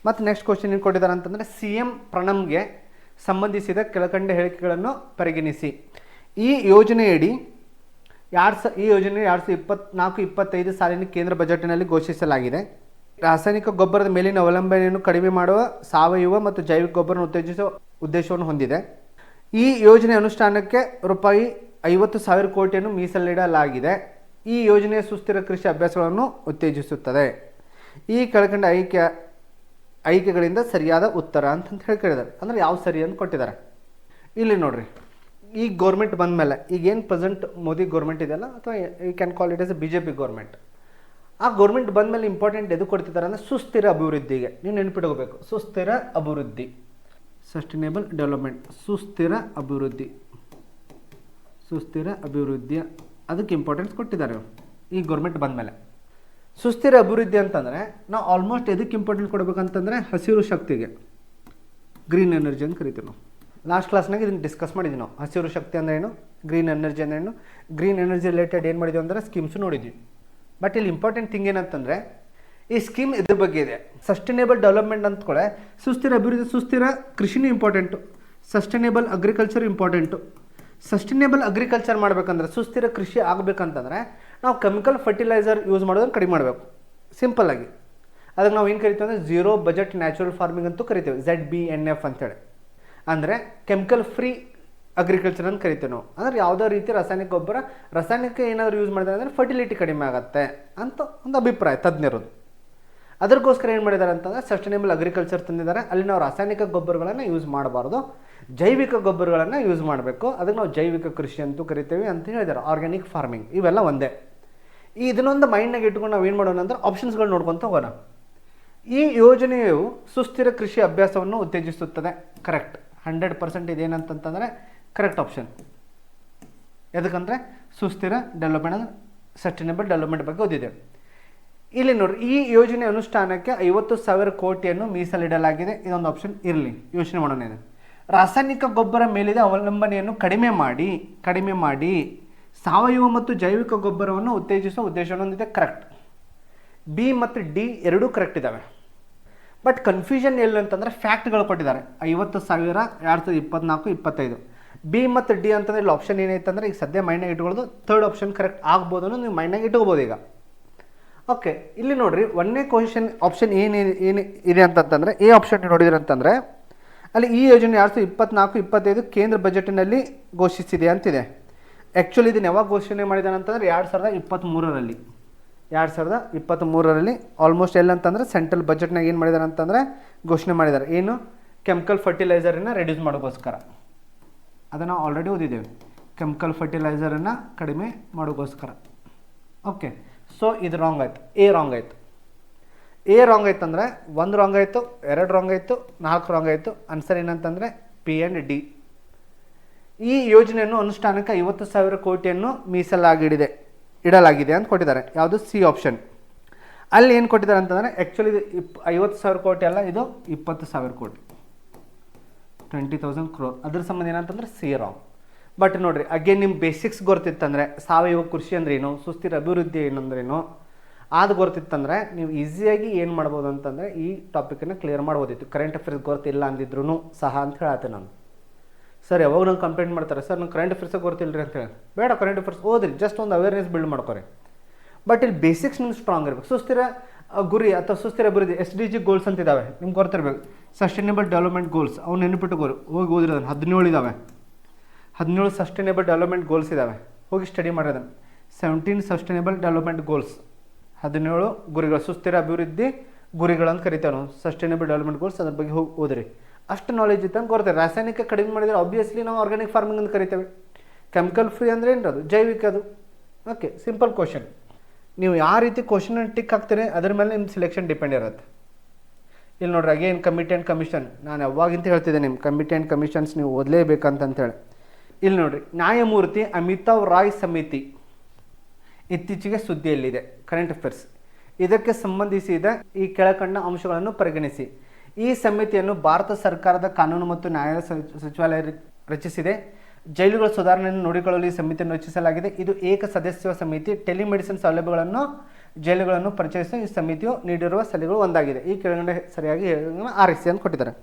ಮತ್ತು ನೆಕ್ಸ್ಟ್ ಕ್ವಶನ್ ಏನು ಕೊಟ್ಟಿದ್ದಾರೆ ಅಂತಂದರೆ CM ಪ್ರಣಮ್ಗೆ ಸಂಬಂಧಿಸಿದ ಕೆಳಕಂಡ ಹೇಳಿಕೆಗಳನ್ನು ಪರಿಗಣಿಸಿ. ಈ ಯೋಜನೆಯಡಿ ಈ ಯೋಜನೆ 2024-25 ಸಾಲಿನ ಕೇಂದ್ರ ಬಜೆಟ್ನಲ್ಲಿ ಘೋಷಿಸಲಾಗಿದೆ. ರಾಸಾಯನಿಕ ಗೊಬ್ಬರದ ಮೇಲಿನ ಅವಲಂಬನೆಯನ್ನು ಕಡಿಮೆ ಮಾಡುವ ಸಾವಯವ ಮತ್ತು ಜೈವಿಕ ಗೊಬ್ಬರವನ್ನು ಉತ್ತೇಜಿಸುವ ಉದ್ದೇಶವನ್ನು ಹೊಂದಿದೆ. ಈ ಯೋಜನೆ ಅನುಷ್ಠಾನಕ್ಕೆ ರೂಪಾಯಿ 50,000 ಕೋಟಿಯನ್ನು ಮೀಸಲಿಡಲಾಗಿದೆ. ಈ ಯೋಜನೆಯ ಸುಸ್ಥಿರ ಕೃಷಿ ಅಭ್ಯಾಸಗಳನ್ನು ಉತ್ತೇಜಿಸುತ್ತದೆ. ಈ ಕೆಳಕಂಡ ಆಯ್ಕೆಗಳಿಂದ ಸರಿಯಾದ ಉತ್ತರ ಅಂತ ಹೇಳಿ ಕೇಳಿದ್ದಾರೆ. ಅಂದರೆ ಯಾವ ಸರಿ ಅಂತ ಕೊಟ್ಟಿದ್ದಾರೆ. ಇಲ್ಲಿ ನೋಡ್ರಿ, ಈ ಗೌರ್ಮೆಂಟ್ ಬಂದ ಮೇಲೆ ಈಗೇನು ಪ್ರೆಸೆಂಟ್ ಮೋದಿ ಗೌರ್ಮೆಂಟ್ ಇದೆಯಲ್ಲ, ಅಥವಾ you can call it as BJP government. ಆ ಗೌರ್ಮೆಂಟ್ ಬಂದ ಮೇಲೆ ಇಂಪಾರ್ಟೆಂಟ್ ಎದು ಕೊಡ್ತಿದ್ದಾರೆ ಅಂದರೆ ಸುಸ್ಥಿರ ಅಭಿವೃದ್ಧಿಗೆ. ನೀವು ನೆನಪಿಟ್ಕೋಬೇಕು, ಸುಸ್ಥಿರ ಅಭಿವೃದ್ಧಿ, ಸಸ್ಟೈನೇಬಲ್ ಡೆವಲಪ್ಮೆಂಟ್, ಸುಸ್ಥಿರ ಅಭಿವೃದ್ಧಿಯ ಅದಕ್ಕೆ ಇಂಪಾರ್ಟೆನ್ಸ್ ಕೊಟ್ಟಿದ್ದಾರೆ ಈ ಗೌರ್ಮೆಂಟ್ ಬಂದ ಮೇಲೆ. ಸುಸ್ಥಿರ ಅಭಿವೃದ್ಧಿ ಅಂತಂದರೆ ನಾವು ಆಲ್ಮೋಸ್ಟ್ ಎದಕ್ಕೆ ಇಂಪಾರ್ಟೆಂಟ್ ಕೊಡಬೇಕಂತಂದರೆ ಹಸಿರು ಶಕ್ತಿಗೆ, ಗ್ರೀನ್ ಎನರ್ಜಿ ಅಂತ ಕರಿತೀವಿ ನಾವು. ಲಾಸ್ಟ್ ಕ್ಲಾಸ್ನಾಗ ಇದನ್ನು ಡಿಸ್ಕಸ್ ಮಾಡಿದ್ವಿ ನಾವು. ಹಸಿರು ಶಕ್ತಿ ಅಂದರೆ ಏನು, ಗ್ರೀನ್ ಎನರ್ಜಿ ಅಂದರೆ ಏನು, ಗ್ರೀನ್ ಎನರ್ಜಿ ರಿಲೇಟೆಡ್ ಏನು ಮಾಡಿದ್ವಿ ಅಂದರೆ ಸ್ಕೀಮ್ಸು ನೋಡಿದ್ವಿ. ಬಟ್ ಇಲ್ಲಿ ಇಂಪಾರ್ಟೆಂಟ್ ಥಿಂಗ್ ಏನಂತಂದರೆ ಈ ಸ್ಕೀಮ್ ಇದ್ರ ಬಗ್ಗೆ ಇದೆ. ಸಸ್ಟೈನೇಬಲ್ ಡೆವಲಪ್ಮೆಂಟ್ ಅಂದ್ಕೊಳ್ಳೆ, ಸುಸ್ಥಿರ ಅಭಿವೃದ್ಧಿ, ಸುಸ್ಥಿರ ಕೃಷಿನೂ important, sustainable agriculture important. Sustainable agriculture ಮಾಡಬೇಕಂದ್ರೆ, ಸುಸ್ಥಿರ ಕೃಷಿ ಆಗಬೇಕಂತಂದರೆ ನಾವು ಕೆಮಿಕಲ್ ಫರ್ಟಿಲೈಸರ್ ಯೂಸ್ ಮಾಡೋದನ್ನು ಕಡಿಮೆ ಮಾಡಬೇಕು, ಸಿಂಪಲ್ಲಾಗಿ. ಅದಕ್ಕೆ ನಾವು ಏನು ಕರಿತೀವಿ ಅಂದರೆ ಝೀರೋ ಬಜೆಟ್ ನ್ಯಾಚುರಲ್ ಫಾರ್ಮಿಂಗ್ ಅಂತೂ ಕರಿತೀವಿ, ZBNF ಅಂತೇಳಿ. ಅಂದರೆ ಕೆಮಿಕಲ್ ಫ್ರೀ ಅಗ್ರಿಕಲ್ಚರ್ ಅಂತ ಕರಿತೀವಿ ನಾವು. ಅಂದರೆ ಯಾವುದೋ ರೀತಿ ರಾಸಾಯನಿಕ ಏನಾದರೂ ಯೂಸ್ ಮಾಡಿದ್ರೆ ಅಂದರೆ ಫರ್ಟಿಲಿಟಿ ಕಡಿಮೆ ಆಗುತ್ತೆ ಅಂತ ಒಂದು ಅಭಿಪ್ರಾಯ ತಜ್ಞರದು. ಅದಕ್ಕೋಸ್ಕರ ಏನು ಮಾಡಿದ್ದಾರೆ ಅಂತಂದರೆ ಸಸ್ಟೈನೇಬಲ್ ಅಗ್ರಿಕಲ್ಚರ್ ತಂದಿದ್ದಾರೆ. ಅಲ್ಲಿ ನಾವು ರಾಸಾಯನಿಕ ಗೊಬ್ಬರಗಳನ್ನು ಯೂಸ್ ಮಾಡಬಾರ್ದು, ಜೈವಿಕ ಗೊಬ್ಬರಗಳನ್ನು ಯೂಸ್ ಮಾಡಬೇಕು. ಅದಕ್ಕೆ ನಾವು ಜೈವಿಕ ಕೃಷಿ ಅಂತೂ ಕರಿತೇವೆ ಅಂತ ಹೇಳಿದ್ದಾರೆ, ಆರ್ಗ್ಯಾನಿಕ್ ಫಾರ್ಮಿಂಗ್, ಇವೆಲ್ಲ ಒಂದೇ. ಇದನ್ನೊಂದು ಮೈಂಡ್ನಾಗ ಇಟ್ಕೊಂಡು ನಾವು ಏನು ಮಾಡೋಣ ಅಂದರೆ ಆಪ್ಷನ್ಸ್ಗಳು ನೋಡ್ಕೊತ ಹೋಗೋಣ. ಈ ಯೋಜನೆಯು ಸುಸ್ಥಿರ ಕೃಷಿ ಅಭ್ಯಾಸವನ್ನು ಉತ್ತೇಜಿಸುತ್ತದೆ. ಕರೆಕ್ಟ್, 100% ಇದೇನಂತಂದರೆ ಕರೆಕ್ಟ್ ಆಪ್ಷನ್. ಎದಕ್ಕಂದರೆ ಸುಸ್ಥಿರ ಡೆವಲಪ್ಮೆಂಟ್ ಅಂದರೆ ಸಸ್ಟೈನೇಬಲ್ ಡೆವಲಪ್ಮೆಂಟ್ ಬಗ್ಗೆ ಓದಿದೆ. ಇಲ್ಲಿ ನೋಡ್ರಿ, ಈ ಯೋಜನೆ ಅನುಷ್ಠಾನಕ್ಕೆ 50,000 ಕೋಟಿಯನ್ನು ಮೀಸಲಿಡಲಾಗಿದೆ. ಇದೊಂದು ಆಪ್ಷನ್ ಇರಲಿ, ಯೋಚನೆ ಮಾಡೋಣ. ಇದೆ ರಾಸಾಯನಿಕ ಗೊಬ್ಬರ ಮೇಲಿದ ಅವಲಂಬನೆಯನ್ನು ಕಡಿಮೆ ಮಾಡಿ ಸಾವಯವ ಮತ್ತು ಜೈವಿಕ ಗೊಬ್ಬರವನ್ನು ಉತ್ತೇಜಿಸುವ ಉದ್ದೇಶವನ್ನು ಹೊಂದಿದೆ. ಕರೆಕ್ಟ್. B ಮತ್ತು D ಎರಡೂ ಕರೆಕ್ಟ್ ಇದ್ದಾವೆ. ಬಟ್ ಕನ್ಫ್ಯೂಷನ್ ಎಲ್ಲಿ ಅಂತಂದರೆ ಫ್ಯಾಕ್ಟ್ಗಳು ಕೊಟ್ಟಿದ್ದಾರೆ. 50,000 2024-25. B ಮತ್ತು D ಅಂತಂದರೆ ಇಲ್ಲಿ ಆಪ್ಷನ್ ಏನೈತೆ ಅಂದರೆ ಈಗ ಸದ್ಯ ಮೈಂಡ್ನಾಗ ಇಟ್ಕೊಳ್ಳೋದು ಥರ್ಡ್ ಆಪ್ಷನ್ ಕರೆಕ್ಟ್ ಆಗ್ಬೋದು ಅನ್ನೋ ನೀವು ಮೈಂಡ್ನಾಗ ಇಟ್ಕೋಬೋದು. ಈಗ ಓಕೆ, ಇಲ್ಲಿ ನೋಡಿರಿ ಒಂದನೇ ಕ್ವಶನ್ ಆಪ್ಷನ್ ಏನು ಇದೆ ಅಂತಂತಂದರೆ ಎ ಆಪ್ಷನ್ ನೋಡಿದ್ರಿ ಅಂತಂದರೆ ಅಲ್ಲಿ ಈ ಯೋಜನೆ 2024-25 ಕೇಂದ್ರ ಬಜೆಟ್ನಲ್ಲಿ ಘೋಷಿಸಿದೆ ಅಂತಿದೆ. ಆ್ಯಕ್ಚುಲಿ ಇದನ್ನು ಯಾವಾಗ ಘೋಷಣೆ ಮಾಡಿದಾನೆ ಅಂತಂದರೆ 2023ರಲ್ಲಿ 2023ರಲ್ಲಿ ಆಲ್ಮೋಸ್ಟ್ ಎಲ್ಲಂತಂದರೆ ಸೆಂಟ್ರಲ್ ಬಜೆಟ್ನಾಗ ಏನು ಮಾಡಿದ್ದಾರೆ ಅಂತಂದರೆ ಘೋಷಣೆ ಮಾಡಿದ್ದಾರೆ. ಏನು? ಕೆಮಿಕಲ್ ಫರ್ಟಿಲೈಸರನ್ನು ರೆಡ್ಯೂಸ್ ಮಾಡೋಕ್ಕೋಸ್ಕರ. ಅದನ್ನು ಆಲ್ರೆಡಿ ಓದಿದ್ದೇವೆ. ಕೆಮಿಕಲ್ ಫರ್ಟಿಲೈಸರನ್ನು ಕಡಿಮೆ ಮಾಡೋಕ್ಕೋಸ್ಕರ. ಓಕೆ, ಸೊ ಇದು ರಾಂಗ್ ಆಯಿತು. ಎ ರಾಂಗ್ ಆಯಿತು. ಎ ರಾಂಗ್ ಆಯ್ತು ಅಂದರೆ 1 ರಾಂಗ್ ಆಯಿತು, 2 ರಾಂಗ್ ಆಯಿತು, 4 ರಾಂಗ್ ಆಯಿತು. ಆನ್ಸರ್ ಏನಂತಂದರೆ ಪಿ ಆ್ಯಂಡ್ ಡಿ. ಈ ಯೋಜನೆಯನ್ನು ಅನುಷ್ಠಾನಕ್ಕೆ 50,000 ಕೋಟಿಯನ್ನು ಇಡಲಾಗಿದೆ ಅಂತ ಕೊಟ್ಟಿದ್ದಾರೆ. ಯಾವುದು? C option. ಅಲ್ಲಿ ಏನು ಕೊಟ್ಟಿದ್ದಾರೆ ಅಂತಂದರೆ ಆ್ಯಕ್ಚುಲಿ ಇದು 50,000 ಕೋಟಿ ಅಲ್ಲ, ಇದು 20,000 ಕೋಟಿ, 20,000 crore. ಅದ್ರ ಸಂಬಂಧ ಏನಂತಂದ್ರೆ ಸಿ ರಾಂಗ್. ಬಟ್ ನೋಡಿರಿ, ಅಗೇನ್ ನಿಮ್ಮ ಬೇಸಿಕ್ಸ್ ಗೊತ್ತಿತ್ತಂದರೆ ಸಾವಯವ ಕೃಷಿ ಅಂದ್ರೇನು, ಸುಸ್ಥಿರ ಅಭಿವೃದ್ಧಿ ಏನಂದ್ರೇನು ಅದು ಗೊತ್ತಿತ್ತಂದರೆ ನೀವು ಈಸಿಯಾಗಿ ಏನು ಮಾಡ್ಬೋದು ಅಂತಂದರೆ ಈ ಟಾಪಿಕನ್ನು ಕ್ಲಿಯರ್ ಮಾಡ್ಬೋದಿತ್ತು. ಕರೆಂಟ್ ಅಫೇರ್ಸ್ ಗೊತ್ತಿಲ್ಲ ಅಂದಿದ್ರು ಸಹ ಅಂತ ಹೇಳತ್ತೆ ನಾನು. ಸರ್ ಯಾವಾಗ ನಂಗೆ ಕಂಪ್ಲೇಂಟ್ ಮಾಡ್ತಾರೆ, ಸರ್ ನಂಗೆ ಕರೆಂಟ್ ಅಫೇರ್ಸ್ ಗೊತ್ತಿಲ್ಲ ರೀ ಅಂತ ಹೇಳಿ. ಬೇಡ, ಕರೆಂಟ್ ಅಫೇರ್ಸ್ ಓದ್ರಿ, ಜಸ್ಟ್ ಒಂದು ಅವೇರ್ನೆಸ್ ಬಿಲ್ಡ್ ಮಾಡ್ಕೊರಿ. ಬಟ್ ಇಲ್ಲಿ ಬೇಸಿಕ್ಸ್ ನಿಮ್ಗೆ ಸ್ಟ್ರಾಂಗ್ ಇರಬೇಕು. ಸುಸ್ಥಿರ ಗುರಿ ಅಥವಾ ಸುಸ್ಥಿರ ಅಭಿವೃದ್ಧಿ SDG ಗೋಲ್ಸ್ ಅಂತ ಇದ್ದಾವೆ, ನಿಮ್ಗೆ ಗೊತ್ತಿರಬೇಕು. ಸಸ್ಟೈನೇಬಲ್ ಡೆವಲಪ್ಮೆಂಟ್ ಗೋಲ್ಸ್ ಅವ್ನು ನೆನಪಿಟ್ಟುಕೋರು, ಹೋಗಿ ಓದಿರೋದನ್ನು 17 ಇದ್ದಾವೆ. 17 ಸಸ್ಟೈನೇಬಲ್ ಡೆವಲಪ್ಮೆಂಟ್ ಗೋಲ್ಸ್ ಇದ್ದಾವೆ, ಹೋಗಿ ಸ್ಟಡಿ ಮಾಡಿರೋದನ್ನು. 17 ಸಸ್ಟೈನೇಬಲ್ ಡೆವಲಪ್ಮೆಂಟ್ ಗೋಲ್ಸ್, 17 ಗುರಿಗಳು, ಸುಸ್ಥಿರ ಅಭಿವೃದ್ಧಿ ಗುರಿಗಳಂತ ಕರಿತೇವೆ ನಾವು, ಸಸ್ಟೈನೇಬಲ್ ಡೆವಲಪ್ಮೆಂಟ್ ಗೋಲ್ಸ್. ಅದ್ರ ಬಗ್ಗೆ ಹೋಗಿ ಓದ್ರಿ, ಅಷ್ಟು ನಾಲೆಜ್ ಇತ್ತು ಅಂತ ಗೊತ್ತೇವೆ. ರಾಸಾಯನಿಕ ಕಡಿಮೆ ಮಾಡಿದರೆ ಆಬ್ವಿಯಸ್ಲಿ ನಾವು ಆರ್ಗ್ಯಾನಿಕ್ ಫಾರ್ಮಿಂಗ್ ಅಂತ ಕರಿತೇವೆ. ಕೆಮಿಕಲ್ ಫ್ರೀ ಅಂದರೆ ಏನು? ಅದು ಜೈವಿಕ. ಅದು ಓಕೆ, ಸಿಂಪಲ್ ಕ್ವಶನ್. ನೀವು ಯಾವ ರೀತಿ ಕ್ವಶನ್ ಟಿಕ್ ಹಾಕ್ತೀರಿ ಅದ್ರ ಮೇಲೆ ನಿಮ್ಮ ಸೆಲೆಕ್ಷನ್ ಡಿಪೆಂಡ್ ಇರುತ್ತೆ. ಇಲ್ಲಿ ನೋಡ್ರಿ, ಅಗೇನ್ ಕಮಿಟಿ ಆ್ಯಂಡ್ ಕಮಿಷನ್. ನಾನು ಯಾವಾಗಿಂತ ಹೇಳ್ತಿದ್ದೆ ನಿಮ್ಮ ಕಮಿಟಿ ಆ್ಯಂಡ್ ಕಮಿಷನ್ಸ್ ನೀವು ಓದಲೇಬೇಕಂತಂತೇಳಿ. ಇಲ್ಲಿ ನೋಡ್ರಿ, ನ್ಯಾಯಮೂರ್ತಿ ಅಮಿತಾವ್ ರಾಯ್ ಸಮಿತಿ ಇತ್ತೀಚೆಗೆ ಸುದ್ದಿಯಲ್ಲಿದೆ. Current affairs. ಇದಕ್ಕೆ ಸಂಬಂಧಿಸಿದ ಈ ಕೆಳಕಂಡ ಅಂಶಗಳನ್ನು ಪರಿಗಣಿಸಿ. ಈ ಸಮಿತಿಯನ್ನು ಭಾರತ ಸರ್ಕಾರದ ಕಾನೂನು ಮತ್ತು ನ್ಯಾಯಾಲಯ ಸಚಿವಾಲಯ ರಚಿಸಿದೆ. ಜೈಲುಗಳ ಸುಧಾರಣೆಯನ್ನು ನೋಡಿಕೊಳ್ಳಲು ಈ ಸಮಿತಿಯನ್ನು ರಚಿಸಲಾಗಿದೆ. ಇದು ಏಕ ಸದಸ್ಯ ಸಮಿತಿ. ಟೆಲಿಮೆಡಿಸಿನ್ ಸೌಲಭ್ಯಗಳನ್ನು ಜೈಲುಗಳನ್ನು ಪರಿಚಯಿಸಲು ಈ ಸಮಿತಿಯು ನೀಡಿರುವ ಸಲಹೆಗಳು ಒಂದಾಗಿದೆ. ಈ ಕೆಳಗಡೆ ಸರಿಯಾಗಿ ಆರಿಸಿ ಅಂತ ಕೊಟ್ಟಿದ್ದಾರೆ.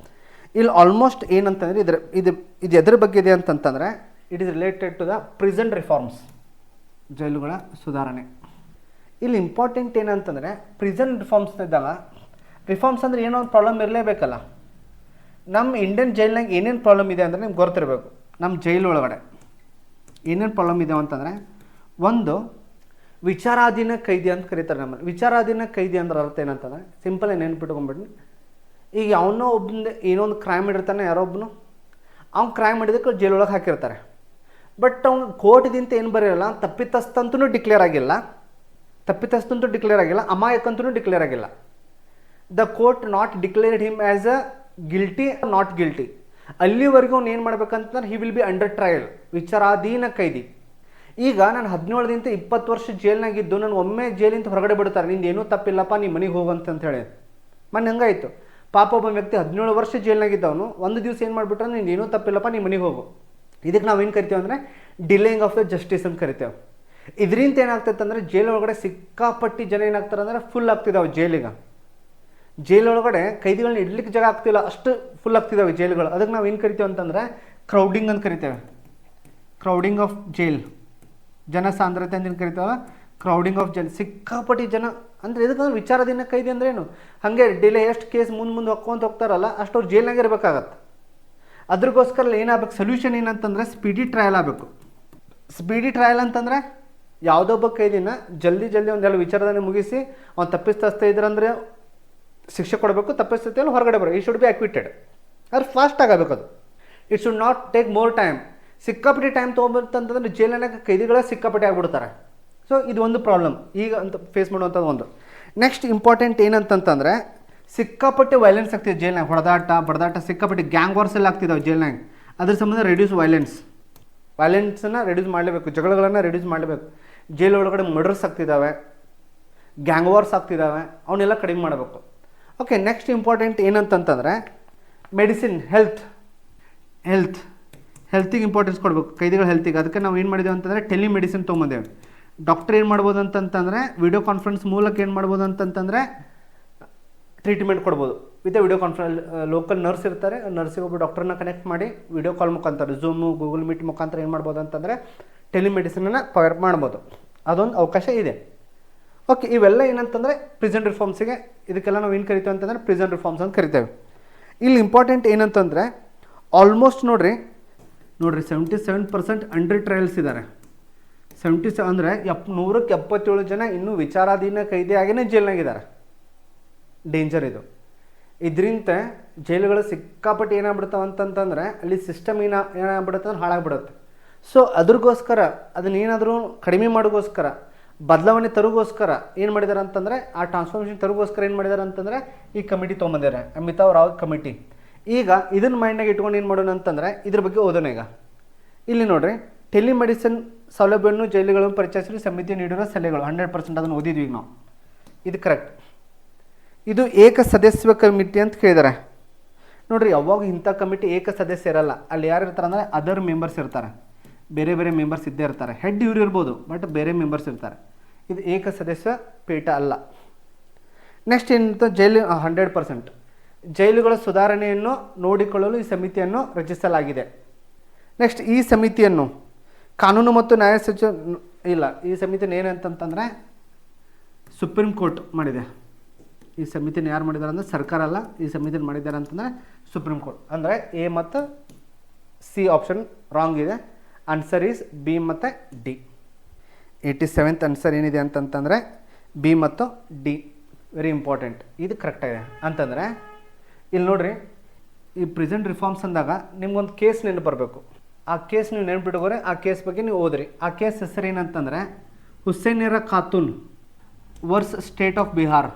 ಇಲ್ಲಿ ಆಲ್ಮೋಸ್ಟ್ ಏನಂತಂದರೆ ಇದು ಎದ್ರ ಬಗ್ಗೆ ಇದೆ ಅಂತಂತಂದರೆ it is related to the prison reforms, ಜೈಲುಗಳ ಸುಧಾರಣೆ. ಇಲ್ಲಿ ಇಂಪಾರ್ಟೆಂಟ್ ಏನಂತಂದರೆ ಪ್ರಿಸನ್ ರಿಫಾರ್ಮ್ಸ್ನಿದ್ದಾಗ, ರಿಫಾರ್ಮ್ಸ್ ಅಂದರೆ ಏನೋ ಒಂದು ಪ್ರಾಬ್ಲಮ್ ಇರಲೇಬೇಕಲ್ಲ. ನಮ್ಮ ಇಂಡಿಯನ್ ಜೈಲ್ನಾಗ ಏನೇನು ಪ್ರಾಬ್ಲಮ್ ಇದೆ ಅಂದರೆ ನಿಮ್ಗೆ ಗೊತ್ತಿರಬೇಕು. ನಮ್ಮ ಜೈಲು ಒಳಗಡೆ ಏನೇನು ಪ್ರಾಬ್ಲಮ್ ಇದೆ ಅಂತಂದರೆ, ಒಂದು ವಿಚಾರಾಧೀನ ಕೈದಿ ಅಂತ ಕರೀತಾರೆ ನಮ್ಮಲ್ಲಿ. ವಿಚಾರಾಧೀನ ಕೈದಿ ಅಂದ್ರೆ ಅರ್ಥ ಏನಂತಂದರೆ ಸಿಂಪಲ್ ನೆನ್ಪಿಟ್ಕೊಂಡ್ಬಿಡ್ನಿ. ಈಗ ಯಾವನೋ ಒಬ್ಬನ ಏನೋ ಒಂದು ಕ್ರೈಮ್ ಮಾಡಿರ್ತಾನೆ, ಯಾರೋ ಒಬ್ಬನು ಅವ್ನು ಕ್ರೈಮ್ ಮಾಡಿದಕ್ಕೆ ಜೈಲೊಳಗೆ ಹಾಕಿರ್ತಾರೆ. ಬಟ್ ಅವ್ನು ಕೋರ್ಟ್ದಿಂತ ಏನು ಬರೆಯಲ್ಲ, ತಪ್ಪಿತಸ್ಥಂತೂ ಡಿಕ್ಲೇರ್ ಆಗಿಲ್ಲ, ಅಮಾಯಕಂತೂ ಡಿಕ್ಲೇರ್ ಆಗಿಲ್ಲ. The court not declared him as a guilty not guilty. ಅಲ್ಲಿವರೆಗೂ ಅವ್ನು ಏನು ಮಾಡ್ಬೇಕಂತಂದ್ರೆ he will be under trial, ವಿಚಾರಾಧೀನ ಕೈದಿ. ಈಗ ನಾನು 17ರಿಂದ 20 ವರ್ಷ ಜೈಲ್ನಾಗಿದ್ದು ನಾನು ಒಮ್ಮೆ ಜೈಲಿಂದ ಹೊರಗಡೆ ಬಿಡ್ತಾರೆ, ನಿಂದು ಏನೂ ತಪ್ಪಿಲ್ಲಪ್ಪ, ನೀ ಮನೆಗೆ ಹೋಗಂತ ಹೇಳಿ. ಮೊನ್ನೆ ಹಂಗಾಯಿತು. ಪಾಪ ಒಬ್ಬ ವ್ಯಕ್ತಿ 17 ವರ್ಷ ಜೈಲ್ನಾಗಿದ್ದವನು ಒಂದು ದಿವಸ ಏನು ಮಾಡಿಬಿಟ್ರೆ, ನಿಂದು ಏನೂ ತಪ್ಪಿಲ್ಲಪ್ಪ, ನೀ ಮನೆಗೆ ಹೋಗು. ಇದಕ್ಕೆ ನಾವು ಏನು ಕರಿತೇವೆ ಅಂದರೆ ಡಿಲೇಯಿಂಗ್ ಆಫ್ ದ ಜಸ್ಟಿಸ್ ಅಂತ ಕರಿತೇವೆ. ಇದರಿಂದ ಏನಾಗ್ತೈತೆ ಅಂದರೆ ಜೈಲೊಳಗಡೆ ಸಿಕ್ಕಾಪಟ್ಟಿ ಜನ ಏನಾಗ್ತಾರೆ ಅಂದರೆ ಫುಲ್ ಆಗ್ತಿದ್ದಾವೆ ಜೈಲಿಗೆ. ಜೈಲೊಳಗಡೆ ಕೈದಿಗಳನ್ನ ಇಡ್ಲಿಕ್ಕೆ ಜಾಗ ಆಗ್ತಿಲ್ಲ, ಅಷ್ಟು ಫುಲ್ ಆಗ್ತಿದ್ದಾವೆ ಜೈಲುಗಳು. ಅದಕ್ಕೆ ನಾವು ಏನು ಕರಿತೇವೆ ಅಂತಂದರೆ ಕ್ರೌಡಿಂಗ್ ಅಂತ ಕರಿತೇವೆ. ಕ್ರೌಡಿಂಗ್ ಆಫ್ ಜೈಲ್, ಜನ ಸಾಂದ್ರತೆ ಅಂತ ಏನು ಕರಿತೇವಲ್ಲ, ಕ್ರೌಡಿಂಗ್ ಆಫ್ ಜೈಲ್. ಸಿಕ್ಕಾಪಟ್ಟಿ ಜನ ಅಂದರೆ ಇದಕ್ಕೆ ವಿಚಾರದಿಂದ ಕೈದಿ ಅಂದ್ರೆ ಏನು, ಹಾಗೆ ಡಿಲೇ ಎಷ್ಟು ಕೇಸ್ ಮುಂದೆ ಹೊಕ್ಕೊಂತ ಹೋಗ್ತಾರಲ್ಲ ಅಷ್ಟು ಅವ್ರು ಜೈಲ್ನಾಗೆ ಇರಬೇಕಾಗತ್ತೆ. ಅದ್ರಗೋಸ್ಕರ ಏನಾಗಬೇಕು, ಸೊಲ್ಯೂಷನ್ ಏನಂತಂದರೆ ಸ್ಪೀಡಿ ಟ್ರಯಲ್ ಆಗಬೇಕು. ಸ್ಪೀಡಿ ಟ್ರಯಲ್ ಅಂತಂದರೆ ಯಾವುದೋ ಒಬ್ಬ ಕೈದಿನ ಜಲ್ದಿ ಒಂದೆರಡು ವಿಚಾರದಲ್ಲಿ ಮುಗಿಸಿ ಅವ್ನು ತಪ್ಪಿಸ್ತಾ ಇದ್ರಂದರೆ ಶಿಕ್ಷೆ ಕೊಡಬೇಕು, ತಪ್ಪಿಸ್ತೈತಿ ಹೊರಗಡೆ ಬರೋ. ಈ ಶುಡ್ ಬಿ ಅಕ್ವಿಟೆಡ್. ಅದು ಫಾಸ್ಟ್ ಆಗಬೇಕು. ಅದು it should not take more time. ಸಿಕ್ಕಾಪಟ್ಟಿ ಟೈಮ್ ತೊಗೊಬರ್ತಂತಂದ್ರೆ ಜೈಲಿನಾಗ ಕೈದಿಗಳ ಸಿಕ್ಕಾಪಟ್ಟಿ ಆಗ್ಬಿಡ್ತಾರೆ. ಸೊ ಇದು ಒಂದು ಪ್ರಾಬ್ಲಮ್ ಈಗ ಅಂತ ಫೇಸ್ ಮಾಡುವಂಥದ್ದು ಒಂದು. ನೆಕ್ಸ್ಟ್ ಇಂಪಾರ್ಟೆಂಟ್ ಏನಂತಂತಂದರೆ ಸಿಕ್ಕಾಪಟ್ಟೆ ವೈಲೆನ್ಸ್ ಆಗ್ತಿದೆ ಜೈಲ್ನಾಗ, ಬಡದಾಟ ಸಿಕ್ಕಾಪಟ್ಟೆ ಗ್ಯಾಂಗ್ ವಾರ್ಸ್ ಎಲ್ಲ ಆಗ್ತಿದ್ದಾವೆ ಜೈಲ್ನಾಗ. ಅದ್ರ ಸಂಬಂಧ ರೆಡ್ಯೂಸ್ ವೈಲೆನ್ಸನ್ನು ರೆಡ್ಯೂಸ್ ಮಾಡಲೇಬೇಕು, ಜಗಳಗಳನ್ನು ರೆಡ್ಯೂಸ್ ಮಾಡಲೇಬೇಕು. ಜೈಲ್ ಒಳಗಡೆ ಮರ್ಡರ್ಸ್ ಆಗ್ತಿದ್ದಾವೆ, ಗ್ಯಾಂಗ್ ವಾರ್ಸ್ ಆಗ್ತಿದ್ದಾವೆ, ಅವನ್ನೆಲ್ಲ ಕಡಿಮೆ ಮಾಡಬೇಕು. ಓಕೆ, ನೆಕ್ಸ್ಟ್ ಇಂಪಾರ್ಟೆಂಟ್ ಏನಂತಂತಂದರೆ ಮೆಡಿಸಿನ್, ಹೆಲ್ತಿಗೆ ಇಂಪಾರ್ಟೆನ್ಸ್ ಕೊಡಬೇಕು, ಕೈದಿಗಳ ಹೆಲ್ತಿಗೆ. ಅದಕ್ಕೆ ನಾವು ಏನು ಮಾಡಿದ್ದೇವೆ ಅಂತಂದರೆ ಟೆಲಿಮೆಡಿಸಿನ್ ತೊಗೊಂಬಂದೇವೆ. ಡಾಕ್ಟರ್ ಏನು ಮಾಡ್ಬೋದು ಅಂತಂತಂದರೆ ವಿಡಿಯೋ ಕಾನ್ಫರೆನ್ಸ್ ಮೂಲಕ ಏನು ಮಾಡ್ಬೋದು ಅಂತಂತಂದರೆ ಟ್ರೀಟ್ಮೆಂಟ್ ಕೊಡ್ಬೋದು. With video conference local nurse ಇರ್ತಾರೆ, ನರ್ಸಿಗೆ ಒಬ್ಬರು ಡಾಕ್ಟರ್ನ ಕನೆಕ್ಟ್ ಮಾಡಿ ವಿಡಿಯೋ ಕಾಲ್ ಮುಖಾಂತರ, ಝೂಮು, ಗೂಗಲ್ ಮೀಟ್ ಮುಖಾಂತರ ಏನು ಮಾಡ್ಬೋದು ಅಂತಂದರೆ ಟೆಲಿಮೆಡಿಸಿನನ್ನು ಪವರ್ ಮಾಡ್ಬೋದು. ಅದೊಂದು ಅವಕಾಶ ಇದೆ. ಓಕೆ, ಇವೆಲ್ಲ ಏನಂತಂದರೆ ಪ್ರಿಸನ್ ರಿಫಾರ್ಮ್ಸಿಗೆ, ಇದಕ್ಕೆಲ್ಲ ನಾವು ಏನು ಕರಿತೀವಿ ಅಂತಂದರೆ ಪ್ರಿಸನ್ ರಿಫಾರ್ಮ್ಸ್ ಅಂತ ಕರಿತೇವೆ. ಇಲ್ಲಿ ಇಂಪಾರ್ಟೆಂಟ್ ಏನಂತಂದರೆ ಆಲ್ಮೋಸ್ಟ್ ನೋಡಿರಿ 77% ಅಂಡರ್ ಟ್ರಯಲ್ಸ್ ಇದ್ದಾರೆ. 77 ಅಂದರೆ 177 ಜನ ಇನ್ನೂ ವಿಚಾರಾಧೀನ ಕೈದಿಯಾಗಿಯೇ ಜೈಲ್ನಾಗಿದ್ದಾರೆ. ಡೇಂಜರ್ ಇದು. ಇದರಿಂದ ಜೈಲುಗಳು ಸಿಕ್ಕಾಪಟ್ಟೆ ಏನಾಗ್ಬಿಡ್ತಾವೆ ಅಂತಂತಂದರೆ ಅಲ್ಲಿ ಸಿಸ್ಟಮ್ ಏನಾಗ್ಬಿಡುತ್ತೆ ಅಂದ್ರೆ ಹಾಳಾಗ್ಬಿಡುತ್ತೆ. ಸೊ ಅದ್ರಗೋಸ್ಕರ ಅದನ್ನೇನಾದರೂ ಕಡಿಮೆ ಮಾಡೋಗೋಸ್ಕರ, ಬದಲಾವಣೆ ತರೋಗೋಸ್ಕರ ಏನು ಮಾಡಿದ್ದಾರೆ ಅಂತಂದರೆ, ಆ ಟ್ರಾನ್ಸ್ಫಾರ್ಮೇಷನ್ ತರೋಗೋಸ್ಕರ ಏನು ಮಾಡಿದ್ದಾರೆ ಅಂತಂದರೆ ಈ ಕಮಿಟಿ ತೊಗೊಂಬಂದಿದ್ದಾರೆ, ಅಮಿತಾವ್ ರಾವ್ ಕಮಿಟಿ. ಈಗ ಇದನ್ನು ಮೈಂಡ್ನಾಗ ಇಟ್ಕೊಂಡು ಏನು ಮಾಡೋಣ ಅಂತಂದರೆ ಇದ್ರ ಬಗ್ಗೆ ಓದೋಣ. ಈಗ ಇಲ್ಲಿ ನೋಡಿರಿ, ಟೆಲಿಮೆಡಿಸಿನ್ ಸೌಲಭ್ಯವನ್ನು ಜೈಲುಗಳನ್ನು ಪರಿಚಯಿಸಲು ಸಮಿತಿ ನೀಡಿರೋ ಸಲಹೆಗಳು 100% ಅದನ್ನು ಓದಿದ್ವಿ ಈಗ ನಾವು. ಇದು ಕರೆಕ್ಟ್. ಇದು ಏಕ ಸದಸ್ಯ ಕಮಿಟಿ ಅಂತ ಕೇಳಿದ್ದಾರೆ. ನೋಡಿರಿ, ಯಾವಾಗ ಇಂಥ ಕಮಿಟಿ ಏಕ ಸದಸ್ಯ ಇರಲ್ಲ. ಅಲ್ಲಿ ಯಾರು ಇರ್ತಾರೆ ಅಂದರೆ ಅದರ್ ಮೆಂಬರ್ಸ್ ಇರ್ತಾರೆ, ಬೇರೆ ಬೇರೆ ಮೆಂಬರ್ಸ್ ಇದ್ದೇ ಇರ್ತಾರೆ. ಹೆಡ್ ಇವ್ರು ಇರ್ಬೋದು, ಬಟ್ ಬೇರೆ ಮೆಂಬರ್ಸ್ ಇರ್ತಾರೆ. ಇದು ಏಕ ಸದಸ್ಯ ಪೀಠ ಅಲ್ಲ. ನೆಕ್ಸ್ಟ್ ಏನಿತ್ತು, ಜೈಲು 100% ಜೈಲುಗಳ ಸುಧಾರಣೆಯನ್ನು ನೋಡಿಕೊಳ್ಳಲು ಈ ಸಮಿತಿಯನ್ನು ರಚಿಸಲಾಗಿದೆ. ನೆಕ್ಸ್ಟ್ ಈ ಸಮಿತಿಯನ್ನು ಕಾನೂನು ಮತ್ತು ನ್ಯಾಯ ಸಚಿವ ಇಲ್ಲ, ಈ ಸಮಿತಿನ ಏನಂತಂತಂದರೆ ಸುಪ್ರೀಂ ಕೋರ್ಟ್ ಮಾಡಿದೆ. ಈ ಸಮಿತಿನ ಯಾರು ಮಾಡಿದ್ದಾರೆ ಅಂದರೆ ಸರ್ಕಾರ ಅಲ್ಲ, ಈ ಸಮಿತಿನ ಮಾಡಿದ್ದಾರೆ ಅಂತಂದರೆ ಸುಪ್ರೀಂ ಕೋರ್ಟ್. ಅಂದರೆ ಎ ಮತ್ತು ಸಿ ಆಪ್ಷನ್ ರಾಂಗ್ ಇದೆ. ಆನ್ಸರ್ ಈಸ್ ಬಿ ಮತ್ತು ಡಿ. 87th ಆನ್ಸರ್ ಏನಿದೆ ಅಂತಂತಂದರೆ ಬಿ ಮತ್ತು ಡಿ. Very important. ಇದು ಕರೆಕ್ಟಾಗಿದೆ ಅಂತಂದರೆ ಇಲ್ಲಿ ನೋಡಿರಿ, ಈ ಪ್ರಿಸೆಂಟ್ ರಿಫಾರ್ಮ್ಸ್ ಅಂದಾಗ ನಿಮ್ಗೊಂದು ಕೇಸ್ ನೆನಪು ಬರಬೇಕು. ಆ ಕೇಸ್ ನೀವು ನೆನಪಿಟ್ಕೋರಿ, ಆ ಕೇಸ್ ಬಗ್ಗೆ ನೀವು ಓದ್ರಿ. ಆ ಕೇಸ್ ಹೆಸರು ಏನಂತಂದರೆ Hussainara Khatoon versus state of Bihar.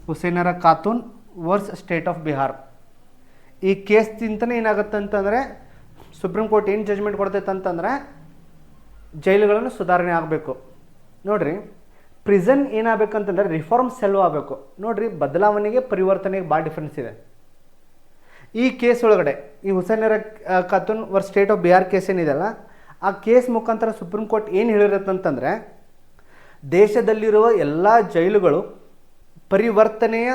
Hussainara Khatoon versus state of Bihar. ಈ ಕೇಸ್ದಿಂದನೇ ಏನಾಗುತ್ತೆ ಅಂತಂದರೆ ಸುಪ್ರೀಂ ಕೋರ್ಟ್ ಏನು ಜಜ್ಮೆಂಟ್ ಕೊಡ್ತೈತೆ ಅಂತಂದರೆ ಜೈಲುಗಳನ್ನು ಸುಧಾರಣೆ ಆಗಬೇಕು. ನೋಡಿರಿ, ಪ್ರಿಸನ್ ಏನಾಗಬೇಕಂತಂದರೆ ರಿಫಾರ್ಮ್ ಸೆಲ್ ಆಗಬೇಕು. ನೋಡಿರಿ, ಬದಲಾವಣೆಗೆ ಪರಿವರ್ತನೆಗೆ ಭಾಳ ಡಿಫ್ರೆನ್ಸ್ ಇದೆ. ಈ ಕೇಸ್ ಒಳಗಡೆ ಈ Hussainara Khatoon versus state of Bihar case ಏನಿದೆಯಲ್ಲ, ಆ ಕೇಸ್ ಮುಖಾಂತರ ಸುಪ್ರೀಂ ಕೋರ್ಟ್ ಏನು ಹೇಳಿರುತ್ತಂತಂದರೆ ದೇಶದಲ್ಲಿರುವ ಎಲ್ಲ ಜೈಲುಗಳು ಪರಿವರ್ತನೆಯ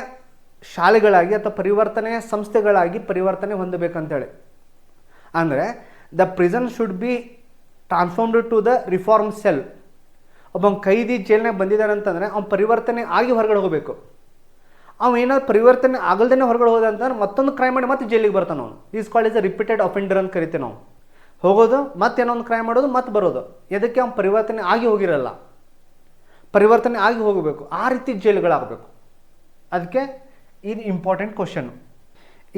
ಶಾಲೆಗಳಾಗಿ ಅಥವಾ ಪರಿವರ್ತನೆಯ ಸಂಸ್ಥೆಗಳಾಗಿ ಪರಿವರ್ತನೆ ಹೊಂದಬೇಕಂತೇಳಿ. ಅಂದರೆ the prison should be transformed to the reform cell. ಒಬ್ಬ ಕೈದಿ ಜೈಲ್ನಾಗ ಬಂದಿದ್ದಾನೆ ಅಂತಂದರೆ ಅವ್ನು ಪರಿವರ್ತನೆ ಆಗಿ ಹೊರಗಡೆ ಹೋಗಬೇಕು. ಅವ ಏನಾದ್ರು ಪರಿವರ್ತನೆ ಆಗಲ್ದೇ ಹೊರಗಡೆ ಹೋದ ಅಂತಂದ್ರೆ ಮತ್ತೊಂದು ಕ್ರೈಮ್ ಮಾಡಿ ಮತ್ತೆ ಜೈಲಿಗೆ ಬರ್ತಾನೆ. ಅವನು is called is a repeated offender ಅಂತ ಕರಿತೀವಿ ನಾವು. ಹೋಗೋದು ಮತ್ತೇನೋ ಒಂದು ಕ್ರೈಮ್ ಮಾಡೋದು ಮತ್ತೆ ಬರೋದು. ಎದಕ್ಕೆ ಅವ್ನು ಪರಿವರ್ತನೆ ಆಗಿ ಹೋಗಿರಲ್ಲ, ಪರಿವರ್ತನೆ ಆಗಿ ಹೋಗಬೇಕು. ಆ ರೀತಿ ಜೈಲುಗಳಾಗಬೇಕು. ಅದಕ್ಕೆ ಇದು ಇಂಪಾರ್ಟೆಂಟ್ ಕ್ವಶನ್ನು.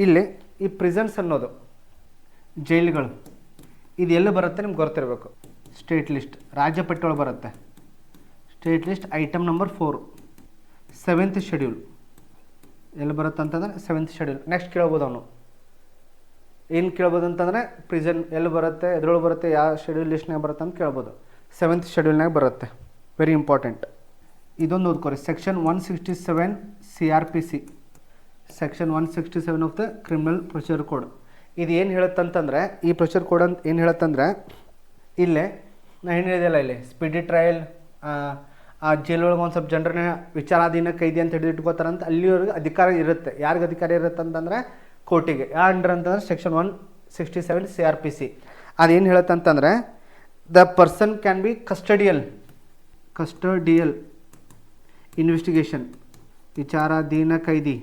ಇಲ್ಲಿ ಈ ಪ್ರಿಸನ್ಸ್ ಅನ್ನೋದು ಜೈಲುಗಳು ಇದು ಎಲ್ಲಿ ಬರುತ್ತೆ ನಿಮ್ಗೆ ಗೊತ್ತಿರಬೇಕು. ಸ್ಟೇಟ್ ಲಿಸ್ಟ್ ರಾಜ್ಯ ಪಟ್ಟಿಯೊಳಗೆ ಬರುತ್ತೆ. State list item number 4 7th schedule ಎಲ್ಲಿ ಬರುತ್ತೆ ಅಂತಂದರೆ 7th ಶೆಡ್ಯೂಲ್. ನೆಕ್ಸ್ಟ್ ಕೇಳ್ಬೋದು ಅವನು ಏನು ಕೇಳ್ಬೋದು ಅಂತಂದರೆ ಪ್ರಿಸನ್ ಎಲ್ಲಿ ಬರುತ್ತೆ, ಎದ್ರೊಳಗೆ ಬರುತ್ತೆ, ಯಾವ ಶೆಡ್ಯೂಲ್ ಲಿಸ್ಟ್ನಾಗ ಬರುತ್ತೆ ಅಂತ ಕೇಳ್ಬೋದು. 7th ಶೆಡ್ಯೂಲ್ನಾಗ ಬರುತ್ತೆ. Very important. ಇದೊಂದು ಓದ್ಕೊರಿ. Section 167 CRPC, section 167 of the criminal procedure code. ಇದು ಏನು ಹೇಳುತ್ತಂತಂದರೆ, ಈ ಪ್ರೊಸೀಜರ್ ಕೋಡ್ ಅಂತ ಏನು ಹೇಳುತ್ತಂದರೆ, ಇಲ್ಲೇ ನಾನು ಏನು ಹೇಳಿದೆಲ್ಲ, ಇಲ್ಲಿ ಸ್ಪೀಡಿ ಟ್ರಯಲ್, ಆ ಜೈಲೊಳಗೆ ಒಂದು ಸ್ವಲ್ಪ ಜನರನ್ನ ವಿಚಾರಾಧೀನ ಕೈದಿ ಅಂತ ಹಿಡಿದಿಟ್ಕೋತಾರಂತ ಅಲ್ಲಿವರೆಗೆ ಅಧಿಕಾರ ಇರುತ್ತೆ. ಯಾರಿಗೆ ಅಧಿಕಾರ ಇರುತ್ತೆ ಅಂತಂದರೆ ಕೋರ್ಟಿಗೆ. ಅಂಡರ್ ಅಂತಂದರೆ ಸೆಕ್ಷನ್ 167 CRPC. ಅದೇನು ಹೇಳುತ್ತಂತಂದರೆ the person can be custodial investigation, ವಿಚಾರಾಧೀನ ಕೈದಿ.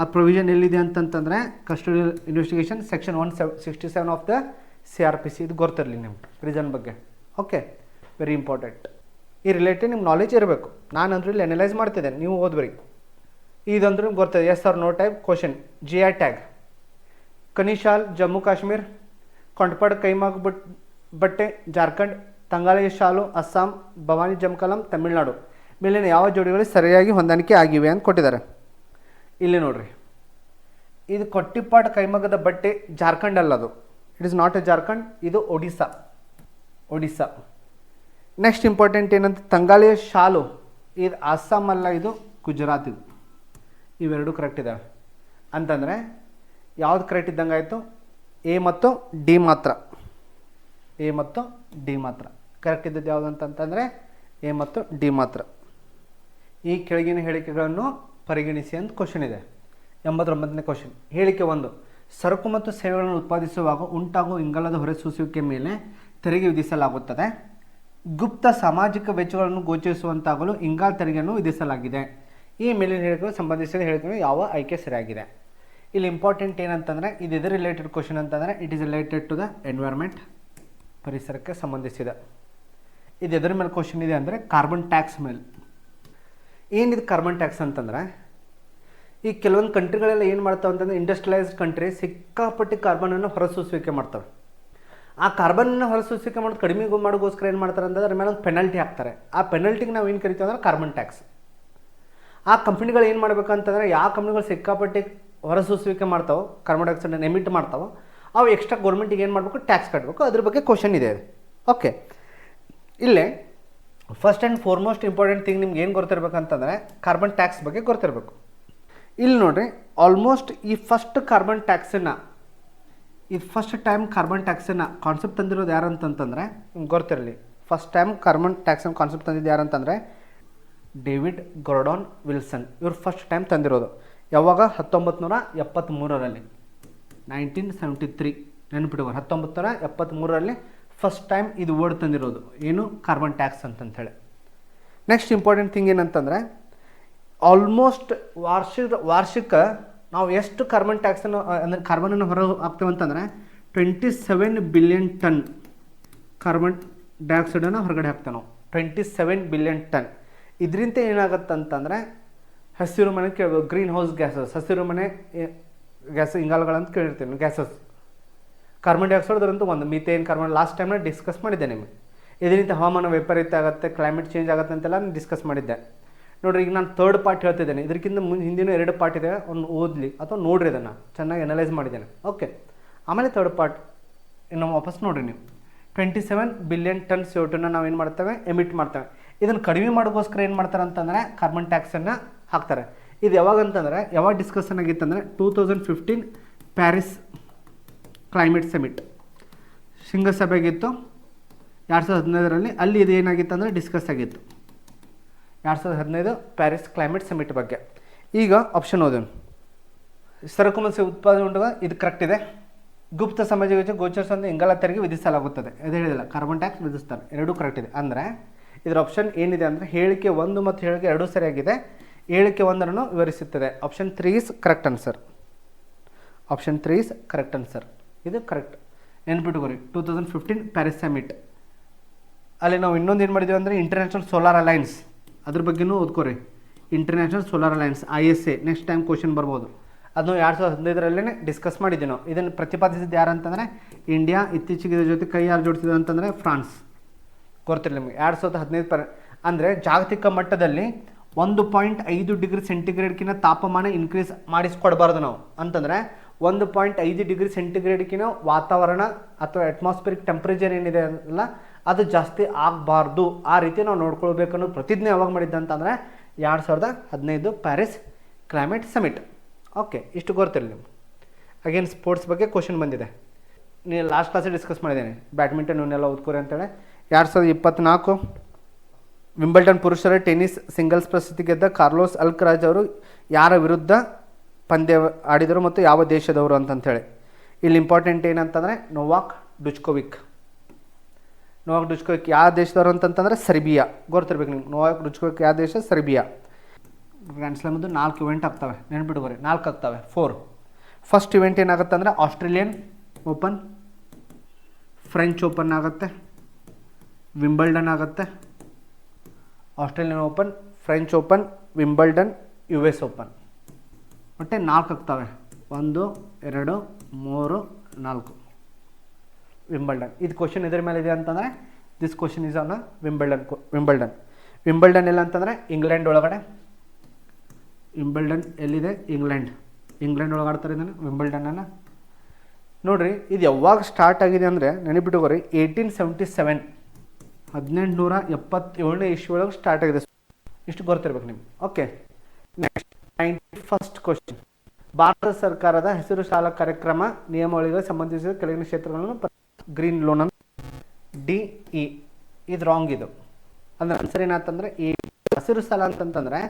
ಆ ಪ್ರೊವಿಷನ್ ಎಲ್ಲಿದೆ ಅಂತಂತಂದರೆ custodial investigation section 167 of the CRPC. ಇದು ಗೊತ್ತಿರಲಿ ನಿಮ್ಗೆ ಪ್ರಿಸನ್ ಬಗ್ಗೆ. Okay, very important. ಈ ರಿಲೇಟೆಡ್ ನಿಮ್ಗೆ ನಾಲೆಜ್ ಇರಬೇಕು. ನಾನು ಅಂದ್ರೆ ಇಲ್ಲಿ ಅನಲೈಸ್ ಮಾಡ್ತಿದ್ದೇನೆ, ನೀವು ಓದ್ಬೇಡಿ. ಇದಂದ್ರೆ ನಿಮ್ಗೆ ಗೊತ್ತಿದೆ. Yes or no type question. GI tag Kani shawl Jammu Kashmir, Kotpad ಕೈಮಾಗ್ ಬಟ್ಟೆ ಜಾರ್ಖಂಡ್, ತಂಗಾಳಿ ಶಾಲು ಅಸ್ಸಾಂ, ಭವಾನಿ ಜಮಕಲಂ ತಮಿಳುನಾಡು ಮೇಲಿನ ಯಾವ ಜೋಡಿಗಳು ಸರಿಯಾಗಿ ಹೊಂದಾಣಿಕೆ ಆಗಿವೆ ಅಂತ ಕೊಟ್ಟಿದ್ದಾರೆ. ಇಲ್ಲಿ ನೋಡ್ರಿ, ಇದು ಕೊಟ್ಟಿಪಾಡ್ ಕೈಮಗ್ಗದ ಬಟ್ಟೆ ಜಾರ್ಖಂಡ್ ಅಲ್ಲದು. It is not a Jharkhand, ಇದು ಒಡಿಸ್ಸಾ. ನೆಕ್ಸ್ಟ್ ಇಂಪಾರ್ಟೆಂಟ್ ಏನಂತ, ತಂಗಾಳಿಯ ಶಾಲು ಇದು ಅಸ್ಸಾಂ ಅಲ್ಲ, ಇದು ಗುಜರಾತ್. ಇದು ಇವೆರಡು ಕರೆಕ್ಟ್ ಇದ್ದಾವೆ ಅಂತಂದರೆ ಯಾವ್ದು ಕರೆಕ್ಟ್ ಇದ್ದಂಗೆ ಆಯಿತು? ಎ ಮತ್ತು ಡಿ ಮಾತ್ರ. ಎ ಮತ್ತು ಡಿ ಮಾತ್ರ ಕರೆಕ್ಟ್ ಇದ್ದದ್ದು ಯಾವುದು ಅಂತಂತಂದರೆ ಎ ಮತ್ತು ಡಿ ಮಾತ್ರ. ಈ ಕೆಳಗಿನ ಹೇಳಿಕೆಗಳನ್ನು ಪರಿಗಣಿಸಿ ಅಂತ ಕ್ವಶನ್ ಇದೆ. 89ನೇ ಕ್ವಶನ್. ಹೇಳಿಕೆ 1, ಸರಕು ಮತ್ತು ಸೇವೆಗಳನ್ನು ಉತ್ಪಾದಿಸುವಾಗ ಉಂಟಾಗುವ ಇಂಗಾಲದ ಹೊರಸೂಸುವಿಕೆ ಮೇಲೆ ತೆರಿಗೆ ವಿಧಿಸಲಾಗುತ್ತದೆ. ಗುಪ್ತ ಸಾಮಾಜಿಕ ವೆಚ್ಚಗಳನ್ನು ಗೋಚರಿಸುವಂತಾಗಲು ಇಂಗಾಲ ತೆರಿಗೆಯನ್ನು ವಿಧಿಸಲಾಗಿದೆ. ಈ ಮೇಲಿನ ಹೇಳಿಕೆಗೆ ಸಂಬಂಧಿಸಿದ ಹೇಳಿಕೆಗಳು ಯಾವ ಆಯ್ಕೆ ಸರಿಯಾಗಿದೆ? ಇಲ್ಲಿ ಇಂಪಾರ್ಟೆಂಟ್ ಏನಂತಂದರೆ ಇದು ಎದು ರಿಲೇಟೆಡ್ ಕ್ವಶನ್ ಅಂತಂದರೆ it is related to the environment, ಪರಿಸರಕ್ಕೆ ಸಂಬಂಧಿಸಿದ. ಇದು ಎದರ ಮೇಲೆ ಕ್ವಶನ್ ಇದೆ ಅಂದರೆ ಕಾರ್ಬನ್ ಟ್ಯಾಕ್ಸ್ ಮೇಲೆ. ಏನಿದು ಕಾರ್ಬನ್ ಟ್ಯಾಕ್ಸ್ ಅಂತಂದರೆ ಈ ಕೆಲವೊಂದು ಕಂಟ್ರಿಗಳೆಲ್ಲ ಏನು ಮಾಡ್ತಾವೆ ಅಂತಂದರೆ ಇಂಡಸ್ಟ್ರಿಯಲೈಸ್ಡ್ ಕಂಟ್ರಿ ಸಿಕ್ಕಾಪಟ್ಟಿ ಕಾರ್ಬನನ್ನು ಹೊರಸೂಸುವಿಕೆ ಮಾಡ್ತವೆ. ಆ ಕಾರ್ಬನನ್ನು ಹೊರಸೂಸುವಿಕೆ ಮಾಡೋದು ಕಡಿಮೆ ಮಾಡೋಗೋಸ್ಕರ ಏನು ಮಾಡ್ತಾರೆ ಅಂತಂದ್ರೆ ಅದ್ರ ಮೇಲೆ ಒಂದು ಪೆನಲ್ಟಿ ಹಾಕ್ತಾರೆ. ಆ ಪೆನಲ್ಟಿಗೆ ನಾವು ಏನು ಕರಿತೀವಿ ಅಂದ್ರೆ ಕಾರ್ಬನ್ ಟ್ಯಾಕ್ಸ್. ಆ ಕಂಪ್ನಿಗಳು ಏನು ಮಾಡಬೇಕಂತಂದರೆ ಯಾವ ಕಂಪ್ನಿಗಳು ಸಿಕ್ಕಾಪಟ್ಟಿ ಹೊರಸೂಸುವಿಕೆ ಮಾಡ್ತಾವೆ, ಕಾರ್ಬನ್ ಡೈಆಕ್ಸೈಡನ್ನು ಎಮಿಟ್ ಮಾಡ್ತಾವೆ, ಅವು ಎಕ್ಸ್ಟ್ರಾ ಗೌರ್ಮೆಂಟಿಗೆ ಏನು ಮಾಡಬೇಕು, ಟ್ಯಾಕ್ಸ್ ಕಟ್ಟಬೇಕು. ಅದ್ರ ಬಗ್ಗೆ ಕ್ವಶನ್ ಇದೆ. ಓಕೆ, ಇಲ್ಲೇ first and foremost important thing ನಿಮ್ಗೆ ಏನು ಗೊತ್ತಿರಬೇಕಂತಂದರೆ ಕಾರ್ಬನ್ ಟ್ಯಾಕ್ಸ್ ಬಗ್ಗೆ ಗೊತ್ತಿರಬೇಕು. ಇಲ್ಲಿ ನೋಡಿರಿ, ಆಲ್ಮೋಸ್ಟ್ ಈ ಫಸ್ಟ್ ಕಾರ್ಬನ್ ಟ್ಯಾಕ್ಸನ್ನು ಇದು ಫಸ್ಟ್ ಟೈಮ್ ಕಾರ್ಬನ್ ಟ್ಯಾಕ್ಸನ್ನು ಕಾನ್ಸೆಪ್ಟ್ ತಂದಿರೋದು ಯಾರು ಅಂತಂತಂದರೆ ನಿಮ್ಗೆ ಗೊತ್ತಿರಲಿ. ಫಸ್ಟ್ ಟೈಮ್ ಕಾರ್ಬನ್ ಟ್ಯಾಕ್ಸನ್ನು ಕಾನ್ಸೆಪ್ಟ್ ತಂದಿದ್ದು ಯಾರು ಅಂತಂದರೆ ಡೇವಿಡ್ ಗಾರ್ಡನ್ ವಿಲ್ಸನ್. ಇವರು ಫಸ್ಟ್ ಟೈಮ್ ತಂದಿರೋದು ಯಾವಾಗ? 1973ರಲ್ಲಿ, 1973 ನೆನಪಿಡುವ. 1973ರಲ್ಲಿ ಫಸ್ಟ್ ಟೈಮ್ ಇದು ವರ್ಡ್ ತಂದಿರೋದು ಏನು, ಕಾರ್ಬನ್ ಟ್ಯಾಕ್ಸ್ ಅಂತಂಥೇಳಿ. ನೆಕ್ಸ್ಟ್ ಇಂಪಾರ್ಟೆಂಟ್ ಥಿಂಗ್ ಏನಂತಂದರೆ ಆಲ್ಮೋಸ್ಟ್ ವಾರ್ಷಿಕ ನಾವು ಎಷ್ಟು ಕಾರ್ಬನ್ ಟ್ಯಾಕ್ಸನ್ನು ಅಂದರೆ ಕಾರ್ಬನನ್ನು ಹೊರ ಹಾಕ್ತೇವೆ ಅಂತಂದರೆ 27 ಬಿಲಿಯನ್ ಟನ್ ಕಾರ್ಬನ್ ಡೈಆಕ್ಸೈಡನ್ನು ಹೊರಗಡೆ ಹಾಕ್ತೇವೆ ನಾವು. 27 ಬಿಲಿಯನ್ ಟನ್. ಇದರಿಂದ ಏನಾಗುತ್ತೆ ಅಂತಂದರೆ ಹಸಿರು ಮನೆ ಕೇಳ್ಬೋದು, ಗ್ರೀನ್ ಹೌಸ್ ಗ್ಯಾಸಸ್, ಹಸಿರು ಮನೆ ಗ್ಯಾಸ್ ಇಂಗಾಲಗಳಂತ ಕೇಳಿರ್ತೀನಿ, ಗ್ಯಾಸಸ್. ಕಾರ್ಬನ್ ಡೈಆಕ್ಸೈಡ್ ಅದರಂತೂ ಒಂದು ಮೀಥೇನ್, ಕಾರ್ಬನ್ ಲಾಸ್ಟ್ ಟೈಮ್ನ ಡಿಸ್ಕಸ್ ಮಾಡಿದ್ದೆ ನಿಮಗೆ. ಇದರಿಂದ ಹವಾಮಾನ ವೈಪರೀತ್ಯ ಆಗುತ್ತೆ, ಕ್ಲೈಮೇಟ್ ಚೇಂಜ್ ಆಗುತ್ತೆ ಅಂತೆಲ್ಲ ನಾನು ಡಿಸ್ಕಸ್ ಮಾಡಿದ್ದೆ. ನೋಡಿರಿ, ಈಗ ನಾನು ಥರ್ಡ್ ಪಾರ್ಟ್ ಹೇಳ್ತಿದ್ದೇನೆ. ಇದಕ್ಕಿಂತ ಹಿಂದಿನ 2 ಪಾರ್ಟ್ ಇದೆ, ಒಂದು ಓದಲಿ ಅಥವಾ ನೋಡಿರಿ, ಅದನ್ನು ಚೆನ್ನಾಗಿ ಅನಲೈಸ್ ಮಾಡಿದ್ದೇನೆ. ಓಕೆ, ಆಮೇಲೆ ಥರ್ಡ್ ಪಾರ್ಟ್ ಇನ್ನು ವಾಪಸ್ ನೋಡಿರಿ ನೀವು. 27 ಬಿಲಿಯನ್ ಟನ್ CO2ನ ನಾವು ಏನು ಮಾಡ್ತೇವೆ, ಎಮಿಟ್ ಮಾಡ್ತೇವೆ. ಇದನ್ನು ಕಡಿಮೆ ಮಾಡೋಕ್ಕೋಸ್ಕರ ಏನು ಮಾಡ್ತಾರೆ ಅಂತಂದರೆ ಕಾರ್ಬನ್ ಟ್ಯಾಕ್ಸನ್ನು ಹಾಕ್ತಾರೆ. ಇದು ಯಾವಾಗ ಅಂತಂದರೆ ಯಾವಾಗ ಡಿಸ್ಕಷನ್ ಆಗಿತ್ತಂದರೆ 2015 ಪ್ಯಾರಿಸ್ ಕ್ಲೈಮೇಟ್ ಸಮಿಟ್ ಶೃಂಗಸಭೆಗಿತ್ತು 2015ರಲ್ಲಿ. ಅಲ್ಲಿ ಇದು ಏನಾಗಿತ್ತು ಅಂದರೆ ಡಿಸ್ಕಸ್ ಆಗಿತ್ತು 2015 ಪ್ಯಾರಿಸ್ ಕ್ಲೈಮೇಟ್ ಸಮಿಟ್ ಬಗ್ಗೆ. ಈಗ ಆಪ್ಷನ್ ಓದೋಣ. ಸರಕು ಮತ್ತು ಉತ್ಪಾದನೆ ಉಂಟಾಗ ಇದು ಕರೆಕ್ಟ್ ಇದೆ. ಗುಪ್ತ ಸಮಾಜ ಗೋಚರಿಸುವಂತೆ ಇಂಗಾಲ ತೆರಿಗೆ ವಿಧಿಸಲಾಗುತ್ತದೆ. ಅದು ಹೇಳಿದಿಲ್ಲ, ಕಾರ್ಬನ್ ಟ್ಯಾಕ್ಸ್ ವಿಧಿಸ್ತಾರೆ, ಎರಡೂ ಕರೆಕ್ಟ್ ಇದೆ. ಅಂದರೆ ಇದರ ಆಪ್ಷನ್ ಏನಿದೆ ಅಂದರೆ ಹೇಳಿಕೆ 1 ಮತ್ತು ಹೇಳಿಕೆ 2 ಸರಿಯಾಗಿದೆ. ಹೇಳಿಕೆ 1ಅನ್ನು ವಿವರಿಸುತ್ತದೆ. Option 3 is correct answer. Option 3 is correct answer. ಇದು ಕರೆಕ್ಟ್, ನೆನ್ಪಿಟ್ಕೋರಿ. 2015 ಪ್ಯಾರಿಸ್ ಸಮಿಟ್ ಅಲ್ಲಿ ನಾವು ಇನ್ನೊಂದು ಏನು ಮಾಡಿದ್ದೀವಿ ಅಂದರೆ ಇಂಟರ್ನ್ಯಾಷನಲ್ ಸೋಲಾರ್ ಅಲೈನ್ಸ್, ಅದ್ರ ಬಗ್ಗೆನೂ ಓದ್ಕೋರಿ. International solar alliance ISA next time question ಬರ್ಬೋದು. ಅದನ್ನು 2015ರಲ್ಲೇ ಡಿಸ್ಕಸ್ ಮಾಡಿದ್ದೀವಿ ನಾವು. ಇದನ್ನು ಪ್ರತಿಪಾದಿಸಿದ್ದು ಯಾರು ಅಂತಂದರೆ ಇಂಡಿಯಾ. ಇತ್ತೀಚೆಗೆ ಇದ್ರ ಜೊತೆ ಕೈ ಯಾರು ಜೋಡಿಸಿದ್ರು ಅಂತಂದರೆ ಫ್ರಾನ್ಸ್. ಗೊತ್ತಿರಲಿ ನಿಮಗೆ. 2015 ಅಂದರೆ ಜಾಗತಿಕ ಮಟ್ಟದಲ್ಲಿ 1.5 ಡಿಗ್ರಿ ಸೆಂಟಿಗ್ರೇಡ್ಕಿಂತ ತಾಪಮಾನ ಇನ್ಕ್ರೀಸ್ ಮಾಡಿಸ್ಕೊಡ್ಬಾರ್ದು ನಾವು. ಅಂತಂದರೆ 1.5 ಡಿಗ್ರಿ ಸೆಂಟಿಗ್ರೇಡ್ಕಿನ ವಾತಾವರಣ ಅಥವಾ ಅಟ್ಮಾಸ್ಫಿಯರಿಕ್ ಟೆಂಪ್ರೇಚರ್ ಏನಿದೆ ಅಲ್ಲ ಅದು ಜಾಸ್ತಿ ಆಗಬಾರ್ದು. ಆ ರೀತಿ ನಾವು ನೋಡ್ಕೊಳ್ಬೇಕು ಅನ್ನೋದು ಪ್ರತಿಜ್ಞೆ ಯಾವಾಗ ಮಾಡಿದ್ದೆ ಅಂತಂದರೆ 2015 ಪ್ಯಾರಿಸ್ ಕ್ಲೈಮೇಟ್ ಸಮಿಟ್. ಓಕೆ, ಇಷ್ಟು ಗೊತ್ತಿರಲಿ ನಿಮ್ಗೆ. ಅಗೇನ್ ಸ್ಪೋರ್ಟ್ಸ್ ಬಗ್ಗೆ ಕ್ವಶನ್ ಬಂದಿದೆ. ನೀವು ಲಾಸ್ಟ್ ಕ್ಲಾಸಲ್ಲಿ ಡಿಸ್ಕಸ್ ಮಾಡಿದ್ದೇನೆ, ಬ್ಯಾಡ್ಮಿಂಟನ್ ಇವನ್ನೆಲ್ಲ ಓದ್ಕೋರಿ ಅಂತೇಳಿ. 2024 ವಿಂಬಲ್ಡನ್ ಪುರುಷರ ಟೆನ್ನಿಸ್ ಸಿಂಗಲ್ಸ್ ಪ್ರಶಸ್ತಿ ಗೆದ್ದ ಕಾರ್ಲೋಸ್ ಅಲ್ಕರಾಜ್ ಅವರು ಯಾರ ವಿರುದ್ಧ ಪಂದ್ಯ ಆಡಿದರು ಮತ್ತು ಯಾವ ದೇಶದವರು ಅಂತಂಥೇಳಿ. ಇಲ್ಲಿ ಇಂಪಾರ್ಟೆಂಟ್ ಏನಂತಂದರೆ ನೋವಾಕ್ ಡುಜ್ಕೋವಿಕ್. ನೋವಾಕ್ ಡುಜ್ಕೋವಿಕ್ ಯಾವ ದೇಶದವರು ಅಂತಂತಂದರೆ ಸರ್ಬಿಯಾ. ಗೊತ್ತಿರ್ಬೇಕು ನಿಮ್ಗೆ. ನೋವಾಕ್ ಡುಜ್ಕೋವಿಕ್ ಯಾವ ದೇಶ? ಸರ್ಬಿಯಾ. ಗ್ರ್ಯಾಂಡ್ ಸ್ಲಾಮ್ದು 4 ಇವೆಂಟ್ ಆಗ್ತವೆ, ನೆನ್ಪಿಟ್ಕೋರಿ. 4 ಆಗ್ತವೆ, 4. ಫಸ್ಟ್ ಇವೆಂಟ್ ಏನಾಗುತ್ತೆ ಅಂದರೆ ಆಸ್ಟ್ರೇಲಿಯನ್ ಓಪನ್, ಫ್ರೆಂಚ್ ಓಪನ್ ಆಗುತ್ತೆ, ವಿಂಬಲ್ಡನ್ ಆಗುತ್ತೆ. Australian open, French open, Wimbledon, US open. ಮತ್ತೆ 4 ಆಗ್ತವೆ. 1 2 3 4 ವಿಂಬಲ್ಡನ್. ಇದು ಕ್ವಶನ್ ಇದ್ರ ಮೇಲೆ ಇದೆ ಅಂತಂದರೆ this question is on Wimbledon ಎಲ್ಲ ಅಂತಂದರೆ ಇಂಗ್ಲೆಂಡ್ ಒಳಗಡೆ. ವಿಂಬಲ್ಡನ್ ಎಲ್ಲಿದೆ? ಇಂಗ್ಲೆಂಡ್ ಒಳಗೆ ಆಡ್ತಾರೆ ಇದನ್ನು, ವಿಂಬಲ್ಡನನ್ನು. ನೋಡಿರಿ, ಇದು ಯಾವಾಗ ಸ್ಟಾರ್ಟ್ ಆಗಿದೆ ಅಂದರೆ ನೆನಪಿಟ್ಟುಕೋರಿ 1877 1877ನೇ ಇಸ್ವಿ ಒಳಗೆ ಸ್ಟಾರ್ಟ್ ಆಗಿದೆ. ಇಷ್ಟು ಗೊತ್ತಿರ್ಬೇಕು ನಿಮ್ಗೆ. Okay, next 91st question. Bharat ಸರ್ಕಾರದ ಹಸಿರು ಶಾಲಾ ಕಾರ್ಯಕ್ರಮ ನಿಯಮಾವಳಿಗಳಿಗೆ ಸಂಬಂಧಿಸಿದ ಕೆಳಗಿನ ಕ್ಷೇತ್ರಗಳನ್ನು ಗ್ರೀನ್ ಲೋನ್ DE ಇದು ರಾಂಗ್. ಇದು ಅಂದರೆ ಆನ್ಸರ್ ಏನಾಯ್ತಂದರೆ A ಹಸಿರು ಸಾಲ ಅಂತಂತಂದರೆ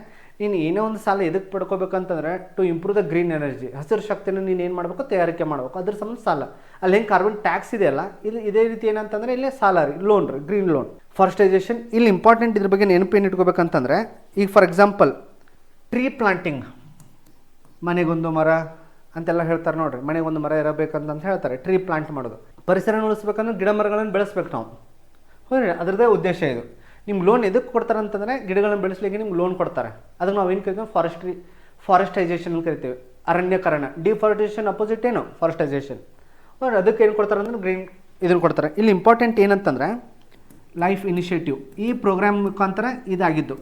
ನೀನು ಏನೇ ಒಂದು ಸಾಲ ಎದಕ್ಕೆ ಪಡ್ಕೋಬೇಕಂತಂದರೆ to improve the green energy, ಹಸಿರು ಶಕ್ತಿನ ನೀನು ಏನು ಮಾಡಬೇಕು, ತಯಾರಿಕೆ ಮಾಡಬೇಕು, ಅದ್ರ ಸಂಬಂಧ ಸಾಲ. ಅಲ್ಲಿ ಹೆಂಗೆ ಕಾರ್ಬನ್ ಟ್ಯಾಕ್ಸ್ ಇದೆಯಲ್ಲ, ಇದು ಇದೇ ರೀತಿ ಏನಂತಂದರೆ ಇಲ್ಲೇ ಸಾಲ ರೀ, ಲೋನ್ ರೀ, ಗ್ರೀನ್ ಲೋನ್. ಫಾರೆಸ್ಟೈಸೇಷನ್ ಇಲ್ಲಿ ಇಂಪಾರ್ಟೆಂಟ್, ಇದ್ರ ಬಗ್ಗೆ ನೆನಪೇನು ಇಟ್ಕೋಬೇಕಂತಂದರೆ, ಈಗ ಫಾರ್ ಎಕ್ಸಾಂಪಲ್ ಟ್ರೀ ಪ್ಲಾಂಟಿಂಗ್, ಮನೆಗೊಂದು ಮರ ಅಂತೆಲ್ಲ ಹೇಳ್ತಾರೆ ನೋಡ್ರಿ, ಮನೆಗೊಂದು ಮರ ಇರಬೇಕಂತ ಹೇಳ್ತಾರೆ. ಟ್ರೀ ಪ್ಲಾಂಟ್ ಮಾಡೋದು, ಪರಿಸರ ಉಳಿಸ್ಬೇಕಂದ್ರೆ ಗಿಡ ಮರಗಳನ್ನು ಬೆಳೆಸ್ಬೇಕು ನಾವು. ಹೌದು, ಅದರದ್ದೇ ಉದ್ದೇಶ ಇದು. ನಿಮ್ಗೆ ಲೋನ್ ಎದಕ್ಕೆ ಕೊಡ್ತಾರೆ ಅಂತಂದರೆ ಗಿಡಗಳನ್ನು ಬೆಳೆಸಲಿಕ್ಕೆ ನಿಮ್ಗೆ ಲೋನ್ ಕೊಡ್ತಾರೆ. ಅದಕ್ಕೆ ನಾವು ಏನು ಕರಿತೀವಿ, ಫಾರೆಸ್ಟೈಸೇಷನ್ ಅಂತ ಕರಿತೀವಿ, ಅರಣ್ಯಕರಣ. ಡಿಫಾರೆಸ್ಟೇಷನ್ ಅಪೋಸಿಟ್ ಏನು, ಫಾರೆಸ್ಟೈಸೇಷನ್. ಹೌದು, ಅದಕ್ಕೆ ಏನು ಕೊಡ್ತಾರೆ ಅಂದ್ರೆ ಗ್ರೀನ್ ಇದನ್ನು ಕೊಡ್ತಾರೆ. ಇಲ್ಲಿ ಇಂಪಾರ್ಟೆಂಟ್ ಏನಂತಂದರೆ ಲೈಫ್ ಇನಿಷಿಯೇಟಿವ್, ಈ ಪ್ರೋಗ್ರಾಮ್ ಮುಖಾಂತರ ಇದಾಗಿದ್ದು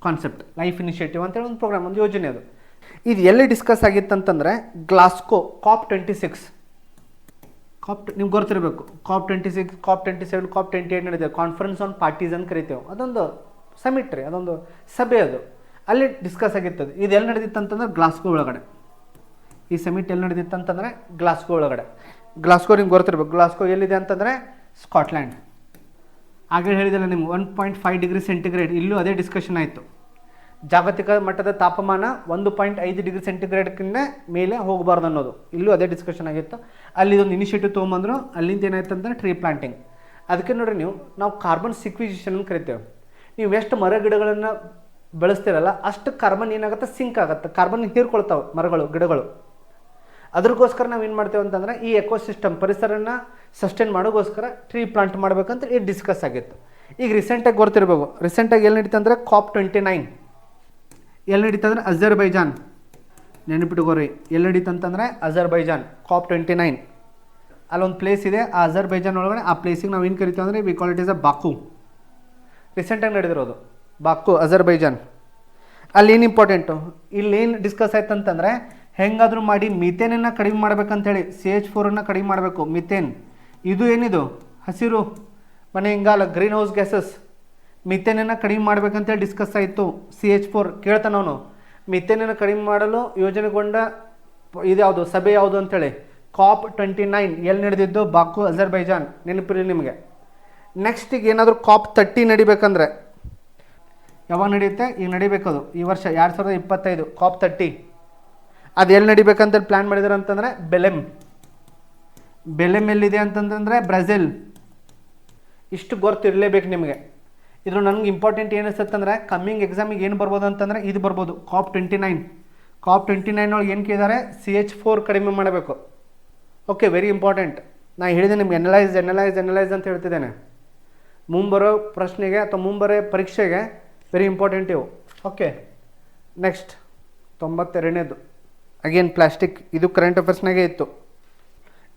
ಕಾನ್ಸೆಪ್ಟ್. ಲೈಫ್ ಇನಿಷಿಯೇಟಿವ್ ಅಂತೇಳಿ ಒಂದು ಪ್ರೋಗ್ರಾಮ್, ಒಂದು ಯೋಜನೆ ಅದು. ಇದು ಎಲ್ಲಿ ಡಿಸ್ಕಸ್ ಆಗಿತ್ತಂತಂದರೆ ಗ್ಲಾಸ್ಕೋ COP26. ನಿಮ್ಗೆ ಗೊತ್ತಿರಬೇಕು, COP26, COP27, COP28 ನಡೆದಿದೆ. ಕಾನ್ಫರೆನ್ಸ್ ಆನ್ ಪಾರ್ಟೀಸ್ ಅಂತ ಕರಿತೇವೆ. ಅದೊಂದು ಸಮಿಟ್ ರೀ, ಅದೊಂದು ಸಭೆ ಅದು. ಅಲ್ಲಿ ಡಿಸ್ಕಸ್ ಆಗಿರ್ತದೆ. ಇದು ಎಲ್ಲಿ ನಡೆದಿತ್ತು ಅಂತಂದ್ರೆ ಗ್ಲಾಸ್ಕೋ ಒಳಗಡೆ. ಈ ಸಮಿಟ್ ಎಲ್ಲಿ ನಡೆದಿತ್ತು ಅಂತಂದರೆ ಗ್ಲಾಸ್ಕೋ ಒಳಗಡೆ. ಗ್ಲಾಸ್ಕೋ ನಿಮ್ಗೆ ಗೊತ್ತಿರಬೇಕು. ಗ್ಲಾಸ್ಕೋ ಎಲ್ಲಿದೆ ಅಂತಂದರೆ ಸ್ಕಾಟ್ಲ್ಯಾಂಡ್. ಆಗಲೇ ಹೇಳಿದಲ್ಲ ನಿಮ್ಗೆ 1.5 ಡಿಗ್ರಿ ಸೆಂಟಿಗ್ರೇಡ್, ಇಲ್ಲೂ ಅದೇ ಡಿಸ್ಕಷನ್ ಆಯಿತು. ಜಾಗತಿಕ ಮಟ್ಟದ ತಾಪಮಾನ 1.5 ಡಿಗ್ರಿ ಸೆಂಟಿಗ್ರೇಡ್ಕಿಂತ ಮೇಲೆ ಹೋಗಬಾರ್ದು ಅನ್ನೋದು, ಇಲ್ಲೂ ಅದೇ ಡಿಸ್ಕಷನ್ ಆಗಿತ್ತು. ಅಲ್ಲಿ ಇದೊಂದು ಇನಿಷಿಯೇಟಿವ್ ತೊಗೊಂಬಂದ್ರು. ಅಲ್ಲಿಂದ ಏನಾಯ್ತು ಅಂತಂದರೆ ಟ್ರೀ ಪ್ಲಾಂಟಿಂಗ್. ಅದಕ್ಕೆ ನೋಡಿರಿ, ನಾವು ಕಾರ್ಬನ್ ಸಿಕ್ವಿಷನ್ ಅಂತ ಕರಿತೇವೆ. ನೀವು ಎಷ್ಟು ಮರ ಗಿಡಗಳನ್ನು ಬೆಳೆಸ್ತೀರಲ್ಲ ಅಷ್ಟು ಕಾರ್ಬನ್ ಏನಾಗುತ್ತೆ, ಸಿಂಕ್ ಆಗುತ್ತೆ, ಕಾರ್ಬನ್ ಹೀರ್ಕೊಳ್ತಾವೆ ಮರಗಳು, ಗಿಡಗಳು. ಅದ್ರಗೋಸ್ಕರ ನಾವು ಏನು ಮಾಡ್ತೇವೆ ಅಂತಂದರೆ ಈ ಎಕೋಸಿಸ್ಟಮ್, ಪರಿಸರನ ಸಸ್ಟೈನ್ ಮಾಡೋಗೋಸ್ಕರ ಟ್ರೀ ಪ್ಲಾಂಟ್ ಮಾಡ್ಬೇಕಂತ ಇದು ಡಿಸ್ಕಸ್ ಆಗಿತ್ತು. ಈಗ ರೀಸೆಂಟಾಗಿ ಗೊತ್ತಿರಬೇಕು, ರೀಸೆಂಟಾಗಿ ಎಲ್ಲಿ ನಡೀತಂದರೆ COP29 ಎಲ್ಲಿ ನಡೀತಂದ್ರೆ ಅಜರ್ಬೈಜಾನ್. ನೆನಪಿಟ್ಕೋರಿ, ಎಲ್ಲಿ ನಡೀತಂತಂದರೆ ಅಜರ್ಬೈಜಾನ್ COP29. ಅಲ್ಲೊಂದು ಪ್ಲೇಸ್ ಇದೆ, ಆ ಅಜರ್ಬೈಜಾನ್ ಒಳಗಡೆ. ಆ ಪ್ಲೇಸಿಗೆ ನಾವು ಏನು ಕರಿತೀವಿ ಅಂದರೆ we call it is a Baku. ರೀಸೆಂಟಾಗಿ ನಡೆದಿರೋದು ಬಾಕು, ಅಜರ್ಬೈಜಾನ್. ಅಲ್ಲಿ ಏನು ಇಂಪಾರ್ಟೆಂಟು, ಇಲ್ಲೇನು ಡಿಸ್ಕಸ್ ಆಯ್ತು ಅಂತಂದರೆ ಹೆಂಗಾದರೂ ಮಾಡಿ ಮಿಥೇನನ್ನು ಕಡಿಮೆ ಮಾಡ್ಬೇಕಂತೇಳಿ, CH4 ಕಡಿಮೆ ಮಾಡಬೇಕು. ಮಿಥೇನ್ ಇದು ಏನಿದು ಹಸಿರು ಮನೆ ಇಂಗಾಲ, ಗ್ರೀನ್ ಹೌಸ್ ಗ್ಯಾಸಸ್, ಮಿಥೇನನ್ನು ಕಡಿಮೆ ಮಾಡ್ಬೇಕಂತೇಳಿ ಡಿಸ್ಕಸ್ ಆಯಿತು. CH4 ಕೇಳ್ತಾನೆ ಅವನು. ಮಿಥೇನನ್ನು ಕಡಿಮೆ ಮಾಡಲು ಯೋಜನೆಗೊಂಡ ಇದ್ಯಾವುದು, ಸಭೆ ಯಾವುದು ಅಂತೇಳಿ COP29 ಎಲ್ಲಿ ನಡೆದಿದ್ದು, ಬಾಕು, ಅಜರ್ಬೈಜಾನ್. ನೆನಪಿರಲಿ ನಿಮಗೆ. ನೆಕ್ಸ್ಟ್ ಈಗ ಏನಾದರೂ COP30 ನಡಿಬೇಕಂದ್ರೆ ಯಾವಾಗ ನಡೆಯುತ್ತೆ, ಈಗ ನಡಿಬೇಕದು ಈ ವರ್ಷ 2025 COP30. ಅದು ಎಲ್ಲಿ ನಡಿಬೇಕಂತೇಳಿ ಪ್ಲ್ಯಾನ್ ಮಾಡಿದಾರೆ ಅಂತಂದರೆ ಬೆಲೆಮ್ ಎಲ್ಲಿದೆ ಅಂತಂತಂದರೆ ಬ್ರೆಜಿಲ್. ಇಷ್ಟು ಗೊತ್ತಿರಲೇಬೇಕು ನಿಮಗೆ. ಇದ್ರ ನನಗೆ ಇಂಪಾರ್ಟೆಂಟ್ ಏನು ಅನಿಸುತ್ತಂದರೆ ಕಮ್ಮಿಂಗ್ ಎಕ್ಸಾಮಿಗೆ ಏನು ಬರ್ಬೋದು ಅಂತಂದರೆ ಇದು ಬರ್ಬೋದು, COP29 ಒಳಗೆ ಏನು ಕೇಳಿದ್ದಾರೆ, CH4 ಕಡಿಮೆ ಮಾಡಬೇಕು. Okay, very important. ನಾನು ಹೇಳಿದೆ ನಿಮ್ಗೆ ಎನಲೈಸ್ ಅಂತ ಹೇಳ್ತಿದ್ದೇನೆ. ಮುಂಬರೋ ಪ್ರಶ್ನೆಗೆ ಅಥವಾ ಮುಂಬರೋ ಪರೀಕ್ಷೆಗೆ ವೆರಿ ಇಂಪಾರ್ಟೆಂಟ್ ಇವು. ಓಕೆ, ನೆಕ್ಸ್ಟ್ 92ನೇದು ಅಗೇನ್ ಪ್ಲಾಸ್ಟಿಕ್. ಇದು ಕರೆಂಟ್ ಅಫೇರ್ಸ್ನಾಗೆ ಇತ್ತು.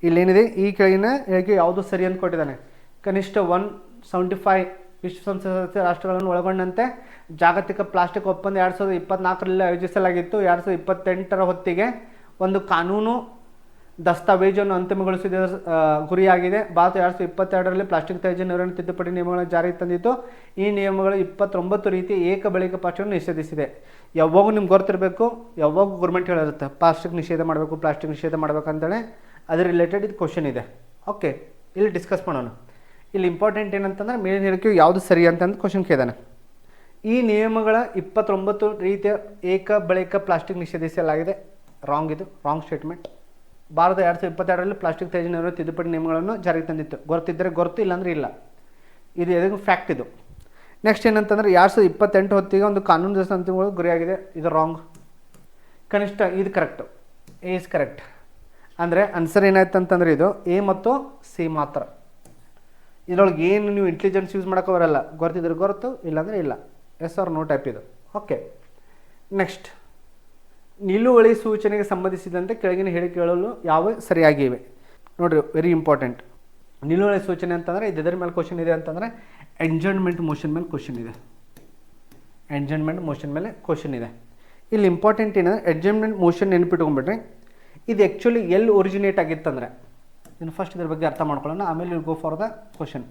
ಇಲ್ಲೇನಿದೆ, ಈ ಕೆಳಗಿನ ಹೇಳಿಕೆ ಯಾವುದು ಸರಿ ಅಂತ ಕೊಟ್ಟಿದ್ದಾನೆ. ಕನಿಷ್ಠ 175 ವಿಶ್ವಸಂಸ್ಥೆ ಸದಸ್ಯ ರಾಷ್ಟ್ರಗಳನ್ನು ಒಳಗೊಂಡಂತೆ ಜಾಗತಿಕ ಪ್ಲಾಸ್ಟಿಕ್ ಒಪ್ಪಂದ 2024ರಲ್ಲಿ ಆಯೋಜಿಸಲಾಗಿತ್ತು. 2028ರ ಹೊತ್ತಿಗೆ ಒಂದು ಕಾನೂನು ದಸ್ತಾವೇಜನ್ನು ಅಂತಿಮಗೊಳಿಸಿದ ಗುರಿಯಾಗಿದೆ. ಭಾರತ 2022ರಲ್ಲಿ ಪ್ಲಾಸ್ಟಿಕ್ ತ್ಯಾಜ್ಯ ನಿರ್ವಹಣೆ ತಿದ್ದುಪಡಿ ನಿಯಮಗಳನ್ನು ಜಾರಿಗೆ ತಂದಿತ್ತು. ಈ ನಿಯಮಗಳು 29 ರೀತಿಯ ಏಕ ಬಳಕೆ ಪ್ಲಾಸ್ಟಿಕ್ ನಿಷೇಧಿಸಿದೆ. ಯಾವಾಗೂ ನಿಮ್ಗೆ ಗೊತ್ತಿರಬೇಕು, ಯಾವಾಗೂ ಗೌರ್ಮೆಂಟ್ ಹೇಳಿರುತ್ತೆ ಪ್ಲಾಸ್ಟಿಕ್ ನಿಷೇಧ ಮಾಡಬೇಕು, ಪ್ಲಾಸ್ಟಿಕ್ ನಿಷೇಧ ಮಾಡಬೇಕಂತೇಳಿ. ಅದ್ರ ರಿಲೇಟೆಡ್ ಇದು ಕ್ವಶನ್ ಇದೆ. ಓಕೆ, ಇಲ್ಲಿ ಡಿಸ್ಕಸ್ ಮಾಡೋಣ. ಇಲ್ಲಿ ಇಂಪಾರ್ಟೆಂಟ್ ಏನಂತಂದರೆ ಮೇಲಿನ ಹೇಳಿಕೆ ಯಾವುದು ಸರಿ ಅಂತಂದು ಕ್ವಶನ್ ಕೇಳಿದಾನೆ. ಈ ನಿಯಮಗಳ 29 ರೀತಿಯ ಏಕ ಬಳಕೆ ಪ್ಲಾಸ್ಟಿಕ್ ನಿಷೇಧಿಸಲಾಗಿದೆ. ರಾಂಗ್, ಇದು ರಾಂಗ್ ಸ್ಟೇಟ್ಮೆಂಟ್. ಭಾರತ 2022ರಲ್ಲಿ ಪ್ಲಾಸ್ಟಿಕ್ ತ್ಯಾಜ್ಯ ನಿರ್ವಹಣೆ ತಿದ್ದುಪಡಿ ನಿಯಮಗಳನ್ನು ಜಾರಿಗೆ ತಂದಿತ್ತು. ಗೊತ್ತಿದ್ದರೆ ಗೊತ್ತು, ಇಲ್ಲಾಂದರೆ ಇಲ್ಲ. ಇದು ಎದಕ್ಕೆ ಫ್ಯಾಕ್ಟ್ ಇದು. ನೆಕ್ಸ್ಟ್ ಏನಂತಂದರೆ 2028 ಹೊತ್ತಿಗೆ ಒಂದು ಕಾನೂನು ಅಂತಿಮಗಳು ಗುರಿಯಾಗಿದೆ. ಇದು ರಾಂಗ್. ಕನಿಷ್ಠ ಇದು ಕರೆಕ್ಟು, ಎ ಇಸ್ ಕರೆಕ್ಟ್. ಅಂದರೆ ಆನ್ಸರ್ ಏನಾಯ್ತು ಅಂತಂದರೆ ಇದು ಎ ಮತ್ತು ಸಿ ಮಾತ್ರ. ಇದರೊಳಗೆ ಏನು ನೀವು ಇಂಟೆಲಿಜೆನ್ಸ್ ಯೂಸ್ ಮಾಡೋಕೆ ಬರಲ್ಲ. ಗೊತ್ತಿದ್ರೆ ಗೊತ್ತು, ಇಲ್ಲಾಂದರೆ ಇಲ್ಲ. ಎಸ್ ಆರ್ ನೋ ಟೈಪ್ ಇದು. ಓಕೆ, ನೆಕ್ಸ್ಟ್ ನಿಲುವಳಿ ಸೂಚನೆಗೆ ಸಂಬಂಧಿಸಿದಂತೆ ಕೆಳಗಿನ ಹೇಳಿಕೆಗಳು ಯಾವ ಸರಿಯಾಗಿವೆ ನೋಡಿರಿ. Very important. ನಿಲುವಳಿ ಸೂಚನೆ ಅಂತಂದರೆ ಇದು ಎದರ ಮೇಲೆ ಕ್ವಶನ್ ಇದೆ ಅಂತಂದರೆ ಎಂಜಾಯ್ಮೆಂಟ್ ಮೋಷನ್ ಮೇಲೆ ಕ್ವಶನ್ ಇದೆ. ಎಂಜಾಯ್ಮೆಂಟ್ ಮೋಷನ್ ಮೇಲೆ ಕ್ವಶನ್ ಇದೆ. ಇಲ್ಲಿ ಇಂಪಾರ್ಟೆಂಟ್ ಏನಂದರೆ ಎಂಜಾಯ್ಮೆಂಟ್ ಮೋಷನ್ ನೆನಪಿಟ್ಕೊಂಡ್ಬಿಟ್ರೆ ಇದು ಆ್ಯಕ್ಚುಲಿ ಎಲ್ಲಿ ಒರಿಜಿನೇಟ್ ಆಗಿತ್ತಂದರೆ, ಇನ್ನು ಫಸ್ಟ್ ಇದ್ರ ಬಗ್ಗೆ ಅರ್ಥ ಮಾಡ್ಕೊಳ್ಳೋಣ, ಆಮೇಲೆ will go for the question.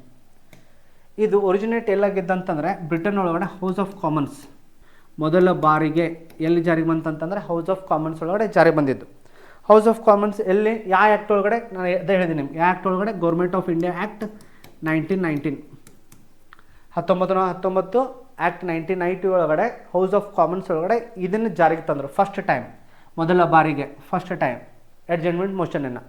ಇದು ಒರಿಜಿನೇಟ್ ಎಲ್ಲಾಗಿದ್ದಂತಂದರೆ ಬ್ರಿಟನ್ ಒಳಗಡೆ ಹೌಸ್ ಆಫ್ ಕಾಮನ್ಸ್ ಮೊದಲ ಬಾರಿಗೆ ಎಲ್ಲಿ ಜಾರಿಗೆ ಬಂತಂತಂದರೆ ಹೌಸ್ ಆಫ್ ಕಾಮನ್ಸ್ ಒಳಗಡೆ ಜಾರಿಗೆ ಬಂದಿದ್ದು. ಹೌಸ್ ಆಫ್ ಕಾಮನ್ಸ್ ಎಲ್ಲಿ, ಯಾವ ಆ್ಯಕ್ಟ್ ಒಳಗಡೆ, ನಾನು ಅದೇ ಹೇಳಿದ್ದೀನಿ ನಿಮ್ಗೆ, ಯಾವ ಆ್ಯಕ್ಟ್ ಒಳಗಡೆ, government of India act 1919, 1919 act 1990 ಒಳಗಡೆ ಹೌಸ್ ಆಫ್ ಕಾಮನ್ಸ್ ಒಳಗಡೆ ಇದನ್ನು ಜಾರಿಗೆ ತಂದರು ಫಸ್ಟ್ ಟೈಮ್, ಮೊದಲ ಬಾರಿಗೆ ಫಸ್ಟ್ ಟೈಮ್ ಅಡ್ಜರ್ನ್ಮೆಂಟ್ ಮೋಷನನ್ನು.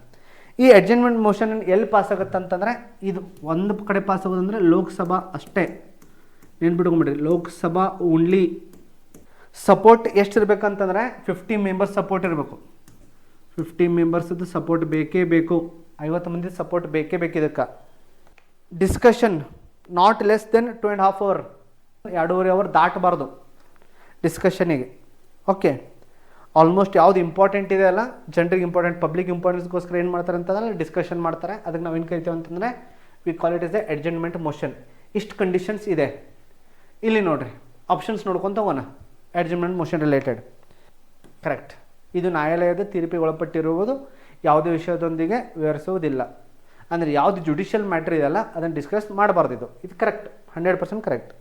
ಈ ಅಡ್ಜರ್ನ್ಮೆಂಟ್ ಮೋಷನ್ ಎಲ್ಲಿ ಪಾಸ್ ಆಗುತ್ತೆ ಅಂತಂದರೆ ಇದು ಒಂದು ಕಡೆ ಪಾಸ್ ಆಗೋದಂದರೆ ಲೋಕಸಭಾ ಅಷ್ಟೇ, ನೆನ್ಪಿಟ್ಕೊಂಬಿಡ್ರಿ, ಲೋಕಸಭಾ ಓನ್ಲಿ. ಸಪೋರ್ಟ್ ಎಷ್ಟು ಇರಬೇಕಂತಂದರೆ 50 ಮೆಂಬರ್ಸ್ ಸಪೋರ್ಟ್ ಇರಬೇಕು. 50 ಮೆಂಬರ್ಸದ್ದು ಸಪೋರ್ಟ್ ಬೇಕೇ ಬೇಕು, 50 ಮಂದಿ ಸಪೋರ್ಟ್ ಬೇಕೇ ಬೇಕು ಇದಕ್ಕೆ. Discussion not less than 2.5 hour, 2.5 hour ದಾಟಬಾರ್ದು ಡಿಸ್ಕಷನಿಗೆ. ಓಕೆ, ಆಲ್ಮೋಸ್ಟ್ ಯಾವುದು ಇಂಪಾರ್ಟೆಂಟ್ ಇದೆ ಅಲ್ಲ, ಜನರಿಗೆ ಇಂಪಾರ್ಟೆಂಟ್, ಪಬ್ಲಿಕ್ ಇಂಪಾರ್ಟೆನ್ಸ್ಗೋಸ್ಕರ ಏನು ಮಾಡ್ತಾರೆ ಅಂತಂದರೆ ಡಿಸ್ಕಷನ್ ಮಾಡ್ತಾರೆ. ಅದಕ್ಕೆ ನಾವು ಏನು ಕರಿತೀವಿ ಅಂತಂದರೆ we call it is a adjournment motion. ಇಷ್ಟು ಕಂಡೀಷನ್ಸ್ ಇದೆ ಇಲ್ಲಿ ನೋಡಿರಿ, ಆಪ್ಷನ್ಸ್ ನೋಡ್ಕೊತ ಹೋಗೋಣ. Adjournment motion related correct. ಇದು ನ್ಯಾಯಾಲಯದ ತೀರ್ಪಿಗೆ ಒಳಪಟ್ಟಿರುವುದು ಯಾವುದೇ ವಿಷಯದೊಂದಿಗೆ ವಿವರಿಸುವುದಿಲ್ಲ. ಅಂದರೆ ಯಾವುದು ಜುಡಿಷಿಯಲ್ ಮ್ಯಾಟ್ರ್ ಇದೆಯಲ್ಲ ಅದನ್ನು ಡಿಸ್ಕಸ್ ಮಾಡಬಾರ್ದು. ಇದು ಕರೆಕ್ಟ್, 100% ಕರೆಕ್ಟ್.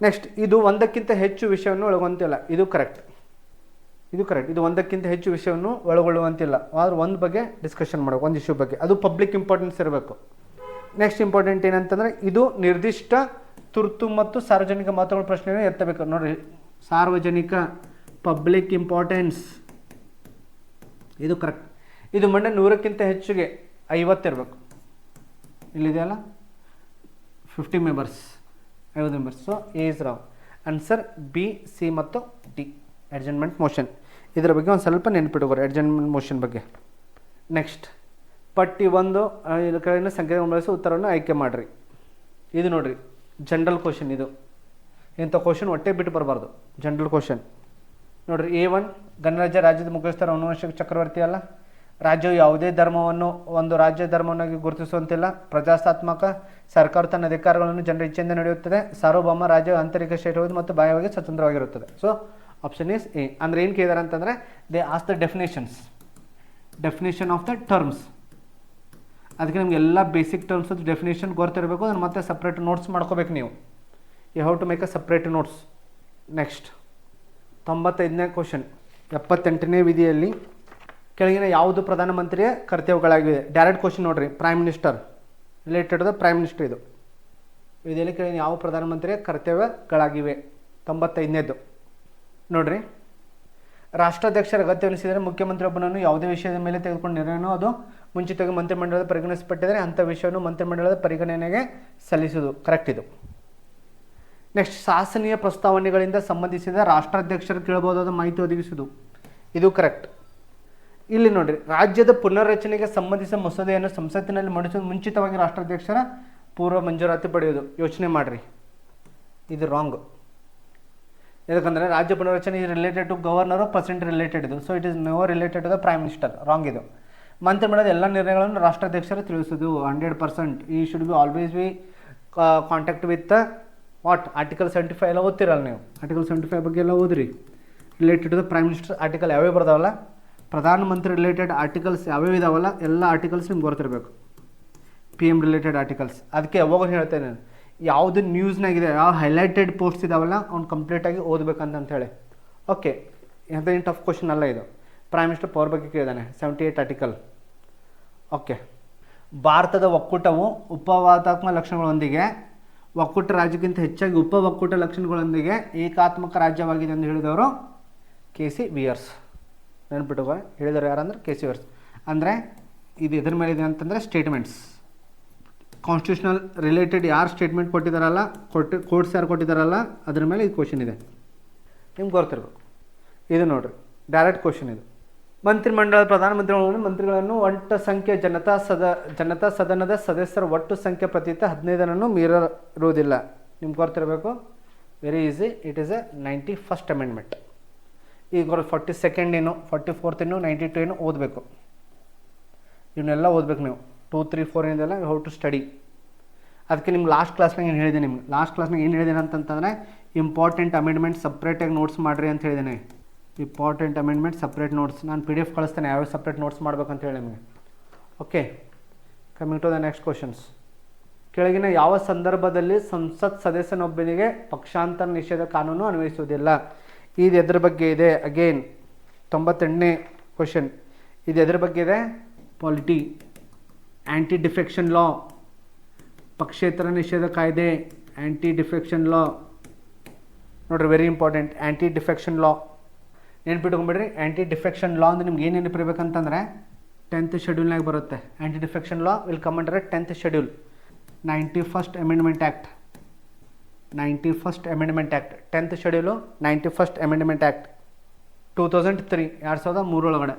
ನೆಕ್ಸ್ಟ್, ಇದು ಒಂದಕ್ಕಿಂತ ಹೆಚ್ಚು ವಿಷಯವನ್ನು ಒಳಗೊಂತಿಲ್ಲ. ಇದು ಕರೆಕ್ಟ್, ಇದು ಕರೆಕ್ಟ್. ಇದು ಒಂದಕ್ಕಿಂತ ಹೆಚ್ಚು ವಿಷಯವನ್ನು ಒಳಗೊಳ್ಳುವಂತಿಲ್ಲ. ಆದ್ರೆ ಒಂದು ಬಗ್ಗೆ ಡಿಸ್ಕಷನ್ ಮಾಡಬೇಕು, ಒಂದು ಇಶ್ಯೂ ಬಗ್ಗೆ, ಅದು ಪಬ್ಲಿಕ್ ಇಂಪಾರ್ಟೆನ್ಸ್ ಇರಬೇಕು. ನೆಕ್ಸ್ಟ್ ಇಂಪಾರ್ಟೆಂಟ್ ಏನಂತಂದರೆ ಇದು ನಿರ್ದಿಷ್ಟ ತುರ್ತು ಮತ್ತು ಸಾರ್ವಜನಿಕ ಮಾತುಗಳ ಪ್ರಶ್ನೆಯನ್ನು ಎತ್ತಬೇಕು. ನೋಡಿರಿ, ಸಾರ್ವಜನಿಕ ಪಬ್ಲಿಕ್ ಇಂಪಾರ್ಟೆನ್ಸ್ ಇದು ಕರೆಕ್ಟ್. ಇದು ಮೊನ್ನೆ 100ಕ್ಕಿಂತ ಹೆಚ್ಚಿಗೆ 50 ಇರಬೇಕು. ಇಲ್ಲಿದೆಯಲ್ಲ 50 members, 50 members. So A is wrong. Answer B, C ಮತ್ತು ಡಿ ಅಡ್ಜರ್ನ್ಮೆಂಟ್ ಮೋಷನ್. ಇದರ ಬಗ್ಗೆ ಒಂದು ಸ್ವಲ್ಪ ನೆನಪಿಟ್ಕೋರಿ ಅಡ್ಜರ್ನ್ಮೆಂಟ್ ಮೋಷನ್ ಬಗ್ಗೆ. ನೆಕ್ಸ್ಟ್, ಪಟ್ಟಿ 1 ಇದ್ರ ಕೆಳಗಿನ ಸಂಖ್ಯೆಯನ್ನು ಬಳಸಿ ಉತ್ತರವನ್ನು ಆಯ್ಕೆ ಮಾಡಿರಿ. ಇದು ನೋಡಿರಿ ಜನರಲ್ ಕ್ವಶನ್. ಇದು ಇಂಥ ಕ್ವಶನ್ ಒಟ್ಟೆ ಬಿಟ್ಟು ಬರಬಾರ್ದು, ಜನರಲ್ ಕ್ವಶನ್. ನೋಡಿರಿ, A1 ಗಣರಾಜ್ಯ ರಾಜ್ಯದ ಮುಖ್ಯಸ್ಥರ ಆನುವಂಶಿಕ ಚಕ್ರವರ್ತಿ ಅಲ್ಲ. ರಾಜ್ಯವು ಯಾವುದೇ ಧರ್ಮವನ್ನು ಒಂದು ರಾಜ್ಯ ಧರ್ಮವನ್ನಾಗಿ ಗುರುತಿಸುವಂತಿಲ್ಲ. ಪ್ರಜಾಸತ್ತಾತ್ಮಕ ಸರ್ಕಾರ ತನ್ನ ಅಧಿಕಾರಗಳನ್ನು ಜನರ ಇಚ್ಛೆಯಿಂದ ನಡೆಯುತ್ತದೆ. ಸಾರ್ವಭೌಮ ರಾಜ್ಯ ಆಂತರಿಕ ಶ್ರೇಷ್ಠವಾದ ಮತ್ತು ಬಾಹ್ಯವಾಗಿ ಸ್ವತಂತ್ರವಾಗಿರುತ್ತದೆ. So option is A. ಅಂದರೆ ಏನು ಕೇಳಿದಾರೆ ಅಂತಂದರೆ they as the definition of the terms. ಅದಕ್ಕೆ ನಿಮ್ಗೆ ಎಲ್ಲ ಬೇಸಿಕ್ ಟರ್ಮ್ಸ್ ಡೆಫಿನೇಷನ್ ಗೊತ್ತಿರಬೇಕು. ಅದನ್ನು ಮತ್ತೆ ಸಪ್ರೇಟ್ ನೋಟ್ಸ್ ಮಾಡ್ಕೋಬೇಕು ನೀವು. You have to make a separate notes. Next 95ನೇ ಕ್ವಶನ್, 78ನೇ ವಿಧಿಯಲ್ಲಿ ಕೆಳಗಿನ ಯಾವುದು ಪ್ರಧಾನಮಂತ್ರಿಯ ಕರ್ತವ್ಯಗಳಾಗಿವೆ? ಡೈರೆಕ್ಟ್ ಕ್ವಶನ್ ನೋಡಿರಿ, prime minister related the prime minister. ಇದು ವಿಧಿಯಲ್ಲಿ ಕೆಳಗಿನ ಯಾವ ಪ್ರಧಾನಮಂತ್ರಿಯ ಕರ್ತವ್ಯಗಳಾಗಿವೆ? 95ನೇದು ನೋಡಿರಿ, ರಾಷ್ಟ್ರಾಧ್ಯಕ್ಷರ ಅಗತ್ಯವೆನಿಸಿದರೆ ಮುಖ್ಯಮಂತ್ರಿ ಒಬ್ಬನನ್ನು ಯಾವುದೇ ವಿಷಯದ ಮೇಲೆ ತೆಗೆದುಕೊಂಡು ನಿರ್ಣಯವನ್ನು ಅದು ಮುಂಚಿತವಾಗಿ ಮಂತ್ರಿಮಂಡಲದ ಪರಿಗಣಿಸಲ್ಪಟ್ಟಿದ್ದರೆ ಅಂಥ ವಿಷಯವನ್ನು ಮಂತ್ರಿಮಂಡಲದ ಪರಿಗಣನೆಗೆ ಸಲ್ಲಿಸುವುದು. ಕರೆಕ್ಟ್ ಇದು. ನೆಕ್ಸ್ಟ್, ಶಾಸನೀಯ ಪ್ರಸ್ತಾವನೆಗಳಿಂದ ಸಂಬಂಧಿಸಿದ ರಾಷ್ಟ್ರಾಧ್ಯಕ್ಷರು ಕೇಳಬಹುದಾದ ಮಾಹಿತಿ ಒದಗಿಸುವುದು. ಇದು ಕರೆಕ್ಟ್. ಇಲ್ಲಿ ನೋಡಿರಿ, ರಾಜ್ಯದ ಪುನರ್ರಚನೆಗೆ ಸಂಬಂಧಿಸಿದ ಮಸೂದೆಯನ್ನು ಸಂಸತ್ತಿನಲ್ಲಿ ಮಂಡಿಸುವುದು ಮುಂಚಿತವಾಗಿ ರಾಷ್ಟ್ರಾಧ್ಯಕ್ಷರ ಪೂರ್ವ ಮಂಜೂರಾತಿ ಪಡೆಯುವುದು. ಯೋಚನೆ ಮಾಡಿರಿ, ಇದು ರಾಂಗ್. ಯಾಕಂದರೆ ರಾಜ್ಯ ಪುನರ್ರಚನೆ is related to governor, president related ಇದು. So it is never related to the prime minister. Wrong ಇದು. ಮಂತ್ರಿಮಂಡಲದ ಎಲ್ಲ ನಿರ್ಣಯಗಳನ್ನು ರಾಷ್ಟ್ರಾಧ್ಯಕ್ಷರು ತಿಳಿಸುವುದು 100%. ಈ should be always be contact with what article 75 ಎಲ್ಲ ಓದ್ತಿರಲ್ಲ ನೀವು. ಆರ್ಟಿಕಲ್ 75 ಬಗ್ಗೆ ಎಲ್ಲ ಓದ್ರಿ. Related to the prime minister article ಯಾವ್ಯಾವ ಬರ್ದಾವಲ್ಲ, ಪ್ರಧಾನಮಂತ್ರಿ ರಿಲೇಟೆಡ್ ಆರ್ಟಿಕಲ್ಸ್ ಯಾವ್ಯಾವ ಇದಾವಲ್ಲ ಎಲ್ಲ ಆರ್ಟಿಕಲ್ಸ್ ನಿಮ್ಗೆ ಗೊತ್ತಿರಬೇಕು. PM related articles. ಅದಕ್ಕೆ ಯಾವಾಗ ಹೇಳ್ತೇನೆ ನಾನು, ಯಾವುದು ನ್ಯೂಸ್ನಾಗಿದೆ, ಯಾವ ಹೈಲೈಟೆಡ್ ಪೋಸ್ಟ್ಸ್ ಇದಾವಲ್ಲ ಅವ್ನು ಕಂಪ್ಲೀಟಾಗಿ ಓದಬೇಕಂತ ಹೇಳಿ. ಓಕೆ, ಎಂಥ ಟಫ್ ಕ್ವಶನ್ ಅಲ್ಲ ಇದು. ಪ್ರೈಮ್ ಮಿನಿಸ್ಟರ್ ಪವರ್ ಬಗ್ಗೆ ಕೇಳಿದಾನೆ, 78 ಆರ್ಟಿಕಲ್. ಓಕೆ, ಭಾರತದ ಒಕ್ಕೂಟವು ಉಪವಾದಾತ್ಮಕ ಲಕ್ಷಣಗಳೊಂದಿಗೆ ಒಕ್ಕೂಟ ರಾಜ್ಯಕ್ಕಿಂತ ಹೆಚ್ಚಾಗಿ ಉಪ ಒಕ್ಕೂಟ ಲಕ್ಷಣಗಳೊಂದಿಗೆ ಏಕಾತ್ಮಕ ರಾಜ್ಯವಾಗಿದೆ ಎಂದು ಹೇಳಿದವರು KC ವಿಯರ್ಸ್. ನೆನ್ಪಿಟ್ಟುಕೋ, ಹೇಳಿದವರು ಯಾರಂದ್ರೆ KC ವಿಯರ್ಸ್. ಅಂದರೆ ಇದು ಎದ್ರ ಮೇಲೆ ಇದೆ ಅಂತಂದರೆ ಸ್ಟೇಟ್ಮೆಂಟ್ಸ್, ಕಾನ್ಸ್ಟಿಟ್ಯೂಷನಲ್ ರಿಲೇಟೆಡ್ ಯಾರು ಸ್ಟೇಟ್ಮೆಂಟ್ ಕೊಟ್ಟಿದ್ದಾರಲ್ಲ, ಕೋರ್ಟ್ಸ್ ಯಾರು ಕೊಟ್ಟಿದ್ದಾರಲ್ಲ ಅದ್ರ ಮೇಲೆ ಇದು ಕ್ವಶನ್ ಇದೆ, ನಿಮ್ಗೆ ಗೊತ್ತಿರಬೇಕು. ಇದು ನೋಡಿರಿ, ಡೈರೆಕ್ಟ್ ಕ್ವಶನ್ ಇದು. ಮಂತ್ರಿಮಂಡಲದ ಮಂತ್ರಿಗಳನ್ನು ಒಟ್ಟು ಸಂಖ್ಯೆ ಜನತಾ ಸದನದ ಸದಸ್ಯರ ಒಟ್ಟು ಸಂಖ್ಯೆ ಪ್ರತಿ 15 ಮೀರಿರುವುದಿಲ್ಲ. ನಿಮ್ಗೆ ಗೊತ್ತಿರಬೇಕು. Very easy. It is A 91st amendment. ಈಗ 42nd ಏನು, 44th ಏನು, 92 ಏನು ಓದಬೇಕು. ಇವನ್ನೆಲ್ಲ ಓದಬೇಕು ನೀವು. 2, 3, 4 ಏನಿದೆಲ್ಲ ಯು ಹ್ಯಾವ್ ಟು ಸ್ಟಡಿ. ಅದಕ್ಕೆ ನಿಮ್ಗೆ ಲಾಸ್ಟ್ ಕ್ಲಾಸ್ನಾಗ ಏನು ಹೇಳಿದೆ, ಲಾಸ್ಟ್ ಕ್ಲಾಸ್ನಾಗ ಏನು ಹೇಳಿದ್ದೇನೆ ಅಂತಂತಂದರೆ ಇಂಪಾರ್ಟೆಂಟ್ ಅಮೆಂಡ್ಮೆಂಟ್ ಸಪ್ರೇಟಾಗಿ ನೋಟ್ಸ್ ಮಾಡಿರಿ ಅಂತ ಹೇಳಿದ್ದೇನೆ. ಇಂಪಾರ್ಟೆಂಟ್ ಅಮೆಂಡ್ಮೆಂಟ್ ಸಪ್ರೇಟ್ ನೋಟ್ಸ್ ನಾನು PDF ಕಳಿಸ್ತೇನೆ, ಯಾವ್ಯಾವ ಸಪ್ರೇಟ್ ನೋಟ್ಸ್ ಮಾಡ್ಬೇಕಂತ ಹೇಳಿ ನಿಮಗೆ. Okay, coming to the next questions. ಕೆಳಗಿನ ಯಾವ ಸಂದರ್ಭದಲ್ಲಿ ಸಂಸತ್ ಸದಸ್ಯನೊಬ್ಬನಿಗೆ ಪಕ್ಷಾಂತರ ನಿಷೇಧ ಕಾನೂನು ಅನ್ವಯಿಸುವುದಿಲ್ಲ? ಇದು ಎದ್ರ ಬಗ್ಗೆ ಇದೆ? ಅಗೇನ್ 98ನೇ ಕ್ವಶನ್. ಇದು ಎದ್ರ ಬಗ್ಗೆ ಇದೆ? ಪಾಲಿಟಿ, ಆ್ಯಂಟಿ ಡಿಫೆಕ್ಷನ್ ಲಾ, ಪಕ್ಷೇತರ ನಿಷೇಧ ಕಾಯ್ದೆ, ಆ್ಯಂಟಿ ಡಿಫೆಕ್ಷನ್ ಲಾ. ನೋಡಿರಿ very important anti defection law ನೆನ್ಪಿಟ್ಕೊಂಬಿಡ್ರಿ. ಆ್ಯಂಟಿ ಡಿಫೆಕ್ಷನ್ ಲಾ ಅಂದ್ರೆ ನಿಮ್ಗೆ ಏನು ನೆನಪಿರ್ಬೇಕಂತಂದರೆ 10th ಶೆಡ್ಯೂಲ್ನಾಗ ಬರುತ್ತೆ. Anti defection law will come under 10th schedule. 91st amendment act 10th schedule 91st amendment act 2003 2003 ಒಳಗಡೆ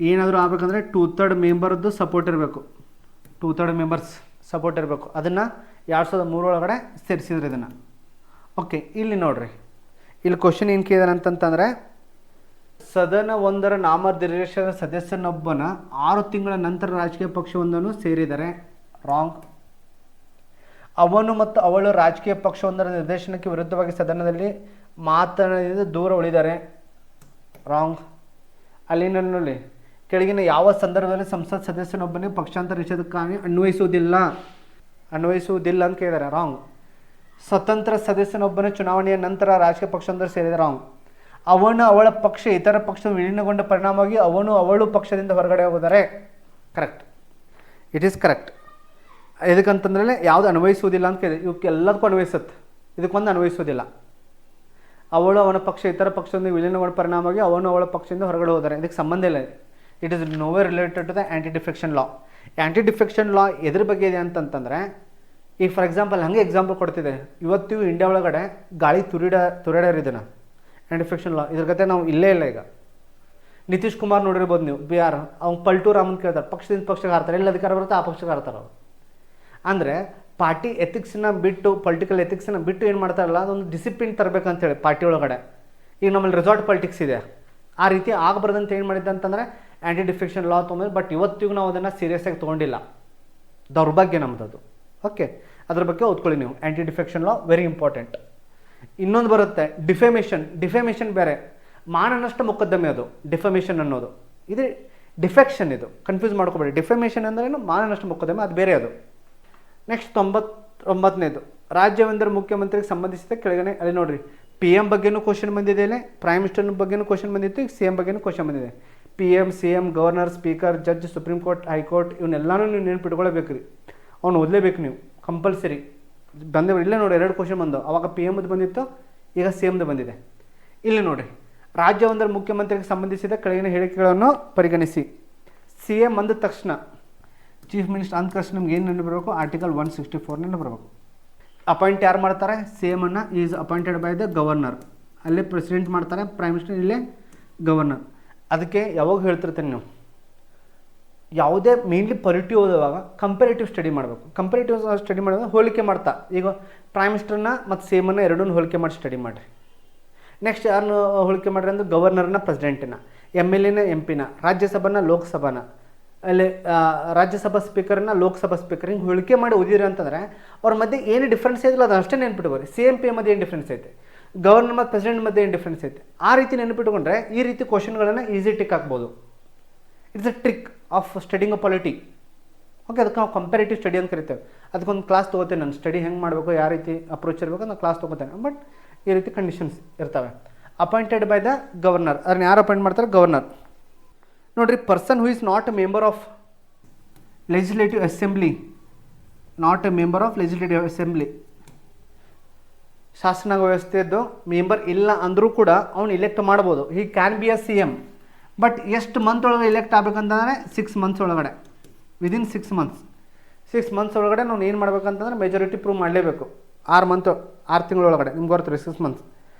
ಏನಾದರೂ ಆಗಬೇಕಂದ್ರೆ 2/3 ಮೆಂಬರ್ದು ಸಪೋರ್ಟ್ ಇರಬೇಕು. 2/3 ಮೆಂಬರ್ಸ್ ಸಪೋರ್ಟ್ ಇರಬೇಕು. ಅದನ್ನು 2003 ಒಳಗಡೆ ಸೇರಿಸಿದ್ರು ಇದನ್ನು. ಓಕೆ, ಇಲ್ಲಿ ನೋಡಿರಿ, ಇಲ್ಲಿ ಕ್ವಶನ್ ಏನು ಕೇಳಿದಾರೆ ಅಂತಂತಂದರೆ, ಸದನ ಒಂದರ ನಾಮನಿರ್ದೇಶನ ಸದಸ್ಯನೊಬ್ಬನ 6 ತಿಂಗಳ ನಂತರ ರಾಜಕೀಯ ಪಕ್ಷವೊಂದನ್ನು ಸೇರಿದರೆ ರಾಂಗ್. ಅವನು ಮತ್ತು ಅವಳು ರಾಜಕೀಯ ಪಕ್ಷವೊಂದರ ನಿರ್ದೇಶನಕ್ಕೆ ವಿರುದ್ಧವಾಗಿ ಸದನದಲ್ಲಿ ಮಾತನಾಡಿದ ದೂರ ಉಳಿದರೆ ರಾಂಗ್. ಅಲ್ಲಿನಲ್ಲಿ ಕೆಳಗಿನ ಯಾವ ಸಂದರ್ಭದಲ್ಲಿ ಸಂಸತ್ ಸದಸ್ಯನೊಬ್ಬನಿಗೆ ಪಕ್ಷಾಂತರ ನಿಷೇಧಕ್ಕಾಗಿ ಅನ್ವಯಿಸುವುದಿಲ್ಲ ಅಂತ ಕೇಳಿದ್ದಾರೆ. ರಾಂಗ್. ಸ್ವತಂತ್ರ ಸದಸ್ಯನೊಬ್ಬನ ಚುನಾವಣೆಯ ನಂತರ ರಾಜಕೀಯ ಪಕ್ಷವೊಂದರ ಸೇರಿದ ರಾಂಗ್. ಅವನು ಅವಳ ಪಕ್ಷ ಇತರ ಪಕ್ಷ ವಿಲೀನಗೊಂಡ ಪರಿಣಾಮವಾಗಿ ಅವನು ಅವಳು ಪಕ್ಷದಿಂದ ಹೊರಗಡೆ ಹೋದರೆ ಕರೆಕ್ಟ್. It is correct. ಇದಕ್ಕಂತಂದ್ರೆ ಯಾವುದು ಅನ್ವಯಿಸುವುದಿಲ್ಲ ಅಂತ ಕೇಳಿದೆ. ಇವಕ್ಕೆ ಎಲ್ಲದಕ್ಕೂ ಅನ್ವಯಿಸುತ್ತೆ, ಇದಕ್ಕೊಂದು ಅನ್ವಯಿಸುವುದಿಲ್ಲ. ಅವಳು ಅವನ ಪಕ್ಷ ಇತರ ಪಕ್ಷದಿಂದ ವಿಲೀನಗೊಂಡ ಪರಿಣಾಮವಾಗಿ ಅವನು ಅವಳ ಪಕ್ಷದಿಂದ ಹೊರಗಡೆ ಹೋದರೆ ಇದಕ್ಕೆ ಸಂಬಂಧ ಇಲ್ಲ. It is no way related to the anti defection law. Anti defection law ಎದ್ರ ಬಗ್ಗೆ ಇದೆ ಅಂತಂತಂದರೆ, ಈಗ ಫಾರ್ ಎಕ್ಸಾಂಪಲ್ ಹಾಗೆ ಎಕ್ಸಾಂಪಲ್ ಕೊಡ್ತಿದೆ. ಇವತ್ತು ಇಂಡಿಯಾ ಒಳಗಡೆ ಗಾಳಿ ತುರಿಡರಿದನ ಆ್ಯಂಟಿ ಡಿಫೆಕ್ಷನ್ ಲಾ. ಇದ್ರ ಕತೆ ನಾವು ಇಲ್ಲೇ ಇಲ್ಲ. ಈಗ ನಿತೀಶ್ ಕುಮಾರ್ ನೋಡಿರ್ಬೋದು ನೀವು, ಬಿಹಾರ್, ಅವ್ನು ಪಲ್ಟು ರಾಮನ್ ಕೇಳ್ತಾರೆ, ಪಕ್ಷದಿಂದ ಪಕ್ಷಕ್ಕೆ ಹಾರ್ತಾರೆ, ಎಲ್ಲ ಅಧಿಕಾರ ಬರುತ್ತೆ ಆ ಪಕ್ಷಕ್ಕೆ ಹಾರ್ತಾರೆ ಅವರು. ಅಂದರೆ ಪಾರ್ಟಿ ಎಥಿಕ್ಸನ್ನ ಬಿಟ್ಟು, ಪೊಲಿಟಿಕಲ್ ಎಥಿಕ್ಸನ್ನ ಬಿಟ್ಟು ಏನು ಮಾಡ್ತಾರಲ್ಲ, ಅದೊಂದು ಡಿಸಿಪ್ಲಿನ್ ತರಬೇಕಂತೇಳಿ ಪಾರ್ಟಿ ಒಳಗಡೆ. ಈಗ ನಮ್ಮಲ್ಲಿ ರೆಸಾರ್ಟ್ ಪಾಲಿಟಿಕ್ಸ್ ಇದೆ, ಆ ರೀತಿ ಆಗಬಾರ್ದಂತ ಏನು ಮಾಡಿದ್ದೆ ಅಂತಂದರೆ ಆ್ಯಂಟಿ ಡಿಫೆಕ್ಷನ್ ಲಾ ತೊಗೊಂಡು. ಬಟ್ ಇವತ್ತಿಗೂ ನಾವು ಅದನ್ನು ಸೀರಿಯಸ್ಸಾಗಿ ತೊಗೊಂಡಿಲ್ಲ, ದೌರ್ಭಾಗ್ಯ ನಮ್ಮದು. ಓಕೆ, ಅದ್ರ ಬಗ್ಗೆ ಓದ್ಕೊಳ್ಳಿ ನೀವು. ಆ್ಯಂಟಿ ಡಿಫೆಕ್ಷನ್ ಲಾ ವೆರಿ ಇಂಪಾರ್ಟೆಂಟ್. ಇನ್ನೊಂದು ಬರುತ್ತೆ ಡಿಫೆಮೇಷನ್. ಡಿಫೆಮೇಷನ್ ಬೇರೆ, ಮಾನನಷ್ಟ ಮೊಕದ್ದಮೆ ಅದು ಡಿಫೆಮೇಷನ್ ಅನ್ನೋದು. ಇದು ಡಿಫೆಕ್ಷನ್, ಇದು ಕನ್ಫ್ಯೂಸ್ ಮಾಡ್ಕೊಬೇಡಿ. ಡಿಫೆಮೇಷನ್ ಅಂದ್ರೇನು, ಮಾನನಷ್ಟ ಮೊಕದ್ದಮೆ ಅದು ಬೇರೆ ಅದು. ನೆಕ್ಸ್ಟ್ 99ನೇದು, ರಾಜ್ಯವೆಂದರೆ ಮುಖ್ಯಮಂತ್ರಿಗೆ ಸಂಬಂಧಿಸಿದ ಕೆಳಗಡೆ. ಅಲ್ಲಿ ನೋಡಿರಿ, PM ಬಗ್ಗೆನೂ ಕ್ವಶನ್ ಬಂದಿದೆ, ಇಲ್ಲಿ ಪ್ರೈಮ್ ಮಿನಿಸ್ಟರ್ ಬಗ್ಗೆನೂ ಕ್ವಶನ್ ಬಂದಿತ್ತು, ಈಗ CM ಬಗ್ಗೆನೂ ಕ್ವಶನ್ ಬಂದಿದೆ. PM, CM, governor, speaker, judge, Supreme Court, High Court, ಇವನ್ನೆಲ್ಲನೂ ನೀವು ನೆನ್ಪಿಟ್ಕೊಳ್ಳೇಬೇಕು ರೀ. ಅವ್ನು ಓದಲೇಬೇಕು ನೀವು ಕಂಪಲ್ಸರಿ. ಬಂದೇವು ಇಲ್ಲೇ ನೋಡಿ, 2 ಕ್ವಶನ್ ಬಂದವು. ಅವಾಗ PMದು ಬಂದಿತ್ತು, ಈಗ CMದು ಬಂದಿದೆ. ಇಲ್ಲಿ ನೋಡಿ, ರಾಜ್ಯವೊಂದರ ಮುಖ್ಯಮಂತ್ರಿಗೆ ಸಂಬಂಧಿಸಿದ ಕೆಳಗಿನ ಹೇಳಿಕೆಗಳನ್ನು ಪರಿಗಣಿಸಿ. CM ಅಂದ ತಕ್ಷಣ ಚೀಫ್ ಮಿನಿಸ್ಟರ್ ಅಂದ ತಕ್ಷಣ ನಮ್ಗೆ ಏನು ನೆನಪಿರಬೇಕು? ಆರ್ಟಿಕಲ್ 164 ನೆನಪಿರಬೇಕು. ಅಪಾಯಿಂಟ್ ಯಾರು ಮಾಡ್ತಾರೆ? CM ಅನ್ನು is appointed by the governor. ಅಲ್ಲೇ ಪ್ರೆಸಿಡೆಂಟ್ ಮಾಡ್ತಾರೆ, ಪ್ರೈಮ್ ಮಿನಿಸ್ಟರ್ ಇಲ್ಲೇ ಗವರ್ನರ್. ಅದಕ್ಕೆ ಯಾವಾಗ ಹೇಳ್ತಿರ್ತೀನಿ ನೀವು, ಯಾವುದೇ ಮೇನ್ಲಿ ಪೊಲಿಟಿ ಓದುವಾಗ ಕಂಪೇರೇಟಿವ್ ಸ್ಟಡಿ ಮಾಡಬೇಕು. ಕಂಪೇರೇಟಿವ್ ಸ್ಟಡಿ ಮಾಡಿದಾಗ ಹೋಲಿಕೆ ಮಾಡ್ತಾ, ಈಗ ಪ್ರೈಮ್ ಮಿನಿಸ್ಟರ್ನ ಮತ್ತು CM ಅನ್ನು ಎರಡನ್ನೂ ಹೋಲಿಕೆ ಮಾಡಿ ಸ್ಟಡಿ ಮಾಡಿರಿ. ನೆಕ್ಸ್ಟ್ ಯಾರನ್ನು ಹೋಲಿಕೆ ಮಾಡಿರಿ ಅಂದ್ರೆ ಗವರ್ನರ್ನ, ಪ್ರೆಸಿಡೆಂಟಿನ, MLAನ, MP ನ, ರಾಜ್ಯಸಭಾನ, ಲೋಕಸಭಾನ, ಅಲ್ಲಿ ರಾಜ್ಯಸಭಾ ಸ್ಪೀಕರ್ನ, ಲೋಕಸಭಾ ಸ್ಪೀಕರ್, ಹಿಂಗೆ ಹೋಲಿಕೆ ಮಾಡಿ ಓದಿರಿ ಅಂತಂದರೆ ಅವ್ರ ಮಧ್ಯೆ ಏನು ಡಿಫ್ರೆನ್ಸ್ ಐತಿಲ್ಲ ಅದು ಅಷ್ಟೇ ನೆನ್ಪಿಟ್ಕೋರಿ. CM PM ಮಧ್ಯೆ ಏನು ಡಿಫ್ರೆನ್ಸ್ ಐತೆ, ಗವರ್ನರ್ ಮತ್ತು ಪ್ರೆಸಿಡೆಂಟ್ ಮಧ್ಯೆ ಏನು ಡಿಫ್ರೆನ್ಸ್ ಐತೆ, ಆ ರೀತಿ ನೆನ್ಪಿಟ್ಕೊಂಡ್ರೆ ಈ ರೀತಿ ಕ್ವಶನ್ಗಳನ್ನು ಈಸಿ ಟಿಕ್ ಹಾಕ್ಬೋದು. It's a trick of studying a polity. Okay, ಅದಕ್ಕೆ ನಾವು ಕಂಪೇರೇಟಿವ್ ಸ್ಟಡಿ ಅಂತ ಕರಿತೇವೆ. ಅದಕ್ಕೊಂದು ಕ್ಲಾಸ್ ತೊಗೋತೇನೆ ನಾನು. ಸ್ಟಡಿ ಹೆಂಗೆ ಮಾಡಬೇಕು, ಯಾವ ರೀತಿ ಅಪ್ರೋಚ್ ಇರಬೇಕು ನಾನು ಕ್ಲಾಸ್ ತೊಗೋತೇನೆ. ಬಟ್ ಈ ರೀತಿ ಕಂಡೀಷನ್ಸ್ ಇರ್ತವೆ. ಅಪಾಯಿಂಟೆಡ್ ಬೈ ದ ಗವರ್ನರ್, ಅದನ್ನ ಯಾರು ಅಪಾಯಿಂಟ್ ಮಾಡ್ತಾರೆ? ಗವರ್ನರ್. ನೋಡಿರಿ, person who is not A member of legislative assembly, not A member of legislative assembly, ಶಾಸನ ವ್ಯವಸ್ಥೆಯದ್ದು ಮೆಂಬರ್ ಇಲ್ಲ ಅಂದರೂ ಕೂಡ ಅವ್ನು ಇಲೆಕ್ಟ್ ಮಾಡ್ಬೋದು. He can be a CM. But ಎಷ್ಟು ಮಂತ್ ಒಳಗೆ ಇಲೆಕ್ಟ್ ಆಗಬೇಕಂತಂದರೆ 6 ಮಂತ್ಸ್ ಒಳಗಡೆ, ವಿದಿನ್ 6 ಮಂತ್ಸ್ ಒಳಗಡೆ ನಾವು ಏನು ಮಾಡ್ಬೇಕಂತಂದ್ರೆ ಮೆಜಾರಿಟಿ ಪ್ರೂವ್ ಮಾಡಲೇಬೇಕು. 6 ತಿಂಗಳೊಳಗಡೆ. ನಿಮ್ಗೆ ಗೊತ್ತಿರಿ 6 ಮಂತ್ಸ್.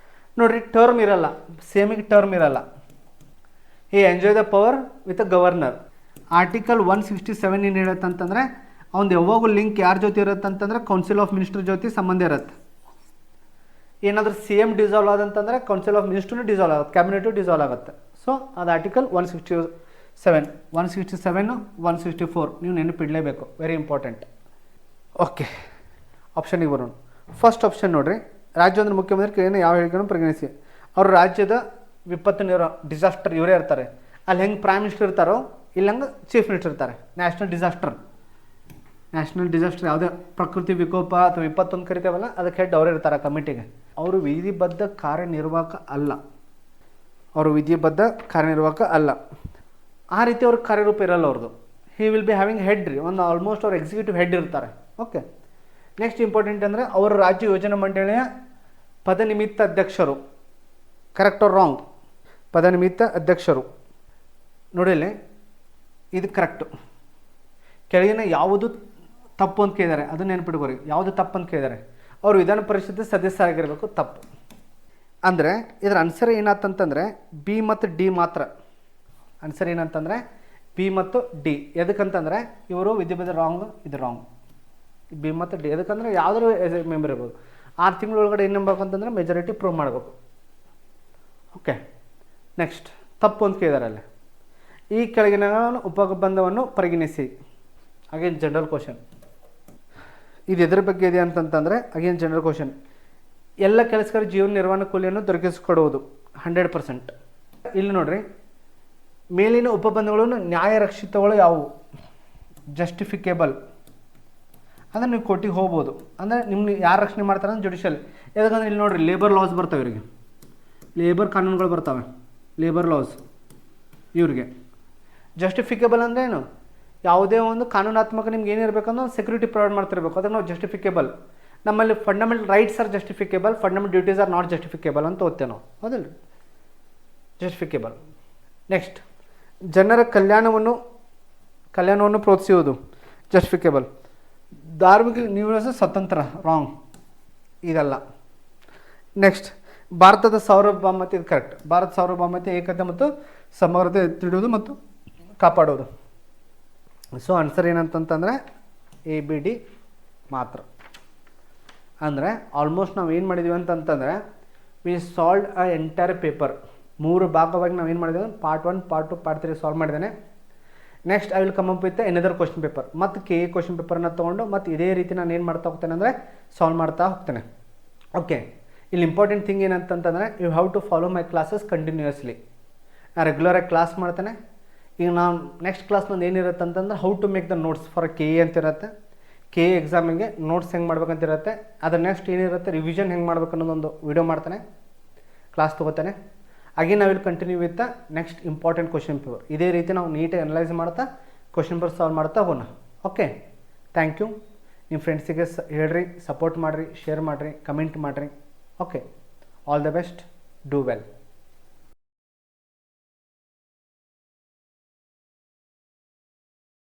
ನೋಡಿರಿ, ಟರ್ಮ್ ಇರಲ್ಲ, CMಗೆ ಟರ್ಮ್ ಇರಲ್ಲ. He enjoy the power with a governor. Article 167 ಏನು ಹೇಳುತ್ತಂತಂದರೆ ಅವ್ನು ಯಾವಾಗೂ ಲಿಂಕ್ ಯಾರ ಜೊತೆ ಇರುತ್ತಂತಂದರೆ ಕೌನ್ಸಿಲ್ ಆಫ್ ಮಿನಿಸ್ಟರ್ ಜೊತೆ ಸಂಬಂಧ ಇರುತ್ತೆ. ಏನಾದರೂ CM ಡಿಸಾಲ್ವ್ ಆದಂತಂದರೆ ಕೌನ್ಸಿಲ್ ಆಫ್ ಮಿನಿಸ್ಟರ್ನು ಡಿಸಾಲ್ವ್ ಆಗುತ್ತೆ, ಕ್ಯಾಬಿನೆಟು ಡಿಸಾಲ್ವ್ ಆಗುತ್ತೆ. ಸೊ ಅದು ಆರ್ಟಿಕಲ್ 167, 164 ನೀವು ನೆನಪಿಡಲೇಬೇಕು, ವೆರಿ ಇಂಪಾರ್ಟೆಂಟ್. ಓಕೆ, ಆಪ್ಷನಿಗೆ ಬರೋಣ. ಫಸ್ಟ್ ಆಪ್ಷನ್ ನೋಡಿರಿ, ರಾಜ್ಯದ ಮುಖ್ಯಮಂತ್ರಿ ಕೆಳಗಿನ ಯಾವ ಹೇಳಿಕೆಯನ್ನು ಪರಿಗಣಿಸಿ. ಅವರು ರಾಜ್ಯದ ವಿಪತ್ತು ಡಿಸಾಸ್ಟರ್ ಇವರೇ ಇರ್ತಾರೆ. ಅಲ್ಲಿ ಹೆಂಗೆ ಪ್ರೈಮ್ ಮಿನಿಸ್ಟರ್ ಇರ್ತಾರೋ ಇಲ್ಲಿ ಹಂಗೆ ಚೀಫ್ ಮಿನಿಸ್ಟರ್ ಇರ್ತಾರೆ. ನ್ಯಾಷನಲ್ ಡಿಸಾಸ್ಟರ್ ಯಾವುದೇ ಪ್ರಕೃತಿ ವಿಕೋಪ ಅಥವಾ ವಿಪತ್ತು ಅಂತ ಕರಿತೇವಲ್ಲ, ಅದಕ್ಕೆ ಹೆಡ್ ಅವರೇ ಇರ್ತಾರೆ ಕಮಿಟಿಗೆ. ಅವರು ವಿಧಿಬದ್ಧ ಕಾರ್ಯನಿರ್ವಾಹಕ ಅಲ್ಲ. ಆ ರೀತಿ ಅವ್ರಿಗೆ ಕಾರ್ಯರೂಪ ಇರಲ್ಲ ಅವ್ರದ್ದು. ಹಿ ವಿಲ್ ಬಿ ಹ್ಯಾವಿಂಗ್ ಹೆಡ್ ರೀ, ಒಂದು ಆಲ್ಮೋಸ್ಟ್ ಅವ್ರು ಎಕ್ಸಿಕ್ಯೂಟಿವ್ ಹೆಡ್ ಇರ್ತಾರೆ. ಓಕೆ, ನೆಕ್ಸ್ಟ್ ಇಂಪಾರ್ಟೆಂಟ್ ಅಂದರೆ ಅವರು ರಾಜ್ಯ ಯೋಜನಾ ಮಂಡಳಿಯ ಪದನಿಮಿತ್ತ ಅಧ್ಯಕ್ಷರು ಕರೆಕ್ಟ್ ಆರ್ ರಾಂಗ್? ಪದನಿಮಿತ್ತ ಅಧ್ಯಕ್ಷರು ನೋಡಿಲ್ಲಿ ಇದು ಕರೆಕ್ಟು. ಕೆಳಗಿನ ಯಾವುದು ತಪ್ಪು ಅಂತ ಕೇಳಿದ್ದಾರೆ, ಅದನ್ನು ನೆನ್ಪಿಟ್ಕೋರಿ. ಯಾವುದು ತಪ್ಪು ಅಂತ ಕೇಳಿದ್ದಾರೆ, ಅವರು ವಿಧಾನ ಪರಿಷತ್ ಸದಸ್ಯರಾಗಿರಬೇಕು, ತಪ್ಪು. ಅಂದರೆ ಇದರ ಆನ್ಸರ್ ಏನಾತಂತಂದರೆ ಬಿ ಮತ್ತು ಡಿ ಮಾತ್ರ. ಆನ್ಸರ್ ಏನಂತಂದರೆ ಬಿ ಮತ್ತು ಡಿ. ಎದಕ್ಕಂತಂದರೆ ಇವರು ವಿದ್ಯಾಭ್ಯಾಸ ರಾಂಗ್, ಇದು ರಾಂಗ್. ಬಿ ಮತ್ತು ಡಿ ಎದಕ್ಕಂದರೆ ಯಾವುದಾದ್ರು ಮೆಂಬರ್ ಇರ್ಬೋದು. 6 ತಿಂಗಳೊಳಗಡೆ ಏನು ಮಾಡಬೇಕು ಅಂತಂದರೆ ಮೆಜಾರಿಟಿ ಪ್ರೂವ್ ಮಾಡಬೇಕು. ಓಕೆ, ನೆಕ್ಸ್ಟ್ ತಪ್ಪು ಅಂತ ಕೇಳಿದ್ದಾರೆ ಅಲ್ಲಿ. ಈ ಕೆಳಗಿನ ಉಪಬಂಧವನ್ನು ಪರಿಗಣಿಸಿ. Again general question. ಇದು ಎದರ ಬಗ್ಗೆ ಇದೆ ಅಂತಂತಂದರೆ ಅಗೇನ್ ಜನರಲ್ ಕ್ವಶನ್. ಎಲ್ಲ ಕೆಲಸಗಾರ ಜೀವನ ನಿರ್ವಹಣಾ ಕೂಲಿಯನ್ನು ದೊರಕಿಸಿಕೊಡುವುದು 100%. ಇಲ್ಲಿ ನೋಡ್ರಿ, ಮೇಲಿನ ಉಪಬಂಧಗಳನ್ನು ನ್ಯಾಯರಕ್ಷಿತಗಳು ಯಾವುವು? ಜಸ್ಟಿಫಿಕೇಬಲ್ ಅಂದರೆ ನೀವು ಕೋರ್ಟಿಗೆ ಹೋಗ್ಬೋದು. ಅಂದರೆ ನಿಮ್ಗೆ ಯಾರು ರಕ್ಷಣೆ ಮಾಡ್ತಾರೆ ಅಂದ್ರೆ ಜುಡಿಷಿಯಲ್. ಯಾಕಂದ್ರೆ ಇಲ್ಲಿ ನೋಡಿರಿ, ಲೇಬರ್ ಲಾಸ್ ಬರ್ತವೆ ಇವರಿಗೆ, ಲೇಬರ್ ಕಾನೂನುಗಳು ಬರ್ತವೆ, ಲೇಬರ್ ಲಾಸ್ ಇವ್ರಿಗೆ. ಜಸ್ಟಿಫಿಕೇಬಲ್ ಅಂದರೆ ಏನು? ಯಾವುದೇ ಒಂದು ಕಾನೂನಾತ್ಮಕ ನಿಮ್ಗೆ ಏನಿರಬೇಕಂದ್ರೆ ಒಂದು ಸೆಕ್ಯೂರಿಟಿ ಪ್ರೊವೈಡ್ ಮಾಡ್ತಿರ್ಬೇಕು, ಅದನ್ನು ನಾವು ಜಸ್ಟಿಫಿಕೇಬಲ್. ನಮ್ಮಲ್ಲಿ fundamental rights are justifiable, fundamental duties are not justifiable ಅಂತ ಓದ್ತೇವೆ ನಾವು, ಹೌದಲ್ಲ? ಜಸ್ಟಿಫಿಕೇಬಲ್. ನೆಕ್ಸ್ಟ್, ಜನರ ಕಲ್ಯಾಣವನ್ನು ಪ್ರೋತ್ಸಾಹಿಸುವುದು ಜಸ್ಟಿಫಿಕೇಬಲ್. ಧಾರ್ಮಿಕ ನಿವಾಸ ಸ್ವತಂತ್ರ ರಾಂಗ್, ಇದಲ್ಲ. ನೆಕ್ಸ್ಟ್, ಭಾರತದ ಸಾರ್ವಭೌಮತೆ, ಇದು ಕರೆಕ್ಟ್. ಭಾರತ ಸಾರ್ವಭೌಮತೆ, ಏಕತೆ ಮತ್ತು ಸಮಗ್ರತೆ ತಿಳಿಯೋದು ಮತ್ತು ಕಾಪಾಡೋದು. ಸೊ ಆನ್ಸರ್ ಏನಂತಂತಂದರೆ ಎ ಬಿ ಡಿ ಮಾತ್ರ. ಅಂದರೆ ಆಲ್ಮೋಸ್ಟ್ ನಾವು ಏನು ಮಾಡಿದ್ದೀವಿ ಅಂತಂತಂದರೆ we solve a entire paper. 3 ಭಾಗವಾಗಿ ನಾವು ಏನು ಮಾಡಿದ್ದೇವೆ, ಪಾರ್ಟ್ 1, ಪಾರ್ಟ್ 2, ಪಾರ್ಟ್ 3 ಸಾಲ್ವ್ ಮಾಡಿದ್ದೇನೆ. Next I will come up with another question paper. ಮತ್ತು ಕೆ ಎ ಕ್ವಶನ್ ಪೇಪರ್ನ ತೊಗೊಂಡು ಮತ್ತು ಇದೇ ರೀತಿ ನಾನು ಏನು ಮಾಡ್ತಾ ಹೋಗ್ತೇನೆ ಅಂದರೆ ಸಾಲ್ವ್ ಮಾಡ್ತಾ ಹೋಗ್ತೇನೆ. ಓಕೆ, ಇಲ್ಲಿ ಇಂಪಾರ್ಟೆಂಟ್ ಥಿಂಗ್ ಏನಂತಂತಂದರೆ you have to follow my classes continuously. ನಾನು ರೆಗ್ಯುಲರಾಗಿ ಕ್ಲಾಸ್ ಮಾಡ್ತೇನೆ. ಈಗ ನಾನು ನೆಕ್ಸ್ಟ್ ಕ್ಲಾಸ್ ನಂದು ಏನಿರುತ್ತೆ ಅಂತಂದ್ರೆ how to make the notes for K A ಅಂತಿರುತ್ತೆ. ಕೆ ಎ ಎಕ್ಸಾಮಿಗೆ ನೋಟ್ಸ್ ಹೆಂಗೆ ಮಾಡ್ಬೇಕಂತಿರುತ್ತೆ. ಅದ್ರ ನೆಕ್ಸ್ಟ್ ಏನಿರುತ್ತೆ ರಿವಿಷನ್ ಹೆಂಗೆ ಮಾಡ್ಬೇಕು ಅನ್ನೋದೊಂದು ವೀಡಿಯೋ ಮಾಡ್ತಾನೆ, ಕ್ಲಾಸ್ ತೊಗೋತಾನೆ. Again I will continue with the next important question paper. ಇದೇ ರೀತಿ ನಾವು ನೀಟಾಗಿ ಅನಲೈಸ್ ಮಾಡ್ತಾ ಕ್ವಶನ್ ಪೇಪರ್ ಸಾಲ್ವ್ ಮಾಡ್ತಾ ಹೋಗೋಣ. Okay, thank you. ನಿಮ್ಮ ಫ್ರೆಂಡ್ಸಿಗೆ ಹೇಳ್ರಿ, ಸಪೋರ್ಟ್ ಮಾಡಿರಿ, ಶೇರ್ ಮಾಡಿರಿ, ಕಮೆಂಟ್ ಮಾಡಿರಿ. Okay, all the best, do well.